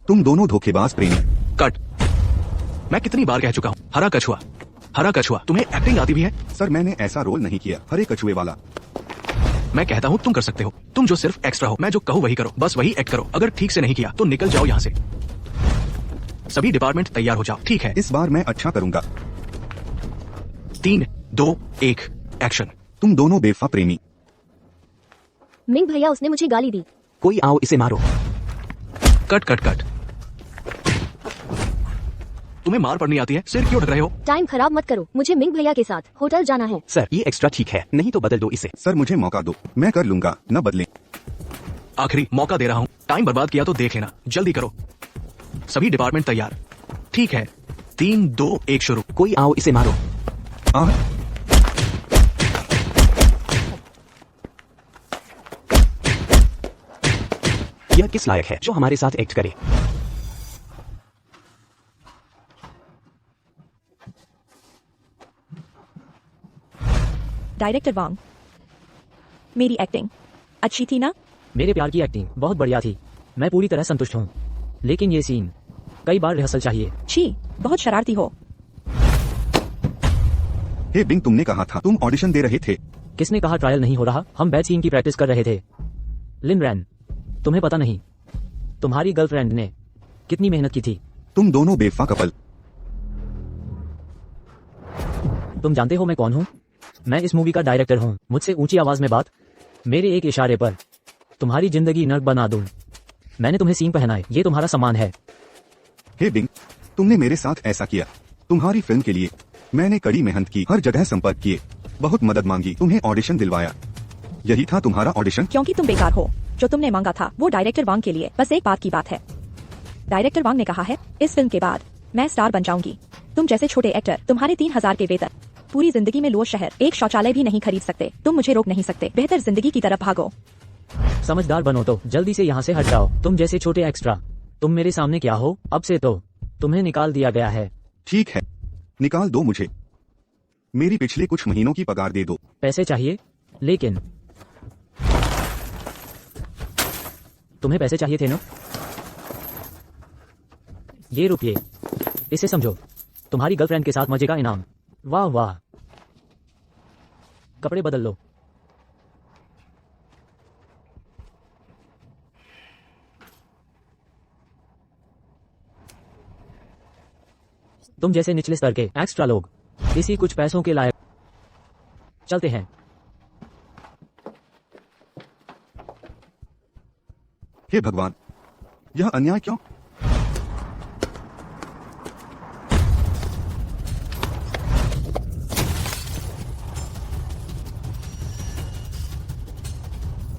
तुम दोनों धोखेबाज प्रेमी। कट। मैं कितनी बार कह चुका हूँ, हरा कछुआ, हरा कछुआ। तुम्हें एक्टिंग आती भी है? सर मैंने ऐसा रोल नहीं किया, हरे कछुए वाला। मैं कहता हूँ तुम कर सकते हो। तुम जो सिर्फ एक्स्ट्रा हो, मैं जो कहूँ वही करो, बस वही एक्ट करो। अगर ठीक से नहीं किया तो निकल जाओ यहाँ से। सभी डिपार्टमेंट तैयार हो जाओ, ठीक है? इस बार मैं अच्छा करूंगा। 3, 2, 1 एक्शन। तुम दोनों बेवफा प्रेमी। मिंग भैया, उसने मुझे गाली दी। कोई आओ इसे मारो। Cut cut cut. तुम्हें मार पड़नी आती है, सिर क्यों ढक रहे हो? टाइम खराब मत करो, मुझे मिंग भैया के साथ होटल जाना है। सर ये एक्स्ट्रा ठीक है, नहीं तो बदल दो इसे। सर मुझे मौका दो, मैं कर लूंगा, न बदले। आखिरी मौका दे रहा हूँ, टाइम बर्बाद किया तो देख लेना। जल्दी करो। सभी डिपार्टमेंट तैयार, ठीक है? 3, 2, 1 शुरू। कोई आओ इसे मारो। यह किस लायक है जो हमारे साथ एक्ट करे? डायरेक्टर वांग, मेरी एक्टिंग अच्छी थी ना? मेरे प्यार की एक्टिंग बहुत बढ़िया थी, मैं पूरी तरह संतुष्ट हूँ। लेकिन ये सीन कई बार रिहर्सल चाहिए। छी, बहुत शरारती हो। हे बिंग, तुमने कहा था तुम ऑडिशन दे रहे थे। किसने कहा ट्रायल नहीं हो रहा? हम बैड सीन की प्रैक्टिस कर रहे थे। लिन रैन, तुम्हें पता नहीं तुम्हारी गर्लफ्रेंड ने कितनी मेहनत की थी। तुम दोनों बेवफा कपल। तुम जानते हो मैं कौन हूँ? मैं इस मूवी का डायरेक्टर हूँ। मुझसे ऊंची आवाज में बात, मेरे एक इशारे पर तुम्हारी जिंदगी नर्क बना दूं। मैंने तुम्हें सीन पहनाए, ये तुम्हारा सम्मान है। हे बिंग, तुमने मेरे साथ ऐसा किया। तुम्हारी फिल्म के लिए मैंने कड़ी मेहनत की, हर जगह संपर्क किए, बहुत मदद मांगी, तुम्हें ऑडिशन दिलवाया। यही था तुम्हारा ऑडिशन? क्योंकि तुम बेकार हो। जो तुमने मांगा था वो डायरेक्टर वांग के लिए बस एक बात की बात है। डायरेक्टर वांग ने कहा है इस फिल्म के बाद मैं स्टार बन जाऊंगी। तुम जैसे छोटे एक्टर, तुम्हारे 3000 के वेतन, पूरी जिंदगी में लोअर शहर एक शौचालय भी नहीं खरीद सकते। तुम मुझे रोक नहीं सकते। बेहतर जिंदगी की तरफ भागो। समझदार बनो तो जल्दी से यहाँ से हट जाओ। तुम जैसे छोटे एक्स्ट्रा, तुम मेरे सामने क्या हो? अब से तो तुम्हें निकाल दिया गया है। ठीक है, निकाल दो मुझे। मेरी पिछले कुछ महीनों की पगार दे दो। पैसे चाहिए? लेकिन तुम्हें पैसे चाहिए थे ना? ये रुपये, इसे समझो तुम्हारी गर्लफ्रेंड के साथ मजे का इनाम। वाह वाह। कपड़े बदल लो। तुम जैसे निचले स्तर के एक्स्ट्रा लोग इसी कुछ पैसों के लायक। चलते हैं। हे भगवान, यह अन्याय क्यों?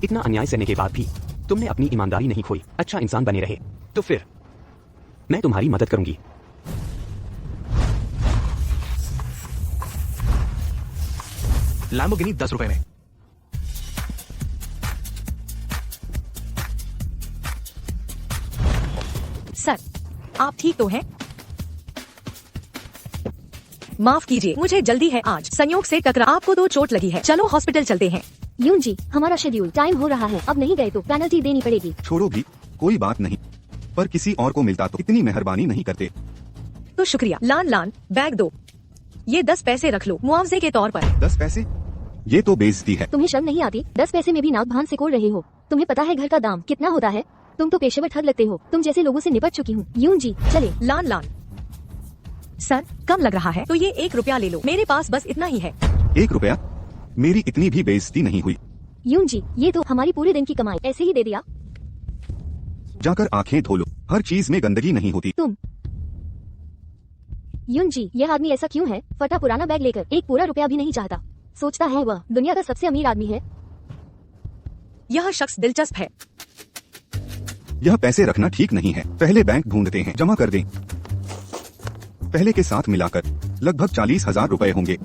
इतना अन्याय सहने के बाद भी तुमने अपनी ईमानदारी नहीं खोई, अच्छा इंसान बने रहे। तो फिर मैं तुम्हारी मदद करूंगी। लैम्बोर्गिनी 10 रुपए में। सर, आप ठीक तो हैं? माफ कीजिए, मुझे जल्दी है आज। संयोग से टकरा आपको तो चोट लगी है। चलो हॉस्पिटल चलते हैं। यून जी, हमारा शेड्यूल टाइम हो रहा है, अब नहीं गए तो पेनल्टी देनी पड़ेगी। छोड़ो भी, कोई बात नहीं, पर किसी और को मिलता तो इतनी मेहरबानी नहीं करते। तो शुक्रिया। लान, बैग दो। ये 10 पैसे रख लो मुआवजे के तौर पर। 10 पैसे? ये तो बेइज्जती है। तुम्हें शर्म नहीं आती? 10 पैसे में भी नाक भान सिकोड़ रहे हो। तुम्हें पता है घर का दाम कितना होता है? तुम तो पेशेवर ठग लगते हो। तुम जैसे लोगों से निपट चुकी हूँ। यून जी चले। लान, सर कम लग रहा है तो ये 1 रुपया ले लो, मेरे पास बस इतना ही है। 1 रुपया? मेरी इतनी भी बेइज्जती नहीं हुई। यून जी, ये तो हमारी पूरे दिन की कमाई ऐसे ही दे दिया। जाकर आंखें धो लो, हर चीज में गंदगी नहीं होती। तुम यून जी, यह आदमी ऐसा क्यों है? फटा पुराना बैग लेकर 1 पूरा रुपया भी नहीं चाहता। सोचता है वह दुनिया का सबसे अमीर आदमी है। यह शख्स दिलचस्प है। यह पैसे रखना ठीक नहीं है। पहले बैंक ढूंढते हैं, जमा कर दें। पहले के साथ मिलाकर लगभग 40,000 रुपए होंगे।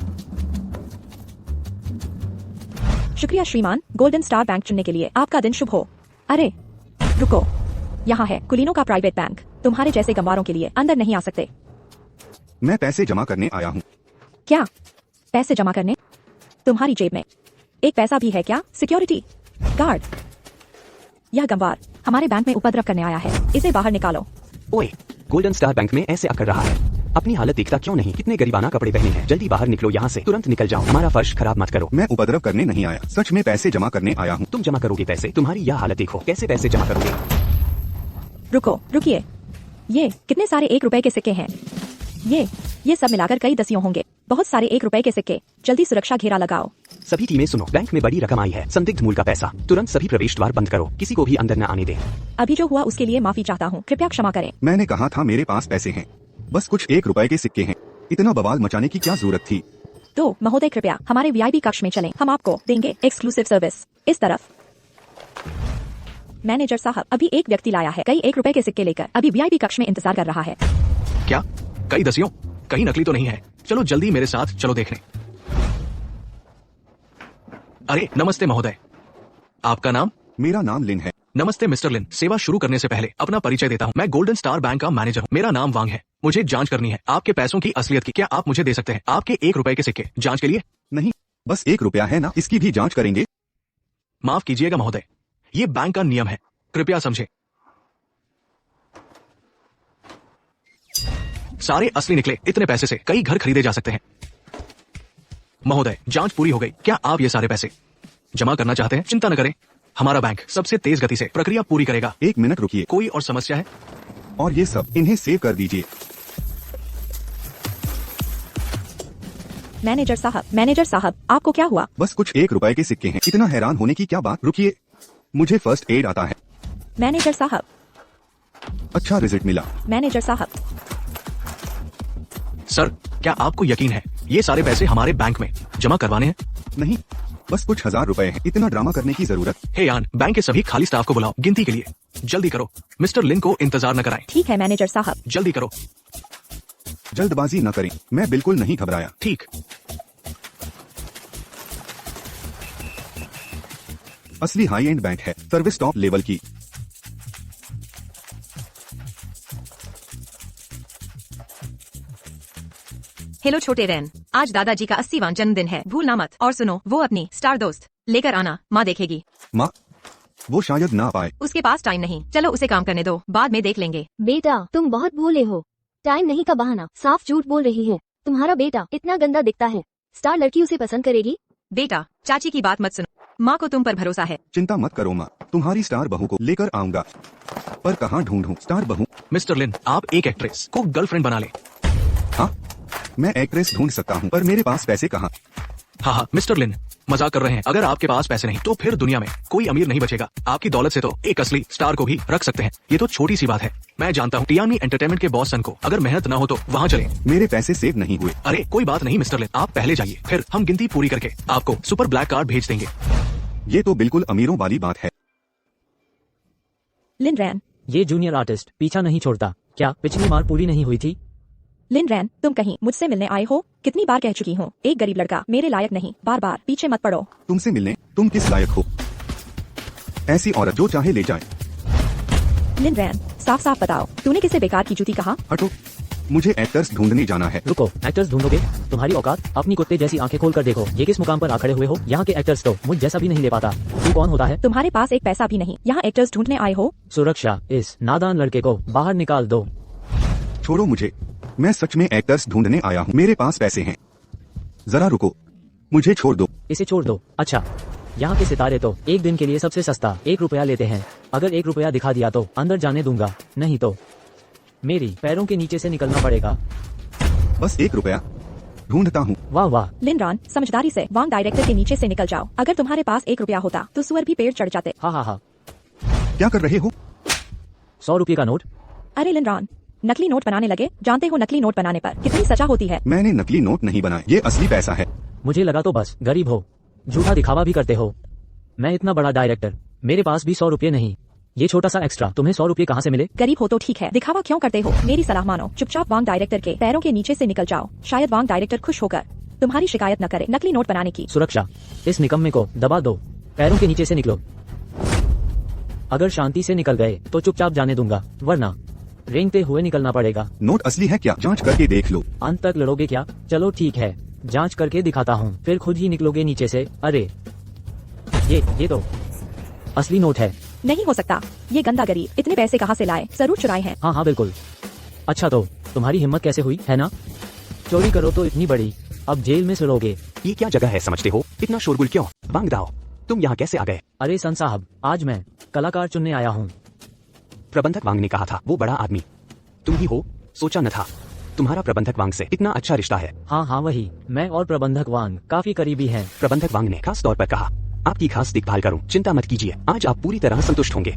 शुक्रिया श्रीमान, गोल्डन स्टार बैंक चुनने के लिए। आपका दिन शुभ हो। अरे रुको, यहाँ है कुलीनों का प्राइवेट बैंक। तुम्हारे जैसे गंवारों के लिए अंदर नहीं आ सकते। मैं पैसे जमा करने आया हूँ। क्या? पैसे जमा करने? तुम्हारी जेब में एक पैसा भी है क्या? सिक्योरिटी गार्ड, यह गंवार हमारे बैंक में उपद्रव करने आया है, इसे बाहर निकालो। ओए, गोल्डन स्टार बैंक में ऐसे अकर रहा है। अपनी हालत देखता क्यों नहीं? कितने गरीबाना कपड़े पहने हैं। जल्दी बाहर निकलो यहाँ से, तुरंत निकल जाओ। हमारा फर्श खराब मत करो। मैं उपद्रव करने नहीं आया, सच में पैसे जमा करने आया हूँ। तुम जमा करोगे पैसे? तुम्हारी यह हालत देखो, कैसे पैसे जमा करोगे? रुकिए। ये कितने सारे 1 रुपए के सिक्के हैं? ये सब मिलाकर कई दसियों होंगे। बहुत सारे 1 रुपए के सिक्के। जल्दी सुरक्षा घेरा लगाओ। सभी टीमें सुनो, बैंक में बड़ी रकम आई है, संदिग्ध मूल्य का पैसा। तुरंत सभी प्रवेश द्वार बंद करो, किसी को भी अंदर न आने दे। अभी जो हुआ उसके लिए माफी चाहता हूँ, कृपया क्षमा करें। मैंने कहा था मेरे पास पैसे हैं, बस कुछ 1 रुपए के सिक्के हैं। इतना बवाल मचाने की क्या जरूरत थी? तो महोदय कृपया हमारे वीआईपी कक्ष में चलें, हम आपको देंगे एक्सक्लूसिव सर्विस। इस तरफ। मैनेजर साहब, अभी एक व्यक्ति लाया है कई 1 रुपए के सिक्के लेकर, अभी वीआईपी कक्ष में इंतजार कर रहा है। क्या? कई दसियों? कहीं नकली तो नहीं है? चलो जल्दी मेरे साथ चलो देखने। अरे नमस्ते महोदय, आपका नाम? मेरा नाम लिन है। नमस्ते मिस्टर लिन, सेवा शुरू करने से पहले अपना परिचय देता हूँ। मैं गोल्डन स्टार बैंक का मैनेजर हूँ। मेरा नाम वांग है। मुझे जांच करनी है आपके पैसों की असलियत की। क्या आप मुझे दे सकते हैं आपके 1 रुपए के सिक्के जांच के लिए? नहीं, बस 1 रुपया है ना, इसकी भी जांच करेंगे। माफ कीजिएगा महोदय, ये बैंक का नियम है, कृपया समझे। सारे असली निकले, इतने पैसे से कई घर खरीदे जा सकते हैं। महोदय, जांच पूरी हो गई। क्या आप ये सारे पैसे जमा करना चाहते हैं? चिंता न करें, हमारा बैंक सबसे तेज गति से प्रक्रिया पूरी करेगा। 1 मिनट रुकिए। कोई और समस्या है? और ये सब इन्हें सेव कर दीजिए। मैनेजर साहब, आपको क्या हुआ? बस कुछ 1 रुपए के सिक्के हैं, इतना हैरान होने की क्या बात? रुकिए, मुझे फर्स्ट एड आता है। मैनेजर साहब, अच्छा रिजल्ट मिला। मैनेजर साहब, सर, क्या आपको यकीन है ये सारे पैसे हमारे बैंक में जमा करवाने हैं? नहीं, बस कुछ 1000 रुपए हैं, इतना ड्रामा करने की जरूरत? हे यान, बैंक के सभी खाली स्टाफ को बुलाओ गिनती के लिए। जल्दी करो, मिस्टर लिन को इंतजार न कराएं। ठीक है मैनेजर साहब। जल्दी करो। जल्दबाजी न करें, मैं बिल्कुल नहीं घबराया। ठीक। असली हाई एंड बैंक है, सर्विस टॉप लेवल की। हेलो छोटे रैन, आज दादाजी का 80वां जन्मदिन है, भूलना मत। और सुनो, वो अपनी स्टार दोस्त लेकर आना, माँ देखेगी। माँ, वो शायद ना पाए। उसके पास टाइम नहीं, चलो उसे काम करने दो, बाद में देख लेंगे। बेटा तुम बहुत भोले हो, टाइम नहीं का बहाना, साफ झूठ बोल रही है। तुम्हारा बेटा इतना गंदा दिखता है, स्टार लड़की उसे पसंद करेगी? बेटा, चाची की बात मत सुनो, माँ को तुम पर भरोसा है। चिंता मत करो माँ, तुम्हारी स्टार बहू को लेकर आऊंगा। पर कहाँ ढूंढूं स्टार बहू? मिस्टर लिन, आप एक एक्ट्रेस को गर्लफ्रेंड बना ले। हाँ, मैं एक्ट्रेस ढूंढ सकता हूँ, पर मेरे पास पैसे कहाँ? हाँ, मिस्टर लिन, मजाक कर रहे हैं। अगर आपके पास पैसे नहीं तो फिर दुनिया में कोई अमीर नहीं बचेगा। आपकी दौलत से तो एक असली स्टार को भी रख सकते हैं। ये तो छोटी सी बात है। मैं जानता हूँ टियामी एंटरटेनमेंट के बॉस सन को अगर मेहनत ना हो तो वहाँ चले। मेरे पैसे सेव नहीं हुए। अरे कोई बात नहीं मिस्टर लिन, आप पहले जाइए, फिर हम गिनती पूरी करके आपको सुपर ब्लैक कार्ड भेज देंगे। ये तो बिल्कुल अमीरों वाली बात है। लिन रैन, ये जूनियर आर्टिस्ट पीछा नहीं छोड़ता। क्या पिछली बार पूरी नहीं हुई थी? लिन रैन, तुम कहीं मुझसे मिलने आए हो? कितनी बार कह चुकी हूँ, एक गरीब लड़का मेरे लायक नहीं। बार बार पीछे मत पड़ो। तुमसे मिलने तुम किस लायक हो? ऐसी औरत जो चाहे ले जाए। लिन रैन, साफ साफ बताओ, तूने किसे बेकार की जूती कहा? हटो, मुझे एक्टर्स ढूंढने जाना है। रुको, एक्टर्स ढूंढोगे? तुम्हारी औकात अपनी कुत्ते जैसी आंखें खोल कर देखो। ये किस मुकाम पर आ खड़े हुए हो? यहाँ के एक्टर्स तो मुझ जैसा भी नहीं ले पाता। तू कौन होता है? तुम्हारे पास एक पैसा भी नहीं, यहाँ एक्टर्स ढूंढने आए हो? सुरक्षा, इस नादान लड़के को बाहर निकाल दो। छोड़ो मुझे, मैं सच में एक्टर्स ढूंढने आया हूँ। मेरे पास पैसे हैं। जरा रुको, मुझे छोड़ दो। इसे छोड़ दो। अच्छा, यहाँ के सितारे तो एक दिन के लिए सबसे सस्ता 1 रुपया लेते हैं। अगर 1 रुपया दिखा दिया तो अंदर जाने दूंगा, नहीं तो मेरी पैरों के नीचे से निकलना पड़ेगा। बस 1 रुपया ढूंढता हूँ। वाह वाह। लिन रैन, समझदारी से वांग डायरेक्टर के नीचे से निकल जाओ। अगर तुम्हारे पास 1 रुपया होता तो सुअर भी पेड़ चढ़ जाते। हाँ हाँ हाँ। क्या कर रहे हो? 100 रुपये का नोट। अरे लिन रैन, नकली नोट बनाने लगे? जानते हो नकली नोट बनाने पर कितनी सजा होती है? मैंने नकली नोट नहीं बनाए, ये असली पैसा है। मुझे लगा तो बस गरीब हो, झूठा दिखावा भी करते हो। मैं इतना बड़ा डायरेक्टर, मेरे पास भी 100 रुपये नहीं। ये छोटा सा एक्स्ट्रा तुम्हें 100 रुपये कहाँ से मिले? गरीब हो तो ठीक है, दिखावा क्यों करते हो? मेरी सलाह मानो, चुपचाप वांग डायरेक्टर के पैरों के नीचे से निकल जाओ। शायद वांग डायरेक्टर खुश होकर तुम्हारी शिकायत न करे नकली नोट बनाने की। सुरक्षा, इस निकम्मे को दबा दो। पैरों के नीचे से निकलो। अगर शांति से निकल गए तो चुपचाप जाने दूंगा, वरना रेंगते हुए निकलना पड़ेगा। नोट असली है क्या? जांच करके देख लो। अंत तक लड़ोगे क्या? चलो ठीक है, जांच करके दिखाता हूँ, फिर खुद ही निकलोगे नीचे से। अरे ये तो असली नोट है। नहीं हो सकता, ये गंदा गरीब इतने पैसे कहाँ से लाए? जरूर चुराए हैं। हाँ हाँ बिल्कुल। अच्छा तो तुम्हारी हिम्मत कैसे हुई है ना? चोरी करो तो इतनी बड़ी, अब जेल में सुलोगे। ये क्या जगह है समझते हो? इतना शोरगुल क्यों? वांग दाओ, तुम यहाँ कैसे आ गए? अरे सन साहब, आज मैं कलाकार चुनने आया हूँ। प्रबंधक वांग ने कहा था वो बड़ा आदमी तुम ही हो, सोचा न था तुम्हारा प्रबंधक वांग से इतना अच्छा रिश्ता है। हाँ हाँ वही, मैं और प्रबंधक वांग काफी करीबी हैं। प्रबंधक वांग ने खास तौर पर कहा आपकी खास देखभाल करूं, चिंता मत कीजिए, आज आप पूरी तरह संतुष्ट होंगे।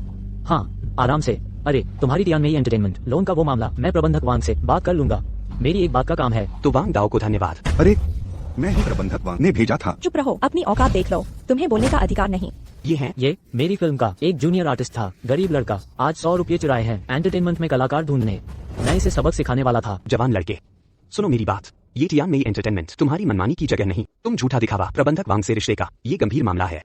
हाँ आराम से। अरे तुम्हारी टियान में एंटरटेनमेंट लोन का वो मामला मैं प्रबंधक वांग से बात कर लूंगा, मेरी एक बात का काम है। तो वांग दाओ को धन्यवाद। अरे मैं ही प्रबंधक वांग ने भेजा था। चुप रहो, अपनी औकात देख लो, तुम्हें बोलने का अधिकार नहीं। ये है ये मेरी फिल्म का एक जूनियर आर्टिस्ट था, गरीब लड़का, आज 100 रुपये चुराए हैं एंटरटेनमेंट में कलाकार ढूंढने। मैं इसे सबक सिखाने वाला था। जवान लड़के सुनो मेरी बात, ये टियान में एंटरटेनमेंट तुम्हारी मनमानी की जगह नहीं, तुम झूठा दिखावा प्रबंधक वांग से रिश्ते का ये गंभीर मामला है,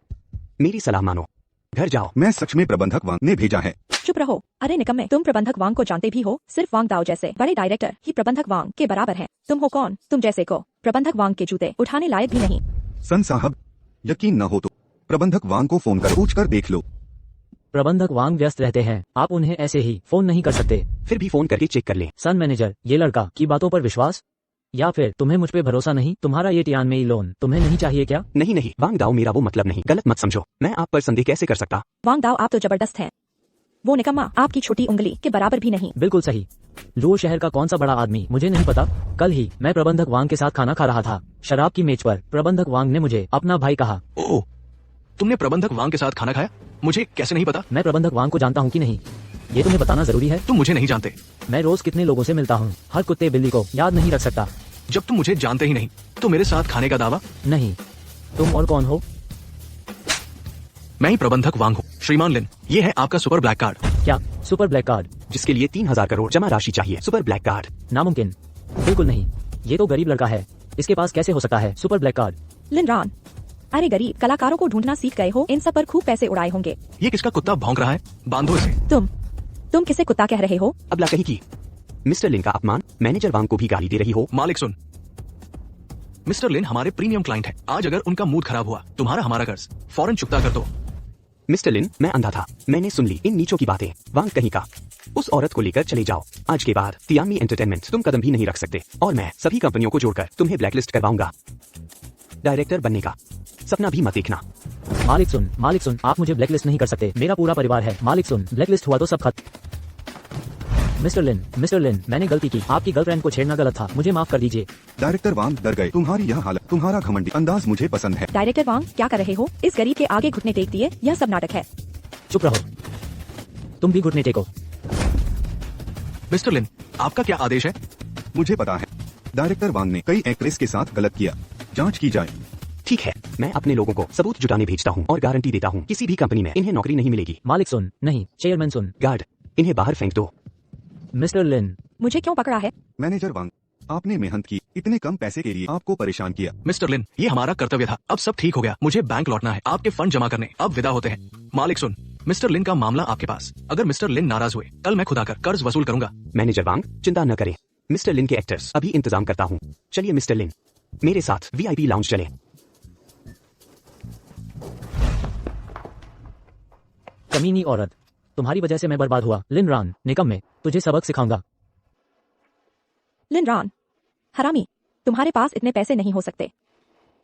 मेरी सलाह मानो, घर जाओ। मैं सच में प्रबंधक वांग ने भेजा है। चुप रहो, अरे निकम्मे, तुम प्रबंधक वांग को जानते भी हो? सिर्फ वांग दाओ जैसे बड़े डायरेक्टर ही प्रबंधक वांग के बराबर हैं। तुम हो कौन? तुम जैसे को प्रबंधक वांग के जूते उठाने लायक भी नहीं। सन साहब, यकीन न हो तो प्रबंधक वांग को फोन कर पूछ कर देख लो। प्रबंधक वांग व्यस्त रहते हैं, आप उन्हें ऐसे ही फोन नहीं कर सकते। फिर भी फोन करके चेक कर लें। सन मैनेजर, ये लड़का की बातों पर विश्वास, या फिर तुम्हें मुझ पे भरोसा नहीं? तुम्हारा ये टियान में लोन तुम्हें नहीं चाहिए क्या? नहीं नहीं वांग दाओ, मेरा वो मतलब नहीं, गलत मत समझो, मैं आप पर संदेह कैसे कर सकता। वांग दाओ, आप तो जबरदस्त हैं, वो निकम्मा आपकी छोटी उंगली के बराबर भी नहीं। बिल्कुल सही। लुओ शहर का कौन सा बड़ा आदमी मुझे नहीं पता। कल ही मैं प्रबंधक वांग के साथ खाना खा रहा था, शराब की मेज पर प्रबंधक वांग ने मुझे अपना भाई कहा। ओह, तुमने प्रबंधक वांग के साथ खाना खाया? मुझे कैसे नहीं पता? मैं प्रबंधक वांग को जानता हूँ कि नहीं, ये तुम्हें बताना जरूरी है? तुम मुझे नहीं जानते। मैं रोज कितने लोगों से मिलता हूँ, हर कुत्ते बिल्ली को याद नहीं रख सकता। जब तुम मुझे जानते ही नहीं तो मेरे साथ खाने का दावा? नहीं, तुम और कौन हो? मैं ही प्रबंधक वांग हूँ। श्रीमान लिन, ये है आपका सुपर ब्लैक कार्ड। क्या सुपर ब्लैक कार्ड? जिसके लिए 3000 करोड़ जमा राशि चाहिए। सुपर ब्लैक कार्ड नामुमकिन, बिल्कुल नहीं, ये तो गरीब लड़का है, इसके पास कैसे हो सकता है सुपर ब्लैक कार्ड? लिनरान, अरे गरीब कलाकारों को ढूंढना सीख गए हो, इन सब पर खूब पैसे उड़ाए होंगे। ये किसका कुत्ता भौंक रहा है? बांधो इसे। तुम किसे कुत्ता कह रहे हो? अबला कहीं की। मिस्टर लिन का अपमान, मैनेजर वांग को भी गाली दे रही हो। मालिक सुन, मिस्टर लिन हमारे प्रीमियम क्लाइंट है, आज अगर उनका मूड खराब हुआ तुम्हारा हमारा कर्ज फौरन चुकता कर दो। मिस्टर लिन, मैं अंधा था, मैंने सुन ली इन नीचों की बातें। वांग कहीं का, उस औरत को लेकर चले जाओ। आज के बाद तियामी एंटरटेनमेंट तुम कदम भी नहीं रख सकते, और मैं सभी कंपनियों को जोड़कर तुम्हें ब्लैकलिस्ट करवाऊंगा। डायरेक्टर बनने का सपना भी मत देखना। मालिक सुन, आप मुझे ब्लैकलिस्ट नहीं कर सकते, मेरा पूरा परिवार है। मालिक सुन, ब्लैकलिस्ट हुआ तो सब खत्म। मिस्टर लिन, मैंने गलती की, आपकी गर्लफ्रेंड को छेड़ना गलत था, मुझे माफ कर दीजिए। डायरेक्टर वांग डर गए। तुम्हारी यह हालत, तुम्हारा घमंडी अंदाज मुझे पसंद है। डायरेक्टर वांग क्या कर रहे हो? इस गरीब के आगे घुटने टेक दिए, यह सब नाटक है। चुप रहो, तुम भी घुटने टेको। मिस्टर लिन, आपका क्या आदेश है? मुझे पता है, डायरेक्टर वांग ने कई एक्ट्रेस के साथ गलत किया, जांच की जाए। ठीक है, मैं अपने लोगों को सबूत जुटाने भेजता हूँ और गारंटी देता हूँ किसी भी कंपनी में इन्हें नौकरी नहीं मिलेगी। मालिक सुन, नहीं, चेयरमैन सुन। गार्ड, इन्हें बाहर फेंक दो। मिस्टर लिन, मुझे क्यों पकड़ा है? मैनेजर वांग, आपने मेहनत की, इतने कम पैसे के लिए आपको परेशान किया। मिस्टर लिन, ये हमारा कर्तव्य था, अब सब ठीक हो गया, मुझे बैंक लौटना है, आपके फंड जमा करने, अब विदा होते हैं। मालिक सुन, मिस्टर लिन का मामला आपके पास, अगर मिस्टर लिन नाराज हुए कल मैं खुद आकर कर्ज वसूल करूंगा। मैनेजर वांग, चिंता न करें, मिस्टर लिन के एक्टर्स अभी इंतजाम करता हूँ। चलिए मिस्टर लिन, मेरे साथ VIP लाउंज चले। कमीनी औरत, तुम्हारी वजह से मैं बर्बाद हुआ। लिनरान, निकम्मे, तुझे सबक सिखाऊंगा। लिनरान, हरामी, तुम्हारे पास इतने पैसे नहीं हो सकते,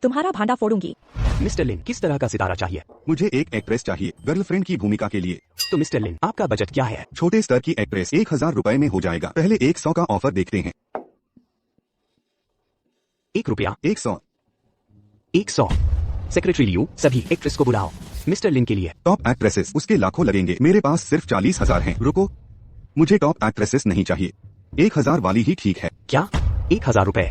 तुम्हारा भांडा फोड़ूंगी। मिस्टर लिन, किस तरह का सितारा चाहिए? मुझे एक एक्ट्रेस चाहिए, गर्लफ्रेंड की भूमिका के लिए। तो मिस्टर लिन, आपका बजट क्या है? छोटे स्तर की एक्ट्रेस 1000 रुपए में हो जाएगा। पहले 100 का ऑफर देखते हैं। 1 रुपया? 100। 100। सेक्रेटरी लियू, सभी एक्ट्रेस को बुलाओ। मिस्टर लिन के लिए टॉप एक्ट्रेसेस, उसके लाखों लगेंगे, मेरे पास सिर्फ 40,000 हैं। रुको, मुझे टॉप एक्ट्रेसेस नहीं चाहिए, 1000 वाली ही ठीक है। क्या? 1000 रुपए?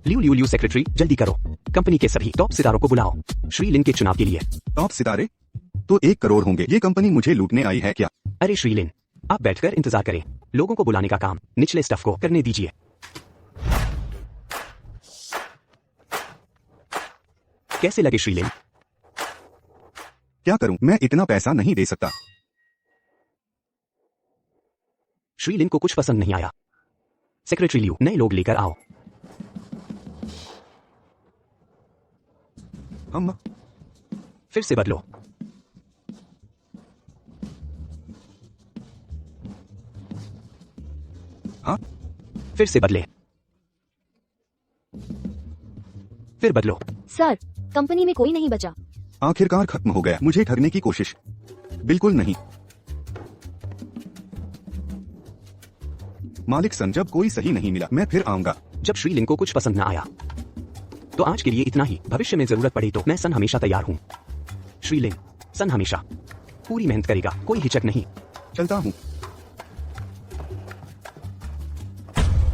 लियू सेक्रेटरी, जल्दी करो, कंपनी के सभी टॉप सितारों को बुलाओ श्री लिन के चुनाव के लिए। टॉप सितारे तो 1 करोड़ होंगे। ये कंपनी मुझे लूटने आई है क्या? अरे श्री लिन, आप बैठकर इंतजार करें, लोगों को बुलाने का काम निचले स्टाफ को करने दीजिए। कैसे लगे श्री लिन? क्या करूं, मैं इतना पैसा नहीं दे सकता। श्री लिन को कुछ पसंद नहीं आया। सेक्रेटरी लियू, नए लोग लेकर आओ। हम फिर से बदलो। हाँ फिर से बदले, फिर बदलो। सर, कंपनी में कोई नहीं बचा। आखिरकार खत्म हो गया। मुझे ठगने की कोशिश बिल्कुल नहीं। मालिक सन, जब कोई सही नहीं मिला मैं फिर आऊंगा। जब श्रीलिन को कुछ पसंद न आया तो आज के लिए इतना ही। भविष्य में जरूरत पड़ी तो मैं सन हमेशा तैयार हूँ। श्रीलिन, सन हमेशा पूरी मेहनत करेगा, कोई हिचक नहीं। चलता हूँ।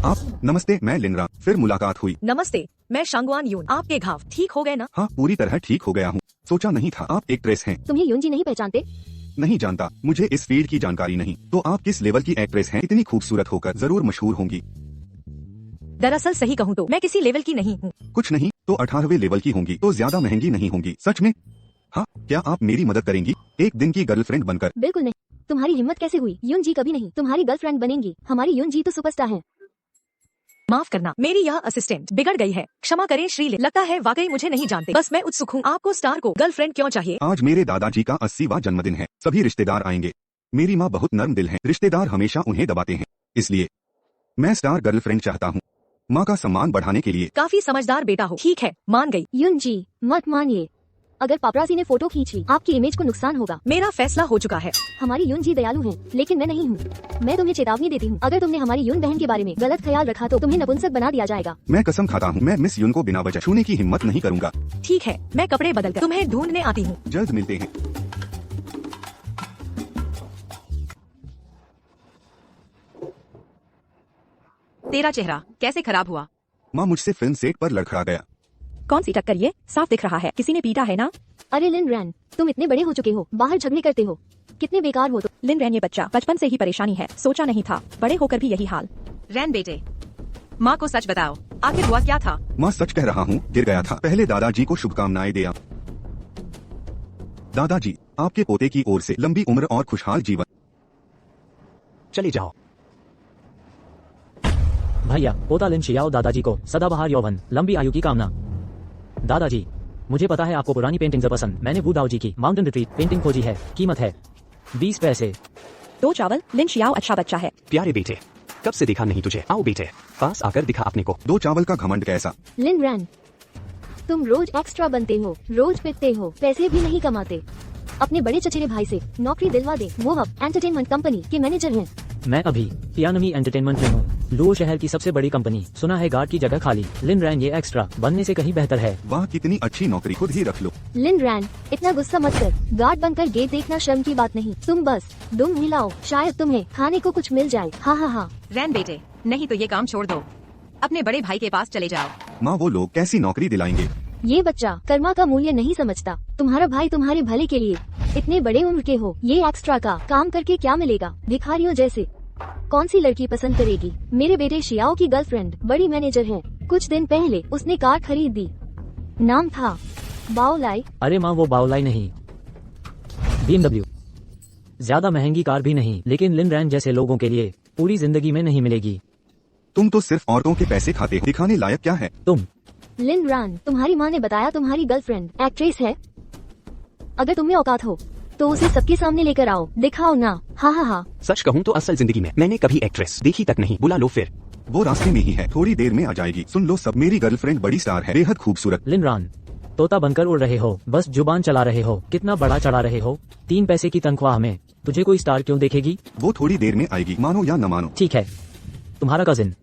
आप नमस्ते, मैं लिनरा। फिर मुलाकात हुई। नमस्ते, मैं शांगवान यून। आपके घाव ठीक हो गए ना? हाँ, पूरी तरह ठीक हो गया हूँ। सोचा नहीं था आप एक्ट्रेस हैं। तुम्हें यूनजी नहीं पहचानते? नहीं जानता, मुझे इस फील्ड की जानकारी नहीं। तो आप किस लेवल की एक्ट्रेस हैं? इतनी खूबसूरत होकर जरूर मशहूर होंगी। दरअसल सही कहूँ तो मैं किसी लेवल की नहीं हूँ। कुछ नहीं तो 18वें लेवल की होंगी, तो ज्यादा महंगी नहीं होंगी। सच में? हाँ, क्या आप मेरी मदद करेंगी एक दिन की गर्लफ्रेंड बनकर? बिल्कुल नहीं। तुम्हारी हिम्मत कैसे हुई? यूनजी कभी नहीं तुम्हारी गर्लफ्रेंड बनेंगी। हमारी यूनजी तो सुपरस्टार है। माफ करना, मेरी यह असिस्टेंट बिगड़ गई है। क्षमा करें श्रीलिन, लगता है वाकई मुझे नहीं जानते। बस मैं उत्सुक हूँ, आपको स्टार को गर्लफ्रेंड क्यों चाहिए? आज मेरे दादाजी का 80वां जन्मदिन है। सभी रिश्तेदार आएंगे। मेरी माँ बहुत नर्म दिल है, रिश्तेदार हमेशा उन्हें दबाते हैं। इसलिए मैं स्टार गर्लफ्रेंड चाहता हूँ, माँ का सम्मान बढ़ाने के लिए। काफी समझदार बेटा हो। ठीक है, मान गई। यूनजी मत मानिए। अगर पापराजी ने फोटो खींची आपकी इमेज को नुकसान होगा। मेरा फैसला हो चुका है। हमारी यूनजी दयालु हैं, लेकिन मैं नहीं हूँ। मैं तुम्हें चेतावनी देती हूँ, अगर तुमने हमारी यून बहन के बारे में गलत ख्याल रखा तो तुम्हें नपुंसक बना दिया जाएगा। मैं कसम खाता हूँ, मैं मिस यून को बिना वजह छूने की हिम्मत नहीं करूँगा। ठीक है, मैं कपड़े बदल कर तुम्हें ढूंढने आती हूँ। जल्द मिलते हैं। तेरा चेहरा कैसे खराब हुआ? माँ मुझसे फिल्म सेट पर लड़खड़ा गया। कौन सी टक्कर ये? साफ दिख रहा है किसी ने पीटा है ना? अरे लिन रैन, तुम इतने बड़े हो चुके हो, बाहर झगड़े करते हो। कितने बेकार हो तुम। लिन रैन, ये बच्चा बचपन से ही परेशानी है। सोचा नहीं था बड़े होकर भी यही हाल। रैन बेटे, माँ को सच बताओ, आखिर हुआ क्या था? माँ सच कह रहा हूँ, गिर गया था। पहले दादाजी को शुभकामनाएं दिया। दादाजी, आपके पोते की ओर से लंबी उम्र और खुशहाल जीवन। चले जाओ। भैया, पोता लिन शियाओ दादाजी को सदाबहार यौवन, लंबी आयु की कामना। दादाजी, मुझे पता है आपको पुरानी पेंटिंग्स पसंद। मैंने वुडाओ जी की माउंटेन रिट्रीट पेंटिंग खोजी है। कीमत है 20 पैसे। 2 चावल। लिन शियाओ अच्छा बच्चा है। प्यारे बेटे, कब से देखा नहीं तुझे। आओ बेटे, पास आकर दिखा अपने को। 2 चावल का घमंड कैसा? लिन रैन, तुम रोज एक्स्ट्रा बनते हो, रोज पिटते हो, पैसे भी नहीं कमाते। अपने बड़े चचेरे भाई से नौकरी दिलवा दे, वो अब एंटरटेनमेंट कंपनी के मैनेजर हैं। मैं अभी टियानमी एंटरटेनमेंट में हूँ, लुओ शहर की सबसे बड़ी कंपनी। सुना है गार्ड की जगह खाली। लिन रैन, ये एक्स्ट्रा बनने से कहीं बेहतर है। वाह, कितनी अच्छी नौकरी, खुद ही रख लो। लिन रैन, इतना गुस्सा मत कर। गार्ड बनकर गेट देखना शर्म की बात नहीं। तुम बस दुम हिलाओ, शायद तुम्हें खाने को कुछ मिल जाए। हाँ हाँ हाँ। रैन बेटे, नहीं तो ये काम छोड़ दो, अपने बड़े भाई के पास चले जाओ। माँ, वो लोग कैसी नौकरी दिलाएंगे? ये बच्चा कर्मा का मूल्य नहीं समझता। तुम्हारा भाई तुम्हारे भले के लिए, इतने बड़े उम्र के हो, ये एक्स्ट्रा का काम करके क्या मिलेगा? भिखारियों जैसे। कौन सी लड़की पसंद करेगी? मेरे बेटे शियाओ की गर्लफ्रेंड बड़ी मैनेजर है। कुछ दिन पहले उसने कार खरीद दी, नाम था बाओलाई। अरे माँ, वो बाओलाई नहीं, BMW। ज्यादा महंगी कार भी नहीं, लेकिन लिन रैन जैसे लोगों के लिए पूरी जिंदगी में नहीं मिलेगी। तुम तो सिर्फ औरतों के पैसे खाते हो। दिखाने लायक क्या है? तुम। लिन रैन, तुम्हारी माँ ने बताया तुम्हारी गर्लफ्रेंड एक्ट्रेस है। अगर तुम्हें औकात हो तो उसे सबके सामने लेकर आओ, दिखाओ ना। हाँ हाँ हाँ। सच कहूँ तो असल जिंदगी में मैंने कभी एक्ट्रेस देखी तक नहीं। बुला लो फिर। वो रास्ते में ही है, थोड़ी देर में आ जाएगी। सुन लो सब, मेरी गर्लफ्रेंड बड़ी स्टार है, बेहद खूबसूरत। लिन रैन, तोता बनकर उड़ रहे हो, बस जुबान चला रहे हो। कितना बड़ा चढ़ा रहे हो। 3 पैसे की तनख्वाह में तुझे कोई स्टार क्यों देखेगी? वो थोड़ी देर में आएगी, मानो या न मानो। ठीक है, तुम्हारा कजिन।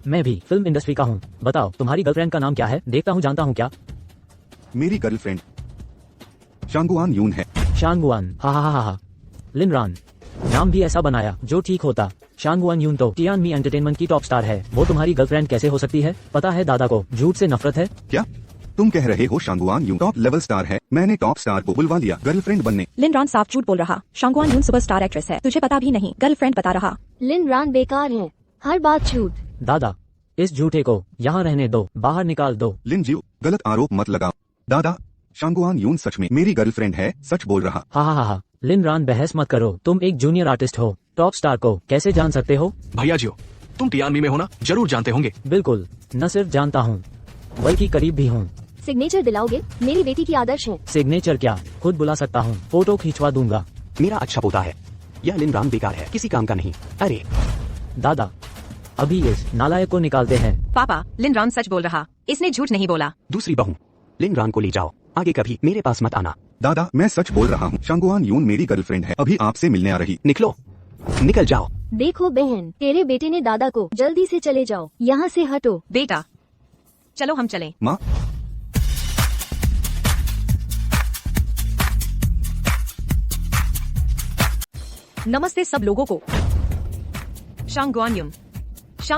मैं भी फिल्म इंडस्ट्री का हूँ। बताओ, तुम्हारी गर्लफ्रेंड का नाम क्या है? देखता हूँ जानता हूँ क्या। मेरी गर्लफ्रेंड शांगुआन यून है। शांगुआन, हा हा हा हा। लिन रैन, नाम भी ऐसा बनाया जो ठीक होता। शांगुआन यून तो टियानमी एंटरटेनमेंट की टॉप स्टार है। वो तुम्हारी गर्लफ्रेंड कैसे हो सकती है? पता है दादा को झूठ से नफरत है। क्या तुम कह रहे हो शांगुआन यून टॉप लेवल स्टार है? मैंने टॉप स्टार को बुलवा लिया गर्लफ्रेंड बनने। लिन रैन साफ झूठ बोल रहा। शांगवान यून सुपरस्टार एक्ट्रेस है, तुझे पता भी नहीं, गर्लफ्रेंड बता रहा। लिन रैन बेकार है, हर बात झूठ। दादा, इस झूठे को यहाँ रहने दो, बाहर निकाल दो। लिन जी, गलत आरोप मत लगाओ। दादा, शांगुआन यून सच में मेरी गर्लफ्रेंड है, सच बोल रहा। हा हा हा हा। लिन रैन, बहस मत करो। तुम एक जूनियर आर्टिस्ट हो, टॉप स्टार को कैसे जान सकते हो? भैया जी हो, तुम टियानमी में हो ना, जरूर जानते होंगे। बिल्कुल, न सिर्फ जानता हूँ बल्कि करीब भी हूँ। सिग्नेचर दिलाओगे? मेरी बेटी की आदर्श है। सिग्नेचर क्या, खुद बुला सकता हूँ, फोटो खिंचवा दूंगा। मेरा अच्छा पोता है। यह लिन रैन बेकार है, किसी काम का नहीं। अरे दादा, अभी इस नालायक को निकालते हैं। पापा, लिन रॉन सच बोल रहा, इसने झूठ नहीं बोला। दूसरी बहू, लिन रॉन को ले जाओ, आगे कभी मेरे पास मत आना। दादा, मैं सच बोल रहा हूँ। शांगुआन यून मेरी गर्लफ्रेंड है, अभी आपसे मिलने आ रही। निकलो, निकल जाओ। देखो बहन, तेरे बेटे ने दादा को जल्दी से चले जाओ, यहाँ से हटो। बेटा, चलो हम चलें। माँ, नमस्ते सब लोगों को। शांग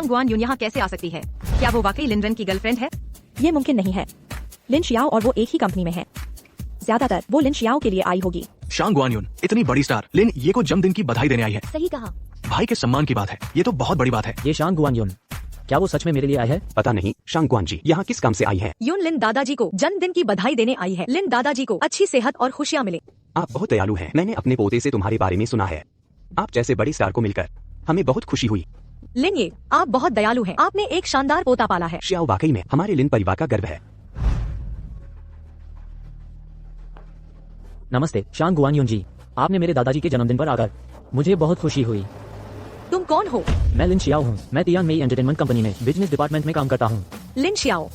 गुआन यून यहाँ कैसे आ सकती है? क्या वो वाकई लिन रन की गर्लफ्रेंड है? ये मुमकिन नहीं है। लिन शियाओ और वो एक ही कंपनी में है। ज्यादातर वो लिन शियाओ के लिए आई होगी। शांग गुआनयून इतनी बड़ी स्टार लिन ये को जन्मदिन की बधाई देने आई है। सही कहा। भाई के सम्मान की बात है, ये तो बहुत बड़ी बात है। ये शांग गुआनयून, क्या वो सच में मेरे लिए आए है? पता नहीं शांगुआन जी यहाँ किस काम से आई है। यून लिन दादाजी को जन्मदिन की बधाई देने आई है। लिन दादाजी को अच्छी सेहत और खुशियाँ मिले। आप बहुत दयालु हैं। मैंने अपने पोते से तुम्हारे बारे में सुना है। आप जैसे बड़ी स्टार को मिलकर हमें बहुत खुशी हुई। लिन, ये आप बहुत दयालु हैं। आपने एक शानदार पोता पाला है। शियाओ वाकई में हमारे लिन परिवार का गर्व है। नमस्ते शांग गुआनयून जी, आपने मेरे दादाजी के जन्मदिन पर आकर मुझे बहुत खुशी हुई। तुम कौन हो? मैं लिन शियाओ हूँ। मैं तियान मेई एंटरटेनमेंट कंपनी में बिजनेस डिपार्टमेंट में काम करता हूँ। लिन शियाओ,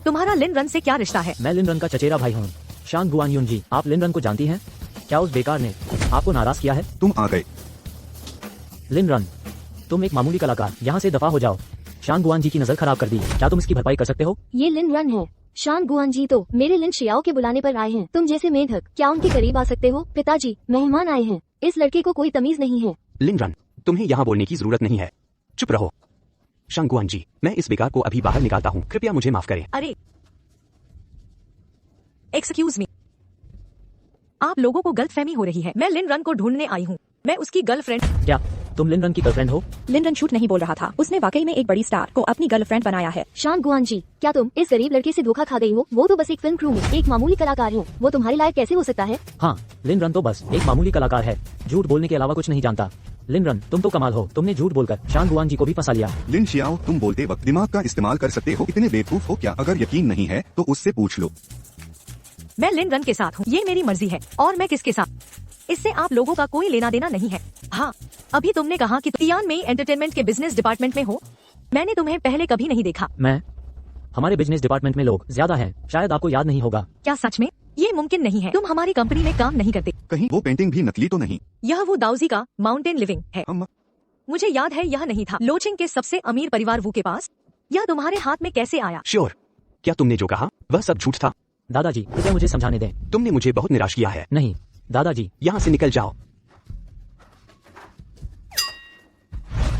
तुम्हारा लिन रन से क्या रिश्ता है? मैं लिन रन का चचेरा भाई हूँ। शांग गुआनयून जी, आप लिन रन को जानती हैं? क्या उस बेकार ने आपको नाराज किया है? तुम आ गए। लिन रन, तुम एक मामूली कलाकार, यहाँ से दफा हो जाओ। शांग गुआन जी की नजर खराब कर दी, क्या तुम इसकी भरपाई कर सकते हो? ये लिन रन है। शान गुआन जी तो मेरे लिन शियाओ के बुलाने पर आए हैं। तुम जैसे मेढक क्या उनके करीब आ सकते हो? पिताजी, मेहमान आए हैं। इस लड़के को कोई तमीज नहीं है। लिन रन, तुम्हें यहाँ बोलने की जरूरत नहीं है, चुप रहो। शांगुआन जी, मैं इस बेकार को अभी बाहर निकालता हूँ, कृपया मुझे माफ करें। अरे, एक्सक्यूज मी, आप लोगों को गलतफहमी हो रही है। मैं लिन रन को ढूंढने आई हूँ। मैं उसकी गर्लफ्रेंड। क्या तुम लिन रन की गर्लफ्रेंड हो? लिन रन झूठ नहीं बोल रहा था। उसने वाकई में एक बड़ी स्टार को अपनी गर्लफ्रेंड बनाया है। शान गुआन जी, क्या तुम इस गरीब लड़के से धोखा खा गई हो? वो तो बस एक फिल्म क्रू में एक मामूली कलाकार है। वो तुम्हारे लायक कैसे हो सकता है? हाँ, लिन रन तो बस एक मामूली कलाकार है, झूठ बोलने के अलावा कुछ नहीं जानता। लिन रन, तुम तो कमाल हो, तुमने झूठ बोलकर शान गुआन जी को भी फंसा लिया। लिन शियाओ, तुम बोलते वक्त दिमाग का इस्तेमाल कर सकते हो। इतने बेवकूफ हो क्या? अगर यकीन नहीं है तो उससे पूछ लो। मैं लिन रन के साथ हूँ, ये मेरी मर्जी है। और मैं किसके साथ, इससे आप लोगों का कोई लेना देना नहीं है। हाँ, अभी तुमने कहा कि तियान मेई एंटरटेनमेंट के बिजनेस डिपार्टमेंट में हो। मैंने तुम्हें पहले कभी नहीं देखा। हमारे बिजनेस डिपार्टमेंट में लोग ज्यादा हैं, शायद आपको याद नहीं होगा। क्या सच में? ये मुमकिन नहीं है। तुम हमारी कंपनी में काम नहीं करते। कहीं वो पेंटिंग भी नकली तो नहीं? यह वो दाऊजी का माउंटेन लिविंग है। अम्मा, मुझे याद है यह नहीं था। लोचिंग के सबसे अमीर परिवार वू के पास। यह तुम्हारे हाथ में कैसे आया? श्योर, क्या तुमने जो कहा वह सब झूठ था? दादाजी, कृपया मुझे समझाने दें। तुमने मुझे बहुत निराश किया है। नहीं दादाजी, यहाँ से निकल जाओ।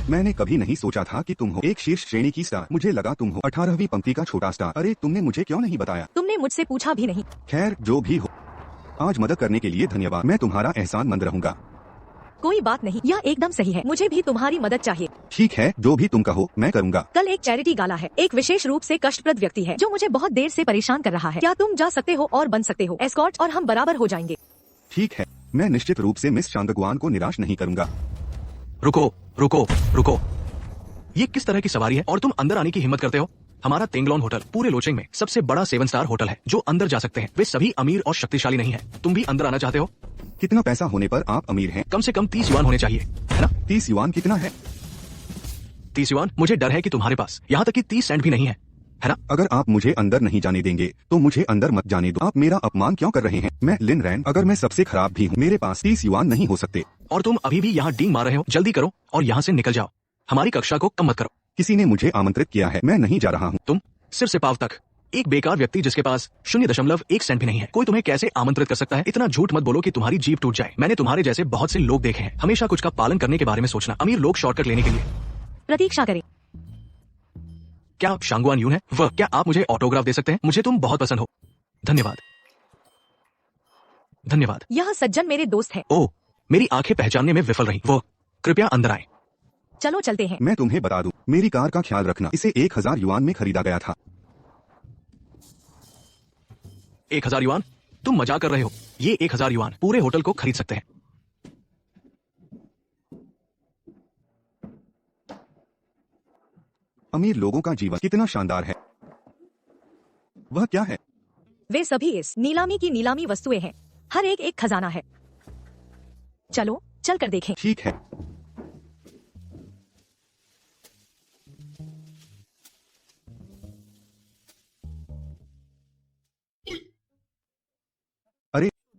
मैंने कभी नहीं सोचा था कि तुम हो एक शीर्ष श्रेणी की स्टार। मुझे लगा तुम हो 18वीं पंक्ति का छोटा स्टार। अरे, तुमने मुझे क्यों नहीं बताया? तुमने मुझसे पूछा भी नहीं। खैर, जो भी हो, आज मदद करने के लिए धन्यवाद। मैं तुम्हारा एहसानमंद रहूंगा। कोई बात नहीं, यह एकदम सही है। मुझे भी तुम्हारी मदद चाहिए। ठीक है, जो भी तुम कहो मैं करूंगा। कल एक चैरिटी गाला है। एक विशेष रूप से कष्टप्रद व्यक्ति है जो मुझे बहुत देर से परेशान कर रहा है। क्या तुम जा सकते हो और बन सकते हो एस्कॉर्ट, और हम बराबर हो जाएंगे। ठीक है, मैं निश्चित रूप से मिस शांगगुआन को निराश नहीं करूंगा। रुको रुको रुको, ये किस तरह की सवारी है और तुम अंदर आने की हिम्मत करते हो? हमारा तेंगलोन होटल पूरे लोचेंग में सबसे बड़ा 7 स्टार होटल है। जो अंदर जा सकते हैं वे सभी अमीर और शक्तिशाली नहीं है। तुम भी अंदर आना चाहते हो? कितना पैसा होने पर आप अमीर हैं? कम से कम 30 युआन होने चाहिए, है ना? 30 युआन कितना है? 30 युआन? मुझे डर है कि तुम्हारे पास यहाँ तक कि 30 सेंट भी नहीं है ना? अगर आप मुझे अंदर नहीं जाने देंगे तो मुझे अंदर मत जाने दो। आप मेरा अपमान क्यों कर रहे हैं? मैं लिन रैन, अगर मैं सबसे खराब भी हूँ, मेरे पास 30 युआन नहीं हो सकते। और तुम अभी भी यहाँ डींग मार रहे हो। जल्दी करो और यहाँ से निकल जाओ। हमारी कक्षा को कम मत करो। किसी ने मुझे आमंत्रित किया है, मैं नहीं जा रहा हूँ। तुम सिर से पांव तक एक बेकार व्यक्ति जिसके पास 0.1 सेंट भी नहीं है, कोई तुम्हें कैसे आमंत्रित कर सकता है? इतना झूठ मत बोलो कि तुम्हारी जीभ टूट जाए। मैंने तुम्हारे जैसे बहुत से लोग देखे हैं, हमेशा कुछ का पालन करने के बारे में सोचना। अमीर लोग शॉर्टकट लेने के लिए। प्रतीक्षा करें। क्या आप शांगुआन यून है? वह क्या आप मुझे ऑटोग्राफ दे सकते हैं? मुझे तुम बहुत पसंद हो। धन्यवाद धन्यवाद। यह सज्जन मेरे दोस्त है। ओह, मेरी आंखें पहचानने में विफल रही। वो कृपया अंदर आए। चलो चलते हैं। मैं तुम्हें बता दूं, मेरी कार का ख्याल रखना। इसे 1000 युआन में खरीदा गया था। 1000 युआन? तुम मजाक कर रहे हो। ये 1000 युआन पूरे होटल को खरीद सकते हैं। अमीर लोगों का जीवन कितना शानदार है। वह क्या है? वे सभी इस नीलामी की नीलामी वस्तुएं हैं। हर एक खजाना है। चलो चल कर देखें। ठीक है।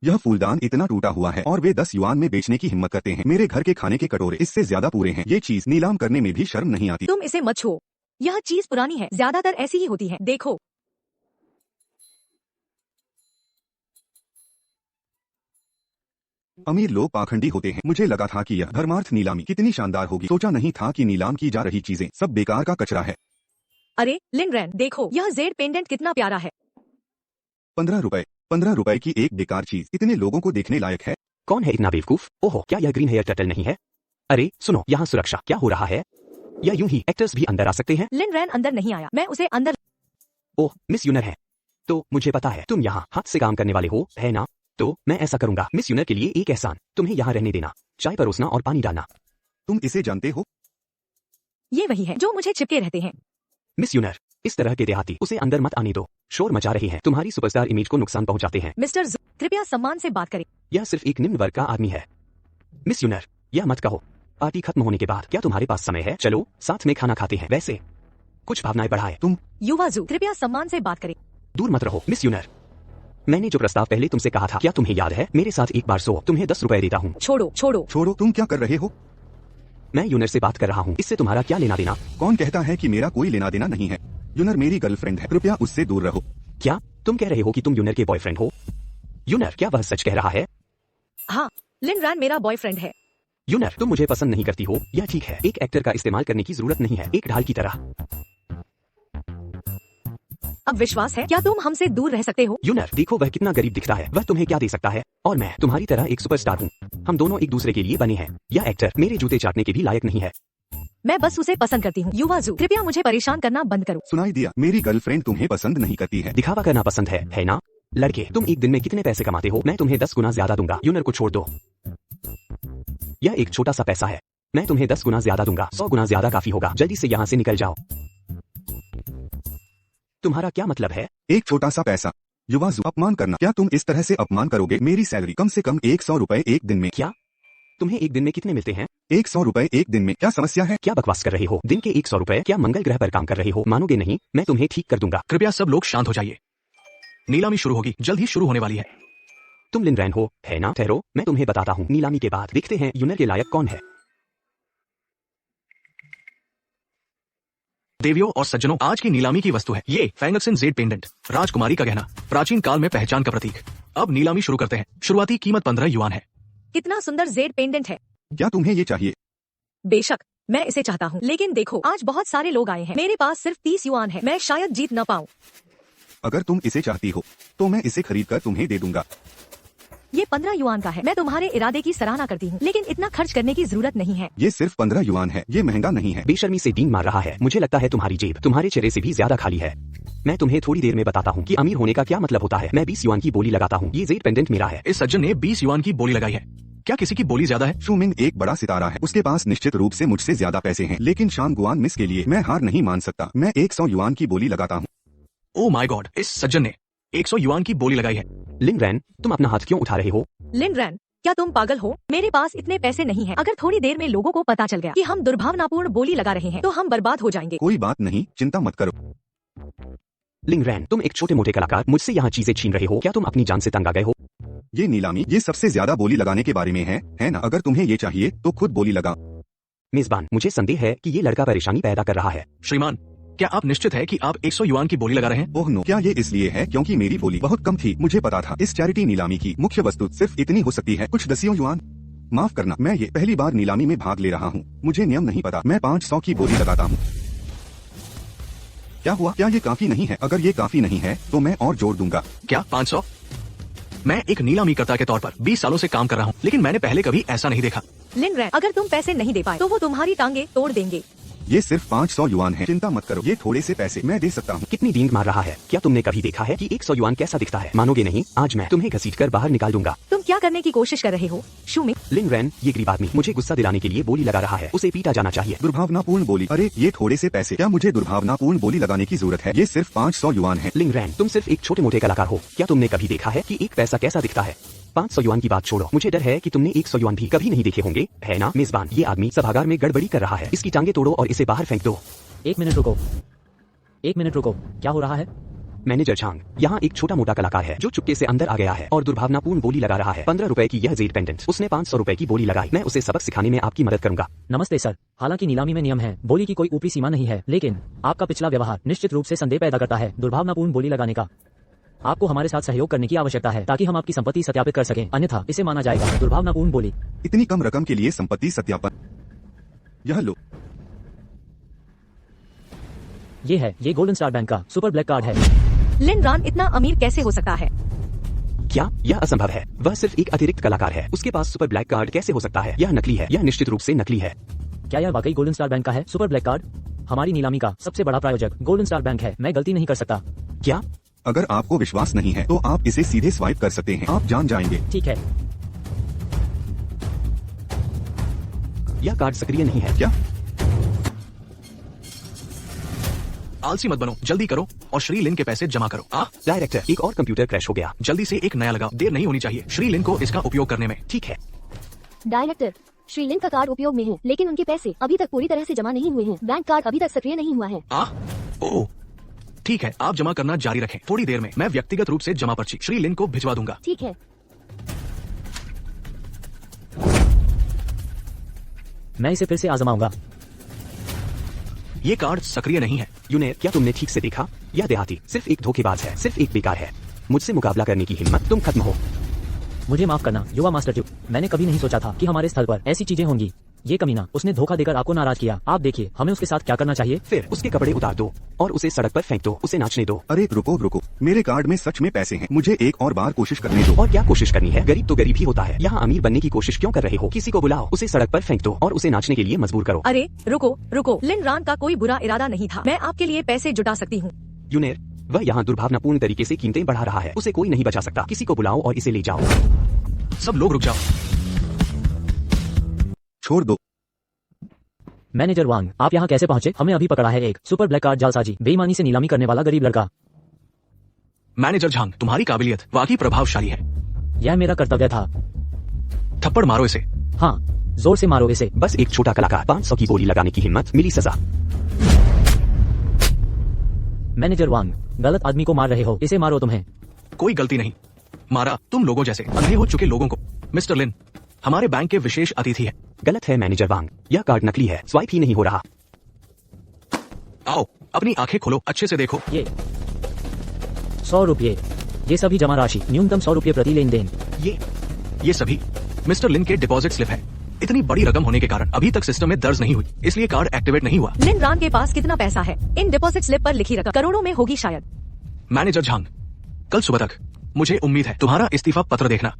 यह फूलदान इतना टूटा हुआ है और वे 10 युआन में बेचने की हिम्मत करते हैं। मेरे घर के खाने के कटोरे इससे ज्यादा पूरे हैं। ये चीज नीलाम करने में भी शर्म नहीं आती। तुम इसे मत छुओ, यह चीज पुरानी है, ज्यादातर ऐसी ही होती है। देखो, अमीर लोग पाखंडी होते हैं। मुझे लगा था कि यह धर्मार्थ नीलामी कितनी शानदार होगी। सोचा नहीं था कि नीलाम की जा रही चीजें सब बेकार का कचरा है। अरे लिनरेन, देखो यह जेड पेंडेंट कितना प्यारा है। 15 रुपए, 15 रुपए की एक बेकार चीज इतने लोगों को देखने लायक है। कौन है इतना बेवकूफ? ओहो, क्या यह ग्रीन हेयर टर्टल नहीं है? अरे सुनो, यहाँ सुरक्षा क्या हो रहा है? या यूं ही एक्टर्स भी अंदर आ सकते हैं? लिनरेन अंदर नहीं आया, मैं उसे अंदर। ओह, मिस यूनर है। तो मुझे पता है तुम यहाँ हाथ से काम करने वाले हो, है ना? तो मैं ऐसा करूंगा, मिस यूनर के लिए एक एहसान, तुम्हें यहाँ रहने देना, चाय परोसना और पानी डालना। तुम इसे जानते हो? ये वही है जो मुझे चिपके रहते हैं। मिस यूनर, इस तरह के देहाती उसे अंदर मत आने दो, शोर मचा रहे हैं, तुम्हारी सुपरस्टार इमेज को नुकसान पहुंचाते हैं। मिस्टर जू, कृपया सम्मान से बात करें। यह सिर्फ एक निम्न वर्ग का आदमी है। मिस यूनर, यह मत कहो। पार्टी खत्म होने के बाद क्या तुम्हारे पास समय है? चलो साथ में खाना खाते हैं। वैसे कुछ भावनाएं बढ़ाए। तुम युवाजू, कृपया सम्मान से बात करें। दूर मत रहो। मिस यूनर, मैंने जो प्रस्ताव पहले तुमसे कहा था, क्या तुम्हें याद है? मेरे साथ एक बार सो, तुम्हें 10 रुपए देता हूँ। छोड़ो छोड़ो छोड़ो, तुम क्या कर रहे हो? मैं यूनर से बात कर रहा हूँ, इससे तुम्हारा क्या लेना देना? कौन कहता है कि मेरा कोई लेना देना नहीं है? यूनर मेरी गर्लफ्रेंड है, कृपया उससे दूर रहो। क्या तुम कह रहे हो कि तुम यूनर के बॉयफ्रेंड हो? यूनर, क्या वह सच कह रहा है? हाँ, लिनरेन मेरा बॉयफ्रेंड है। यूनर, तुम मुझे पसंद नहीं करती हो, यह ठीक है। एक एक्टर का इस्तेमाल करने की जरूरत नहीं है, एक ढाल की तरह। अब विश्वास है, क्या तुम हमसे दूर रह सकते हो? यूनर, देखो वह कितना गरीब दिखता है, वह तुम्हें क्या दे सकता है? और मैं तुम्हारी तरह एक सुपरस्टार हूँ, हम दोनों एक दूसरे के लिए बने हैं। यह एक्टर मेरे जूते चाटने के भी लायक नहीं है। मैं बस उसे पसंद करती हूँ। युवाजू, कृपया मुझे परेशान करना बंद करो। सुनाई दिया, मेरी गर्लफ्रेंड तुम्हें पसंद नहीं करती है। दिखावा करना पसंद है ना? लड़के, तुम एक दिन में कितने पैसे कमाते हो? मैं तुम्हें 10 गुना ज्यादा दूंगा। यूनर को छोड़ दो, यह एक छोटा सा पैसा है। मैं तुम्हें 10 गुना ज्यादा दूंगा, 100 गुना ज्यादा काफी होगा। जल्दी से यहाँ से निकल जाओ। तुम्हारा क्या मतलब है? एक छोटा सा पैसा। युवाजू, अपमान करना। क्या तुम इस तरह से अपमान करोगे? मेरी सैलरी कम से कम 100 रुपए एक दिन में। क्या तुम्हें एक दिन में कितने मिलते हैं? 100 रुपए एक दिन में, क्या समस्या है? क्या बकवास कर रहे हो? दिन के 100 रुपए? क्या मंगल ग्रह पर काम कर रहे हो? मानोगे नहीं, मैं तुम्हें ठीक कर दूंगा। कृपया सब लोग शांत हो जाइए, नीलामी शुरू होगी, जल्द ही शुरू होने वाली है। तुम लिनरेन हो, है ना? ठहरो, मैं तुम्हें बताता हूँ। नीलामी के बाद देखते हैं यूनर के लायक कौन है। देवियों और सज्जनों, आज की नीलामी की वस्तु है ये फैंगक्सिन जेड पेंडेंट, राजकुमारी का गहना, प्राचीन काल में पहचान का प्रतीक। अब नीलामी शुरू करते हैं। शुरुआती कीमत 15 युआन है। कितना सुंदर जेड पेंडेंट है। क्या तुम्हें ये चाहिए? बेशक, मैं इसे चाहता हूँ, लेकिन देखो आज बहुत सारे लोग आए हैं, मेरे पास सिर्फ 30 युआन है, मैं शायद जीत न पाऊँ। अगर तुम इसे चाहती हो तो मैं इसे खरीद कर तुम्हें दे दूंगा। ये 15 युआन का है। मैं तुम्हारे इरादे की सराहना करती हूँ, लेकिन इतना खर्च करने की जरूरत नहीं है। ये सिर्फ 15 युआन है, ये महंगा नहीं है। बेशर्मी से डींग मार रहा है। मुझे लगता है तुम्हारी जेब तुम्हारे चेहरे से भी ज्यादा खाली है। मैं तुम्हें थोड़ी देर में बताता हूँ कि अमीर होने का क्या मतलब होता है। मैं 20 युआन की बोली लगाता हूँ। ये जेड पेंडेंट मेरा है। इस सज्जन ने 20 युआन की बोली लगाई है। क्या किसी की बोली ज्यादा है? शूमिंग एक बड़ा सितारा है, उसके पास निश्चित रूप से मुझसे ज्यादा पैसे हैं, लेकिन शांगुआन मिस के लिए मैं हार नहीं मान सकता। मैं 100 युआन की बोली लगाता हूँ। ओ माय गॉड, इस सज्जन ने 100 युआन की बोली लगाई है। लिनरेन, तुम अपना हाथ क्यों उठा रहे हो? लिनरेन, क्या तुम पागल हो? मेरे पास इतने पैसे नहीं हैं। अगर थोड़ी देर में लोगों को पता चल गया कि हम दुर्भावनापूर्ण बोली लगा रहे हैं, तो हम बर्बाद हो जाएंगे। कोई बात नहीं, चिंता मत करो। लिनरेन, तुम एक छोटे मोटे कलाकार मुझसे यहाँ चीजें छीन रहे हो। क्या तुम अपनी जान से तंग आ गए हो? ये नीलामी ये सबसे ज्यादा बोली लगाने के बारे में है ना? अगर तुम्हें ये चाहिए तो खुद बोली लगा। मेजबान, मुझे संदेह है कि ये लड़का परेशानी पैदा कर रहा है। श्रीमान, क्या आप निश्चित है कि आप 100 युआन की बोली लगा रहे हैं? ओह नो, क्या ये इसलिए है क्योंकि मेरी बोली बहुत कम थी? मुझे पता था इस चैरिटी नीलामी की मुख्य वस्तु सिर्फ इतनी हो सकती है, कुछ 10 युआन। माफ करना, मैं ये पहली बार नीलामी में भाग ले रहा हूँ, मुझे नियम नहीं पता। मैं 500 की बोली लगाता हूँ। क्या हुआ? क्या ये काफी नहीं है? अगर ये काफी नहीं है तो मैं और जोड़ दूंगा। क्या 500? मैं एक नीलामीकर्ता के तौर पर 20 सालों से काम कर रहा हूँ, लेकिन मैंने पहले कभी ऐसा नहीं देखा। लिनरेन, अगर तुम पैसे नहीं दे पाए तो वो तुम्हारी टांगे तोड़ देंगे। ये सिर्फ 500 युआन है, चिंता मत करो, ये थोड़े से पैसे मैं दे सकता हूँ। कितनी डींग मार रहा है? क्या तुमने कभी देखा है कि 100 युआन कैसा दिखता है? मानोगे नहीं, आज मैं तुम्हें घसीटकर बाहर निकाल दूंगा। तुम क्या करने की कोशिश कर रहे हो? शूमिंग, लिनरेन, ये गरीब आदमी मुझे गुस्सा दिलाने के लिए बोली लगा रहा है, उसे पीटा जाना चाहिए। दुर्भावनापूर्ण बोली? अरे ये थोड़े से पैसे, क्या मुझे दुर्भावनापूर्ण बोली लगाने की जरूरत है? ये सिर्फ 500 युआन है। लिनरेन, तुम सिर्फ एक छोटे मोटे कलाकार हो। क्या तुमने कभी देखा है कि एक पैसा कैसा दिखता है? 500 युआन की बात छोड़ो, मुझे डर है कि तुमने 100 युआन भी कभी नहीं देखे होंगे, है ना? मेजबान, ये आदमी सभागार में गड़बड़ी कर रहा है, इसकी टांगे तोड़ो और इसे बाहर फेंक दो। 1 मिनट रुको, 1 मिनट रुको, क्या हो रहा है? मैनेजर झांग, यहाँ एक छोटा मोटा कलाकार है जो चुपके से अंदर आ गया है और दुर्भावनापूर्ण बोली लगा रहा है। 15 रुपए की यह जेड पेंडेंट, उसने 500 रुपए की बोली लगाई। मैं उसे सबक सिखाने में आपकी मदद करूंगा। नमस्ते सर, हालांकि नीलामी में नियम है, बोली की कोई ऊपरी सीमा नहीं है, लेकिन आपका पिछला व्यवहार निश्चित रूप से संदेह पैदा करता है दुर्भावनापूर्ण बोली लगाने का। आपको हमारे साथ सहयोग करने की आवश्यकता है ताकि हम आपकी संपत्ति सत्यापित कर सकें, अन्यथा इसे माना जाएगा दुर्भावनापूर्ण बोली। इतनी कम रकम के लिए संपत्ति सत्यापन? यह लो। ये गोल्डन स्टार बैंक का सुपर ब्लैक कार्ड है। लिन रॉन इतना अमीर कैसे हो सकता है? क्या यह असंभव है? वह सिर्फ एक अतिरिक्त कलाकार है, उसके पास सुपर ब्लैक कार्ड कैसे हो सकता है? यह नकली है, यह निश्चित रूप से नकली है। क्या यह वाकई गोल्डन स्टार बैंक का है सुपर ब्लैक कार्ड? हमारी नीलामी का सबसे बड़ा प्रायोजक गोल्डन स्टार बैंक है, मैं गलती नहीं कर सकता। क्या? अगर आपको विश्वास नहीं है तो आप इसे सीधे स्वाइप कर सकते हैं, आप जान जाएंगे। ठीक है। यह कार्ड सक्रिय नहीं है। क्या? आलसी मत बनो, जल्दी करो और श्री लिन के पैसे जमा करो। डायरेक्टर, एक और कंप्यूटर क्रैश हो गया। जल्दी से एक नया लगाओ, देर नहीं होनी चाहिए श्री लिन को इसका उपयोग करने में। ठीक है। डायरेक्टर, श्रीलिन का कार्ड उपयोग में है, लेकिन उनके पैसे अभी तक पूरी तरह से जमा नहीं हुए हैं। बैंक कार्ड अभी तक सक्रिय नहीं हुआ है। ओह ठीक है, आप जमा करना जारी रखें। थोड़ी देर में मैं व्यक्तिगत रूप से जमा पर्ची श्री लिन को भिजवा दूंगा। ठीक है। मैं इसे फिर से आजमाऊंगा। ये कार्ड सक्रिय नहीं है। यूनेर, क्या तुमने ठीक से देखा? यह देहाती सिर्फ एक धोखेबाज है, सिर्फ एक बेकार है। मुझसे मुकाबला करने की हिम्मत, तुम खत्म हो। मुझे माफ करना युवा मास्टर ट्यूब, मैंने कभी नहीं सोचा था कि हमारे स्थल पर ऐसी चीजें होंगी। ये कमीना, उसने धोखा देकर आपको नाराज किया। आप देखिए हमें उसके साथ क्या करना चाहिए। फिर उसके कपड़े उतार दो और उसे सड़क पर फेंक दो, उसे नाचने दो। अरे रुको, मेरे कार्ड में सच में पैसे हैं, मुझे एक और बार कोशिश करने दो। और क्या कोशिश करनी है? गरीब तो गरीब ही होता है। यहाँ अमीर बनने की कोशिश क्यों कर रहे हो? किसी को बुलाओ, उसे सड़क पर फेंक दो और उसे नाचने के लिए मजबूर करो। अरे रुको, लिन रॉन का कोई बुरा इरादा नहीं था। मैं आपके लिए पैसे जुटा सकती हूँ। यूनेर, वह यहाँ दुर्भावनापूर्ण तरीके से कीमतें बढ़ा रहा है, उसे कोई नहीं बचा सकता। किसी को बुलाओ और इसे ले जाओ। सब लोग रुक जाओ। छोड़ दो। मैनेजर वांग, आप यहाँ कैसे पहुँचे? हमें अभी पकड़ा है एक सुपर ब्लैक कार्ड जालसाजी, बेईमानी से नीलामी करने वाला गरीब लड़का। मैनेजर झांग, तुम्हारी काबिलियत वाकई प्रभावशाली है। यह मेरा कर्तव्य था। थप्पड़ मारो इसे। हाँ, जोर से मारो इसे। बस एक छोटा कलाकार, 500 की बोली लगाने की हिम्मत, मिली सजा। मैनेजर वांग, गलत आदमी को मार रहे हो, इसे मारो। तुम्हें कोई गलती नहीं, मारा तुम लोगों जैसे अंधे हो चुके लोगों को। मिस्टर लिन हमारे बैंक के विशेष अतिथि है। गलत है मैनेजर वांग, यह कार्ड नकली है, स्वाइप ही नहीं हो रहा। आओ अपनी आंखें खोलो, अच्छे से देखो। ये 100 रुपये, ये सभी जमा राशि, न्यूनतम 100 रुपये प्रति लेन देन। ये सभी मिस्टर लिन के डिपॉजिट स्लिप है। इतनी बड़ी रकम होने के कारण अभी तक सिस्टम में दर्ज नहीं हुई, इसलिए कार्ड एक्टिवेट नहीं हुआ। लिन रॉन के पास कितना पैसा है? इन डिपॉजिट स्लिप पर लिखी रकम करोड़ों में होगी शायद। मैनेजर झांग, कल सुबह तक मुझे उम्मीद है तुम्हारा इस्तीफा पत्र देखना।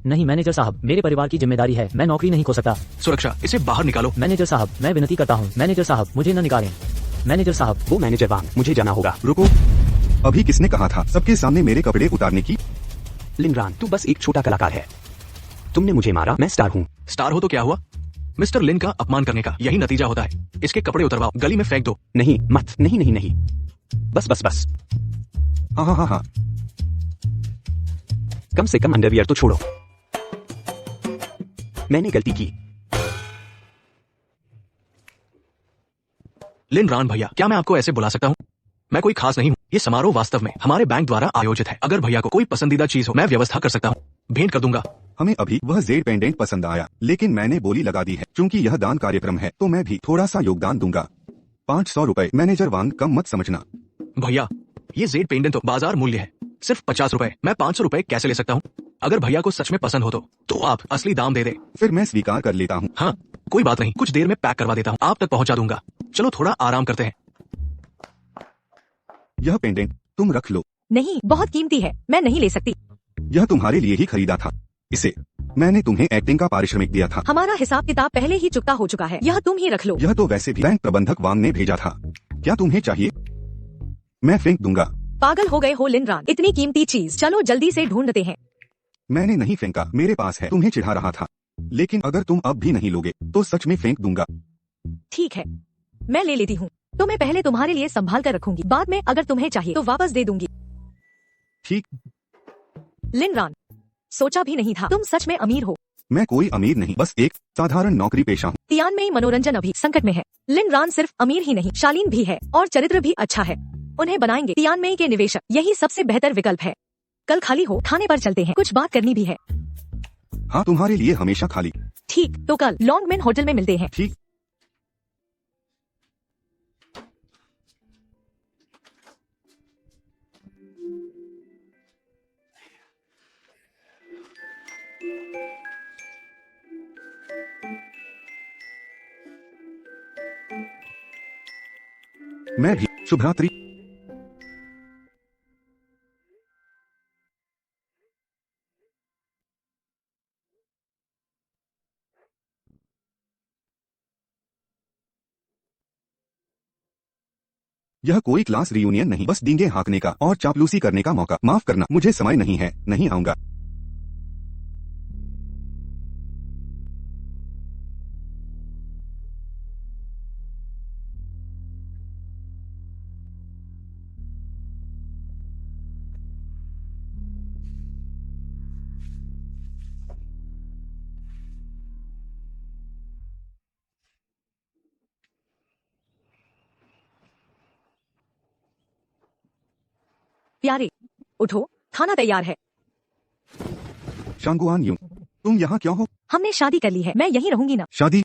नहीं मैनेजर साहब, मेरे परिवार की जिम्मेदारी है, मैं नौकरी नहीं खो सकता। सुरक्षा, इसे बाहर निकालो। मैनेजर साहब, मैं विनती करता हूँ, मैनेजर साहब मुझे न निकालें। मैनेजर साहब। वो मैनेजर वांग, मुझे जाना होगा। रुको, अभी किसने कहा था सबके सामने मेरे कपड़े उतारने की? लिन रॉन, तू बस एक छोटा कलाकार है। तुमने मुझे मारा, मैं स्टार हूँ। स्टार हो तो क्या हुआ? मिस्टर लिन का अपमान करने का यही नतीजा होता है। इसके कपड़े उतरवाओ, गली में फेंक दो। नहीं मत, नहीं। बस। हाँ। कम से कम अंडरवियर तो छोड़ो। मैंने गलती की। लिन रॉन भैया, क्या मैं आपको ऐसे बुला सकता हूँ? मैं कोई खास नहीं हूँ। ये समारोह वास्तव में हमारे बैंक द्वारा आयोजित है। अगर भैया को कोई पसंदीदा चीज हो, मैं व्यवस्था कर सकता हूँ, भेंट कर दूंगा। हमें अभी वह जेड पेंडेंट पसंद आया, लेकिन मैंने बोली लगा दी है। चूंकि यह दान कार्यक्रम है तो मैं भी थोड़ा सा योगदान दूंगा। 500 रुपए। मैनेजर वांग, कम मत समझना। भैया ये जेड पेंडेंट तो बाजार मूल्य है, सिर्फ 50 रुपए। मैं 500 रुपए कैसे ले सकता हूँ? अगर भैया को सच में पसंद हो तो आप असली दाम दे दे। फिर मैं स्वीकार कर लेता हूँ। हाँ कोई बात नहीं, कुछ देर में पैक करवा देता हूँ, आप तक पहुँचा दूंगा। चलो थोड़ा आराम करते हैं। यह पेंडेंट तुम रख लो। नहीं, बहुत कीमती है, मैं नहीं ले सकती। यह तुम्हारे लिए ही खरीदा था। इसे मैंने तुम्हें एक्टिंग का पारिश्रमिक दिया था। हमारा हिसाब किताब पहले ही चुकता हो चुका है, यह तुम ही रख लो। यह तो वैसे भी बैंक प्रबंधक वांग ने भेजा था। क्या तुम्हें चाहिए? मैं फेंक दूंगा। पागल हो गए हो लिन रॉन, इतनी कीमती चीज, चलो जल्दी से ढूंढते हैं। मैंने नहीं फेंका, मेरे पास है। तुम्हें चिढ़ा रहा था, लेकिन अगर तुम अब भी नहीं लोगे तो सच में फेंक दूंगा। ठीक है, मैं ले लेती हूँ, तो मैं पहले तुम्हारे लिए संभाल कर रखूंगी, बाद में अगर तुम्हें चाहिए तो वापस दे दूंगी। ठीक। लिन रॉन, सोचा भी नहीं था तुम सच में अमीर हो। मैं कोई अमीर नहीं, बस एक साधारण नौकरी पेशा हूँ। तियान में मनोरंजन अभी संकट में है। लिन रॉन सिर्फ अमीर ही नहीं, शालीन भी है और चरित्र भी अच्छा है। उन्हें बनाएंगे तियानमेई के निवेशक। यही सबसे बेहतर विकल्प है। कल खाली हो, खाने पर चलते हैं, कुछ बात करनी भी है। हाँ, तुम्हारे लिए हमेशा खाली। ठीक, तो कल लॉन्गमेन होटल में मिलते हैं। ठीक। मैं भी। शुभ रात्रि। यह कोई क्लास रियूनियन नहीं, बस डींगे हाँकने का और चापलूसी करने का मौका। माफ करना, मुझे समय नहीं है, नहीं आऊंगा। प्यारे, उठो, खाना तैयार है। शांगुआन यूं, तुम यहाँ क्यों हो? हमने शादी कर ली है, मैं यहीं रहूंगी ना। शादी?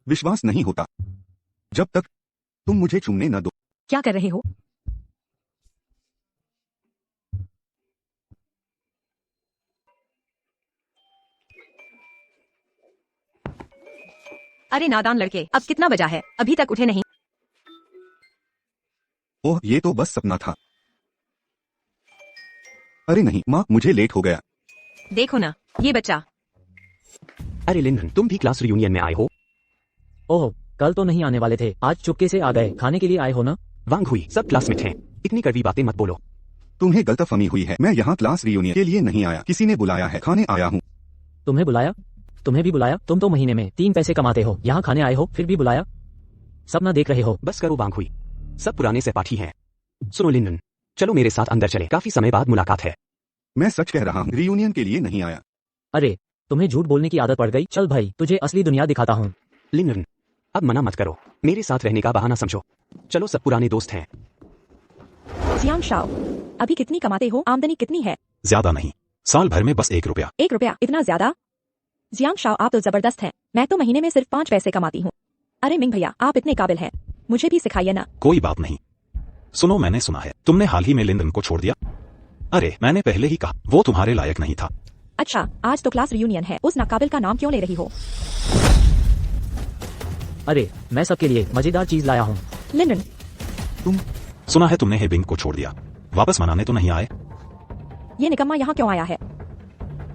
विश्वास नहीं होता। जब तक तुम मुझे चूमने न दो। क्या कर रहे हो? अरे नादान लड़के, अब कितना बजा है, अभी तक उठे नहीं? ओह, ये तो बस सपना था। अरे नहीं माँ, मुझे लेट हो गया। देखो ना, ये बच्चा। अरे लिंडन, तुम भी क्लास रियूनियन में आए हो? ओह, कल तो नहीं आने वाले थे, आज चुपके से आ गए। खाने के लिए आए हो ना? वांग हुई, सब क्लासमेट हैं। इतनी कड़वी बातें मत बोलो। तुम्हें गलतफहमी हुई है। मैं यहाँ क्लास रियूनियन के लिए नहीं आया, किसी ने बुलाया है, खाने आया हूँ। तुम्हें बुलाया? तुम्हें भी बुलाया? तुम तो महीने में 3 पैसे कमाते हो, यहाँ खाने आए हो, फिर भी बुलाया? सपना देख रहे हो? बस करो वांग हुई, सब पुराने सहपाठी हैं। सुनो लिंडन, चलो मेरे साथ अंदर चले, काफी समय बाद मुलाकात है। मैं सच कह रहा हूँ, रियूनियन के लिए नहीं आया। अरे, तुम्हें झूठ बोलने की आदत पड़ गई। चल भाई, तुझे असली दुनिया दिखाता हूँ। लिंडन, अब मना मत करो, मेरे साथ रहने का बहाना समझो। चलो, सब पुराने दोस्त हैं। जियांग शाओ, अभी कितनी कमाते हो? आमदनी कितनी है? ज्यादा नहीं, साल भर में बस 1 रुपया। 1 रुपया? इतना ज्यादा? जियांग शाओ, आप तो जबरदस्त हैं। मैं तो महीने में सिर्फ 5 पैसे कमाती हूँ। अरे मिंग भैया, आप इतने काबिल हैं, मुझे भी सिखाइए ना। कोई बात नहीं। सुनो, मैंने सुना है तुमने हाल ही में लिंडन को छोड़ दिया। अरे मैंने पहले ही कहा, वो तुम्हारे लायक नहीं था। अच्छा, आज तो क्लास रियूनियन है, उस नाकाबिल का नाम क्यों ले रही हो? अरे, मैं सबके लिए मजेदार चीज लाया हूँ। लिंडन, सुना है तुमने हेबिंग को छोड़ दिया, वापस मनाने तो नहीं आए? ये निकम्मा यहाँ क्यों आया है?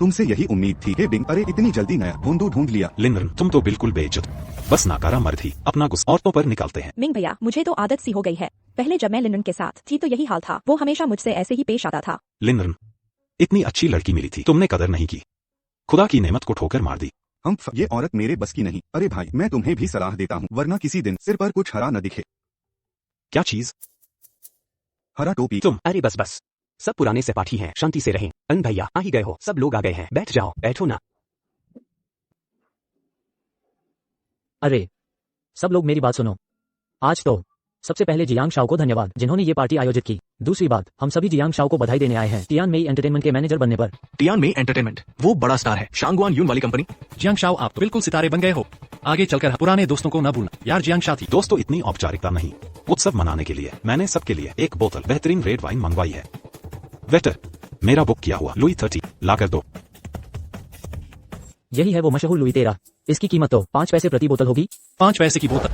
तुमसे यही उम्मीद थी। हे बिंग, अरे इतनी जल्दी नया बंदू ढूंढ लिया। लिंडन, तुम तो बिल्कुल बेइज्जत, बस नाकारा मर्द ही अपना गुस्सा औरतों पर निकालते हैं। मिंग भैया, मुझे तो आदत सी हो गई है। पहले जब मैं लिंडन के साथ थी तो यही हाल था, वो हमेशा मुझसे ऐसे ही पेश आता था। लिंडन, इतनी अच्छी लड़की मिली थी, तुमने कदर नहीं की, खुदा की नेमत को ठोकर मार दी। ये औरत मेरे बस की नहीं। अरे भाई, मैं तुम्हें भी सलाह देता हूँ, वरना किसी दिन सिर पर कुछ हरा न दिखे। क्या चीज? हरा टोपी। तुम? अरे बस बस, सब पुराने सहपाठी हैं, शांति से रहें। अन भैया, आ ही गए हो, सब लोग आ गए हैं, बैठ जाओ, बैठो ना। अरे, सब लोग मेरी बात सुनो। आज तो सबसे पहले जियांग शाओ को धन्यवाद, जिन्होंने ये पार्टी आयोजित की। दूसरी बात, हम सभी जियांग शाओ को बधाई देने आए हैं तियानमेई एंटरटेनमेंट के मैनेजर बनने पर। तियानमेई एंटरटेनमेंट, वो बड़ा स्टार है, शांगुआन यून वाली कंपनी। जियांग शाओ, आप तो बिल्कुल सितारे बन गए हो। आगे चलकर पुराने दोस्तों को न भूलना। यार जियांग शाओ थी। दोस्तों, इतनी औपचारिकता नहीं। उत्सव मनाने के लिए मैंने सबके लिए एक बोतल बेहतरीन रेड वाइन मंगवाई है। वेटर, मेरा बुक किया हुआ लुई 30 लाकर दो। यही है वो मशहूर लुई 13। इसकी कीमत तो 5 पैसे प्रति बोतल होगी। 5 पैसे की बोतल?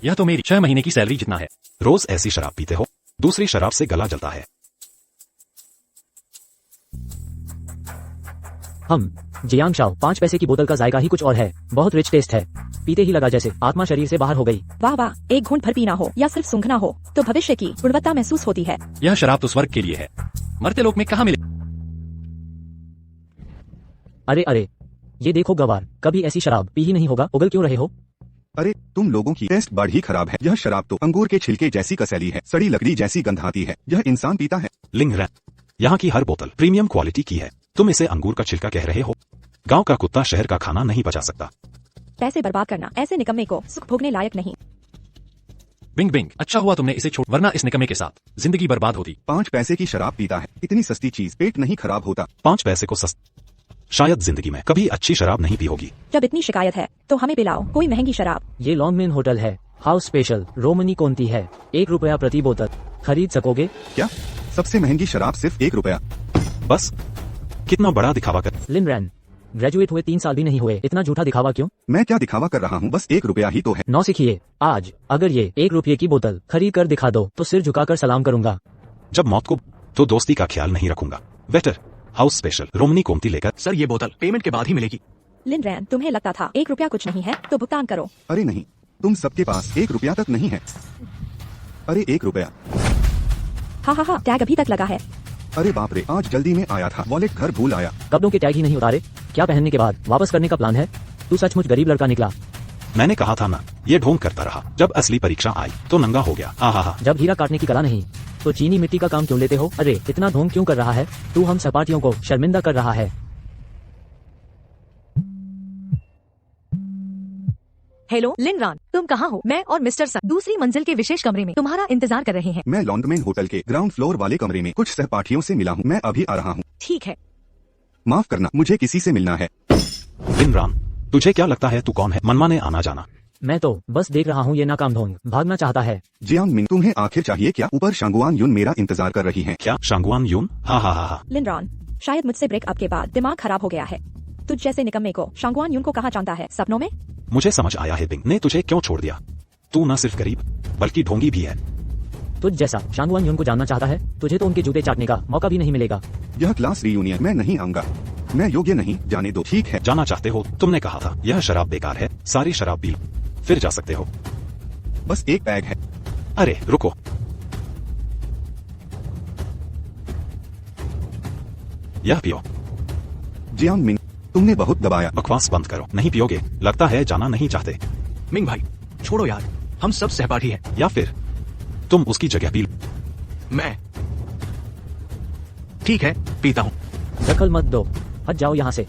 यह तो मेरी 6 महीने की सैलरी जितना है। रोज ऐसी शराब पीते हो? दूसरी शराब से गला जलता है। हम जियांग शाओ, 5 पैसे की बोतल का जायका ही कुछ और है, बहुत रिच टेस्ट है। पीते ही लगा जैसे आत्मा शरीर से बाहर हो गई। वाह वाह, एक घूंट भर पीना हो या सिर्फ सूंघना हो तो भविष्य की गुणवत्ता महसूस होती है। यह शराब तो स्वर्ग के लिए है, मरते लोक में कहाँ मिले? अरे अरे, ये देखो गवार, कभी ऐसी शराब पी ही नहीं होगा, उगल क्यों रहे हो? अरे तुम लोगों की टेस्ट बड़ ही खराब है। यह शराब तो अंगूर के छिलके जैसी कसैली है, सड़ी लकड़ी जैसी गंध आती है। यह इंसान पीता है? लिंगरैन, यहाँ की हर बोतल प्रीमियम क्वालिटी की है, तुम इसे अंगूर का छिलका कह रहे हो? गांव का कुत्ता शहर का खाना नहीं पचा सकता। पैसे बर्बाद करना ऐसे निकम्मे को सुख भोगने लायक नहीं। बिंग बिंग, अच्छा हुआ तुमने इसे छोड़, वरना इस निकम्मे के साथ जिंदगी बर्बाद होती। 5 पैसे की शराब पीता है, इतनी सस्ती चीज, पेट नहीं खराब होता। 5 पैसे को शायद जिंदगी में कभी अच्छी शराब नहीं पी होगी। जब इतनी शिकायत है तो हमें पिलाओ कोई महंगी शराब। ये लॉन्गमेन होटल है, हाउस स्पेशल रोमनी कौनती है, 1 रुपया प्रति बोतल, खरीद सकोगे? क्या? सबसे महंगी शराब सिर्फ 1 रुपया? बस कितना बड़ा दिखावा कर। लिन रैन, ग्रेजुएट हुए 3 साल भी नहीं हुए, इतना झूठा दिखावा क्यों? मैं क्या दिखावा कर रहा हूँ, बस 1 रुपया ही तो है। नौ सीखिए आज, अगर ये 1 रुपये की बोतल खरीद कर दिखा दो तो सिर झुकाकर सलाम करूंगा। जब मौत को तो दोस्ती का ख्याल नहीं रखूंगा। वेटर, हाउस स्पेशल रोमनी कोमती लेकर। सर ये बोतल पेमेंट के बाद ही मिलेगी। लिन रैन, तुम्हें लगता था 1 रुपया कुछ नहीं है तो भुगतान करो। अरे नहीं, तुम सबके पास 1 रुपया तक नहीं है। अरे 1 रुपया। हा, टैग अभी तक लगा है। अरे बाप रे, आज जल्दी में आया था, वॉलेट घर भूल आया। कपड़ों के टैग ही नहीं उतारे, क्या पहनने के बाद वापस करने का प्लान है? तू सचमुच गरीब लड़का निकला। मैंने कहा था ना, ये ढोंग करता रहा, जब असली परीक्षा आई तो नंगा हो गया। हा। जब हीरा काटने की कला नहीं तो चीनी मिट्टी का काम क्यों लेते हो? अरे इतना ढोंग क्यों कर रहा है तू? हम सपाटियों को शर्मिंदा कर रहा है। हेलो लिनरान, तुम कहाँ हो? मैं और मिस्टर सन दूसरी मंजिल के विशेष कमरे में तुम्हारा इंतजार कर रहे हैं। मैं लॉन्गमेन होटल के ग्राउंड फ्लोर वाले कमरे में कुछ सहपाठियों से मिला हूँ, मैं अभी आ रहा हूँ। ठीक है। माफ करना, मुझे किसी से मिलना है। इमरान, तुझे क्या लगता है तू कौन है? मनमाने आना जाना। मैं तो बस देख रहा हूँ, ये नाकाम ढोंग भागना चाहता है। जियांग मिन, तुम्हें आखिर चाहिए क्या? ऊपर शांगुआन यून मेरा इंतजार कर रही है। क्या शांगुआन यून? हा। लिनरॉन, शायद मुझसे ब्रेकअप के बाद दिमाग खराब हो गया है। तुझ जैसे निकम्मे को शांगुआन यून को कहाँ जानता है? सपनों में? मुझे समझ आया है बिंग ने तुझे क्यों छोड़ दिया। तू न सिर्फ गरीब बल्कि ढोंगी भी है। तुझ जैसा शांगुआन यून को जानना चाहता है, तुझे तो उनके जूते चाटने का मौका भी नहीं मिलेगा। यह क्लास रियूनियन मैं नहीं आऊंगा, मैं योग्य नहीं, जाने दो। ठीक है, जाना चाहते हो? तुमने कहा था यह शराब बेकार है, सारी शराब पी लो, फिर जा सकते हो। बस एक पैग है। अरे रुको, यह पियो। जियांग मिन, तुमने बहुत दबाया। बकवास बंद करो, नहीं पियोगे? लगता है जाना नहीं चाहते। मिंग भाई छोड़ो यार, हम सब सहपाठी हैं। या फिर तुम उसकी जगह पी लो। मैं ठीक है पीता हूँ। दखल मत दो, हट जाओ यहाँ से।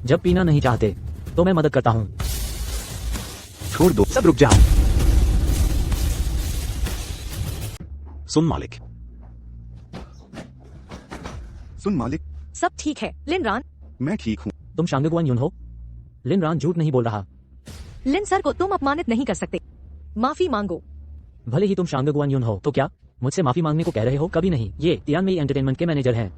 जब पीना नहीं चाहते तो मैं मदद करता हूँ। छोड़ दो। सब रुक जाओ। सुन मालिक, सुन मालिक, सब ठीक है लिनरान। मैं ठीक हूँ। तुम शांगुआन यून हो? लिन रान झूठ नहीं बोल रहा। लिन सर को तुम अपमानित नहीं कर सकते, माफी मांगो। भले ही तुम शांगुआन यून हो तो क्या मुझसे माफी मांगने को कह रहे हो? कभी नहीं। ये तियानमेई एंटरटेनमेंट के मैनेजर हैं।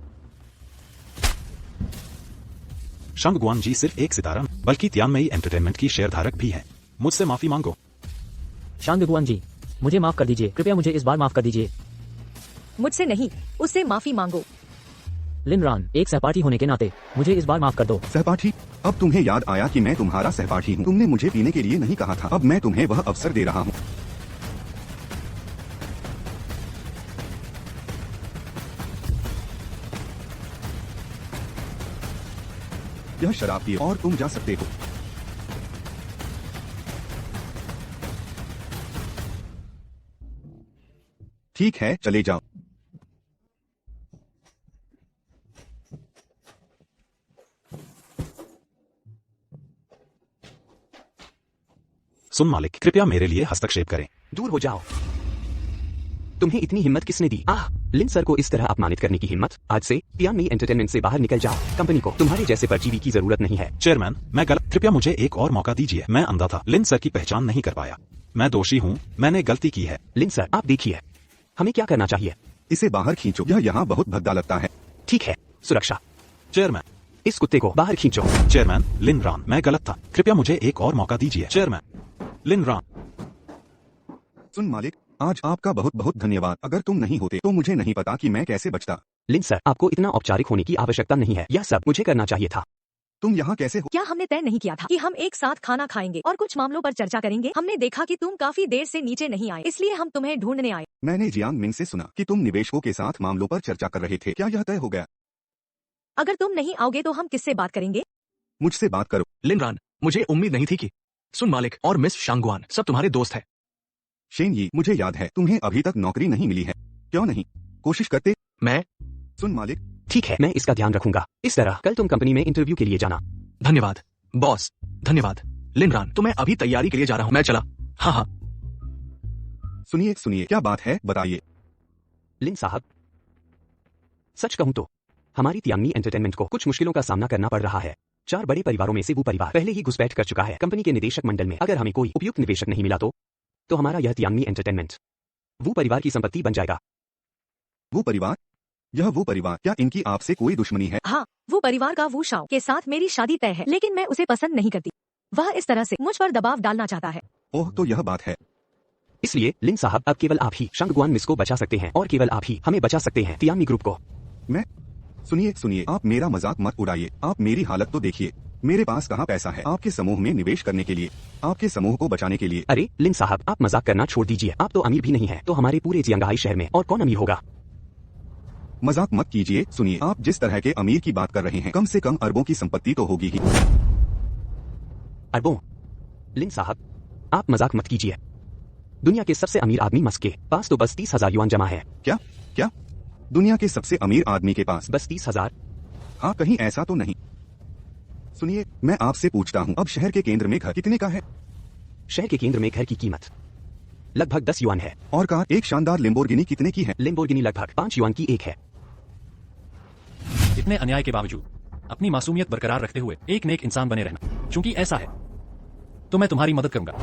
शांगुआन जी सिर्फ एक सितारा बल्कि तियानमेई एंटरटेनमेंट की शेयरधारक भी हैं। मुझसे माफी मांगो। शांगुआन जी, मुझे माफ कर दीजिए, कृपया मुझे इस बार माफ कर दीजिए। मुझसे नहीं, उससे माफी मांगो। लिनरान, एक सहपाठी होने के नाते मुझे इस बार माफ कर दो। सहपाठी? अब तुम्हें याद आया कि मैं तुम्हारा सहपाठी हूँ। तुमने मुझे पीने के लिए नहीं कहा था, अब मैं तुम्हें वह अवसर दे रहा हूँ। यह शराब पियो और तुम जा सकते हो। ठीक है, चले जाओ। सुन मालिक, कृपया मेरे लिए हस्तक्षेप करें। दूर हो जाओ। तुम्हें इतनी हिम्मत किसने दी? लिन सर को इस तरह अपमानित करने की हिम्मत? आज से तियानमेई एंटरटेनमेंट से बाहर निकल जाओ। कंपनी को तुम्हारे जैसे परजीवी की जरूरत नहीं है। चेयरमैन, मैं गलत, कृपया मुझे एक और मौका दीजिए। मैं अंधा था, लिन सर की पहचान नहीं कर पाया। मैं दोषी हूँ, मैंने गलती की है। लिन सर, आप देखिए हमें क्या करना चाहिए। इसे बाहर खींचो, यह यहाँ बहुत भद्दा लगता है। ठीक है, सुरक्षा। चेयरमैन, इस कुत्ते को बाहर खींचो। चेयरमैन, लिन रान, मैं गलत था, कृपया मुझे एक और मौका दीजिए। चेयरमैन, लिन रान। सुन मालिक, आज आपका बहुत बहुत धन्यवाद। अगर तुम नहीं होते तो मुझे नहीं पता कि मैं कैसे बचता। लिन सर, आपको इतना औपचारिक होने की आवश्यकता नहीं है, यह सब मुझे करना चाहिए था। तुम यहाँ कैसे हो? क्या हमने तय नहीं किया था कि हम एक साथ खाना खाएंगे और कुछ मामलों पर चर्चा करेंगे? हमने देखा कि तुम काफी देर से नीचे नहीं आए, इसलिए हम तुम्हें ढूंढने आए। मैंने जियांग मिन से सुना कि तुम निवेशकों के साथ मामलों पर चर्चा कर रहे थे। क्या यह तय हो गया? अगर तुम नहीं आओगे तो हम किससे बात करेंगे? मुझसे बात करो। लिनरान, मुझे उम्मीद नहीं थी कि सुन मालिक और मिस शांगुआन सब तुम्हारे दोस्त हैं। शेन यी, मुझे याद है तुम्हें अभी तक नौकरी नहीं मिली है, क्यों नहीं कोशिश करते? मैं सुन मालिक, ठीक है, मैं इसका ध्यान रखूंगा। इस तरह कल तुम कंपनी में इंटरव्यू के लिए जाना। धन्यवाद बॉस, धन्यवाद। लिनरान, तो मैं अभी तैयारी के लिए जा रहा हूँ, मैं चला। हाँ। सुनिए सुनिए, क्या बात है, बताइए। लिन साहब, सच कहूं तो हमारी तियांमी एंटरटेनमेंट को कुछ मुश्किलों का सामना करना पड़ रहा है। 4 बड़े परिवारों में से वो परिवार पहले ही घुसपैठ कर चुका है कंपनी के निदेशक मंडल में। अगर हमें कोई उपयुक्त निवेशक नहीं मिला तो हमारा यह तियांमी एंटरटेनमेंट वो परिवार की संपत्ति बन जाएगा। वो परिवार? यह वो परिवार? क्या इनकी आपसे कोई दुश्मनी है? हाँ, वो परिवार का वू शाओ के साथ मेरी शादी तय है, लेकिन मैं उसे पसंद नहीं करती। वह इस तरह से मुझ पर दबाव डालना चाहता है। ओह, तो यह बात है। इसलिए लिन साहब, अब केवल आप ही शंगगुआन मिस को बचा सकते हैं और केवल आप ही हमें बचा सकते हैं, तियांमी ग्रुप को। मैं? सुनिए सुनिए, आप मेरा मजाक मत उड़ाइए। आप मेरी हालत तो देखिए। मेरे पास कहाँ पैसा है आपके समूह में निवेश करने के लिए, आपके समूह को बचाने के लिए। अरे लिन साहब, आप मजाक करना छोड़ दीजिए। आप तो अमीर भी नहीं है, तो हमारे पूरे जियांगाई शहर में और कौन अमीर होगा? मजाक मत कीजिए। सुनिए, आप जिस तरह के अमीर की बात कर रहे हैं, कम से कम अरबों की संपत्ति तो होगी ही। अरबों? लिन साहब, आप मजाक मत कीजिए। दुनिया के सबसे अमीर आदमी मस्क के पास तो बस 30,000 युआन जमा है। क्या क्या? दुनिया के सबसे अमीर आदमी के पास बस 30,000? हाँ, कहीं ऐसा तो नहीं। सुनिए, मैं आपसे पूछता हूँ, अब शहर के केंद्र में घर कितने का है? शहर के केंद्र में घर की कीमत लगभग 10 युआन है। और कार, एक शानदार लेम्बोर्गिनी कितने की है? लेम्बोर्गिनी लगभग 5 युआन की एक है। इतने अन्याय के बावजूद अपनी मासूमियत बरकरार रखते हुए एक नेक इंसान बने रहना, चूंकि ऐसा है तो मैं तुम्हारी मदद करूंगा।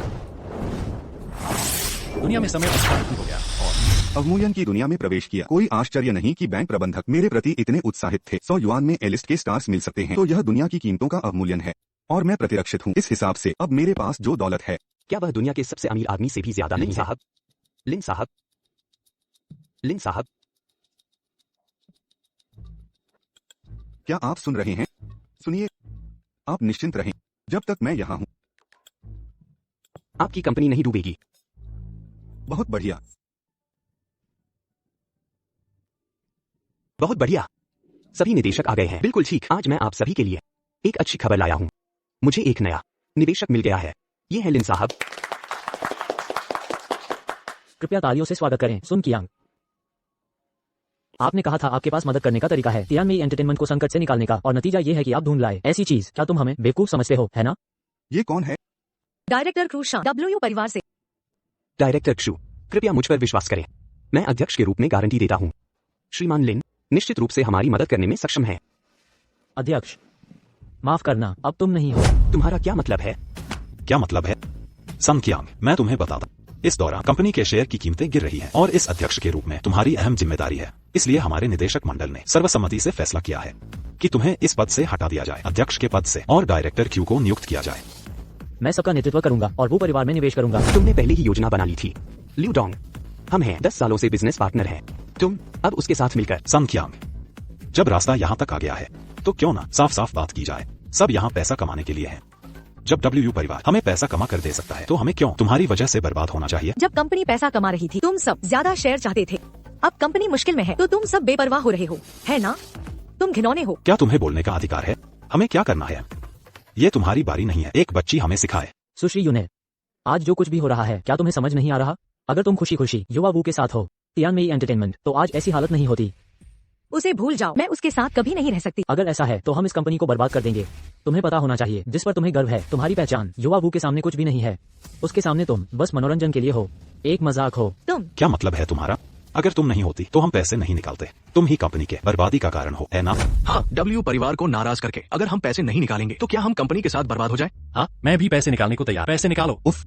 दुनिया में समय अच्छा नहीं हो गया और अवमूल्यन की दुनिया में प्रवेश किया। कोई आश्चर्य नहीं कि बैंक प्रबंधक मेरे प्रति इतने उत्साहित थे। 100 युआन में एलिस्ट के स्टार्स मिल सकते हैं, तो यह दुनिया की कीमतों का अवमूल्यन है और मैं प्रतिरक्षित हूँ। इस हिसाब से अब मेरे पास जो दौलत है, क्या वह दुनिया के सबसे अमीर आदमी से भी ज्यादा नहीं साहब? लिन साहब, लिन साहब, क्या आप सुन रहे हैं? सुनिए, आप निश्चिंत रहें जब तक मैं यहाँ हूँ। आपकी कंपनी नहीं डूबेगी। बहुत बढ़िया, बहुत बढ़िया। सभी निदेशक आ गए हैं। बिल्कुल ठीक। आज मैं आप सभी के लिए एक अच्छी खबर लाया हूँ। मुझे एक नया निवेशक मिल गया है। ये है लिन साहब। कृपया तालियों से स्वागत करें सुन कियांग। आपने कहा था आपके पास मदद करने का तरीका है, तियांमी एंटरटेनमेंट को संकट से निकालने का, और नतीजा ये है कि आप ढूंढ लाए ऐसी चीज। क्या तुम हमें बेवकूफ समझते हो, है ना? ये कौन है? डायरेक्टर क्रूशा डब्ल्यू परिवार से। डायरेक्टर क्षु, कृपया मुझ पर विश्वास करें। मैं अध्यक्ष के रूप में गारंटी देता हूँ, श्रीमान लिन निश्चित रूप से हमारी मदद करने में सक्षम है। अध्यक्ष, माफ करना, अब तुम नहीं हो। तुम्हारा क्या मतलब है? क्या मतलब है? सन कियांग, मैं तुम्हें बताता, इस दौरान कंपनी के शेयर की कीमतें गिर रही हैं और इस अध्यक्ष के रूप में तुम्हारी अहम जिम्मेदारी है। इसलिए हमारे निदेशक मंडल ने सर्वसम्मति से फैसला किया है कि तुम्हें इस पद से हटा दिया जाए, अध्यक्ष के पद से, और डायरेक्टर क्यू को नियुक्त किया जाए। मैं सबका नेतृत्व करूंगा और वो परिवार में निवेश करूंगा। तुमने पहले ही योजना बना ली थी लिu डोंग। हम हैं 10 सालों से बिजनेस पार्टनर हैं। तुम अब उसके साथ मिलकर। सन कियांग, जब रास्ता यहाँ तक आ गया है तो क्यों ना साफ साफ बात की जाए। सब यहाँ पैसा कमाने के लिए है। जब डब्ल्यू परिवार हमें पैसा कमा कर दे सकता है तो हमें क्यों तुम्हारी वजह से बर्बाद होना चाहिए? जब कंपनी पैसा कमा रही थी, तुम सब ज्यादा शेयर चाहते थे। अब कंपनी मुश्किल में है तो तुम सब बेपरवाह हो रहे हो, है ना? तुम घिनौने हो। क्या तुम्हें बोलने का अधिकार है? हमें क्या करना है ये तुम्हारी बारी नहीं है, एक बच्ची हमें सिखाए। सुश्री यूने, आज जो कुछ भी हो रहा है क्या तुम्हें समझ नहीं आ रहा? अगर तुम खुशी खुशी युवा वू के साथ हो तियांमी एंटरटेनमेंट, तो आज ऐसी हालत नहीं होती। उसे भूल जाओ, मैं उसके साथ कभी नहीं रह सकती। अगर ऐसा है तो हम इस कंपनी को बर्बाद कर देंगे। तुम्हें पता होना चाहिए, जिस पर तुम्हें गर्व है, तुम्हारी पहचान युवा वू के सामने कुछ भी नहीं है। उसके सामने तुम बस मनोरंजन के लिए हो, एक मजाक हो। तुम क्या मतलब है तुम्हारा? अगर तुम नहीं होती तो हम पैसे नहीं निकालते। तुम ही कंपनी के बर्बादी का कारण हो, है ना? हाँ, डब्ल्यू परिवार को नाराज करके अगर हम पैसे नहीं निकालेंगे तो क्या हम कंपनी के साथ बर्बाद हो जाए? हाँ, मैं भी पैसे निकालने को तैयार। पैसे निकालो। उफ,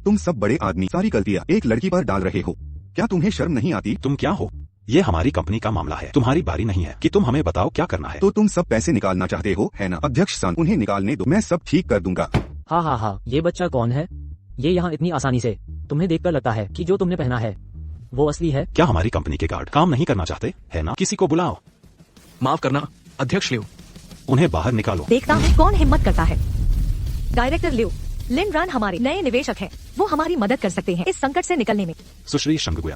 तुम सब बड़े आदमी सारी गलतियाँ एक लड़की पर डाल रहे हो। क्या तुम्हें शर्म नहीं आती? तुम क्या हो? ये हमारी कंपनी का मामला है, तुम्हारी बारी नहीं है कि तुम हमें बताओ क्या करना है। तो तुम सब पैसे निकालना चाहते हो, है ना? अध्यक्ष सन, उन्हें निकालने दो, मैं सब ठीक कर दूंगा। हाँ, ये बच्चा कौन है? ये यहाँ इतनी आसानी से तुम्हें देखकर लगता है कि जो तुमने पहना है वो असली है। क्या हमारी कंपनी के गार्ड काम नहीं करना चाहते, है ना? किसी को बुलाओ। माफ करना अध्यक्ष लिu, उन्हें बाहर निकालो। देखता हूँ कौन हिम्मत करता है। डायरेक्टर लिu, लिन रान हमारे नए निवेशक हैं। वो हमारी मदद कर सकते हैं इस संकट से निकलने में। सुश्री शंगगुया,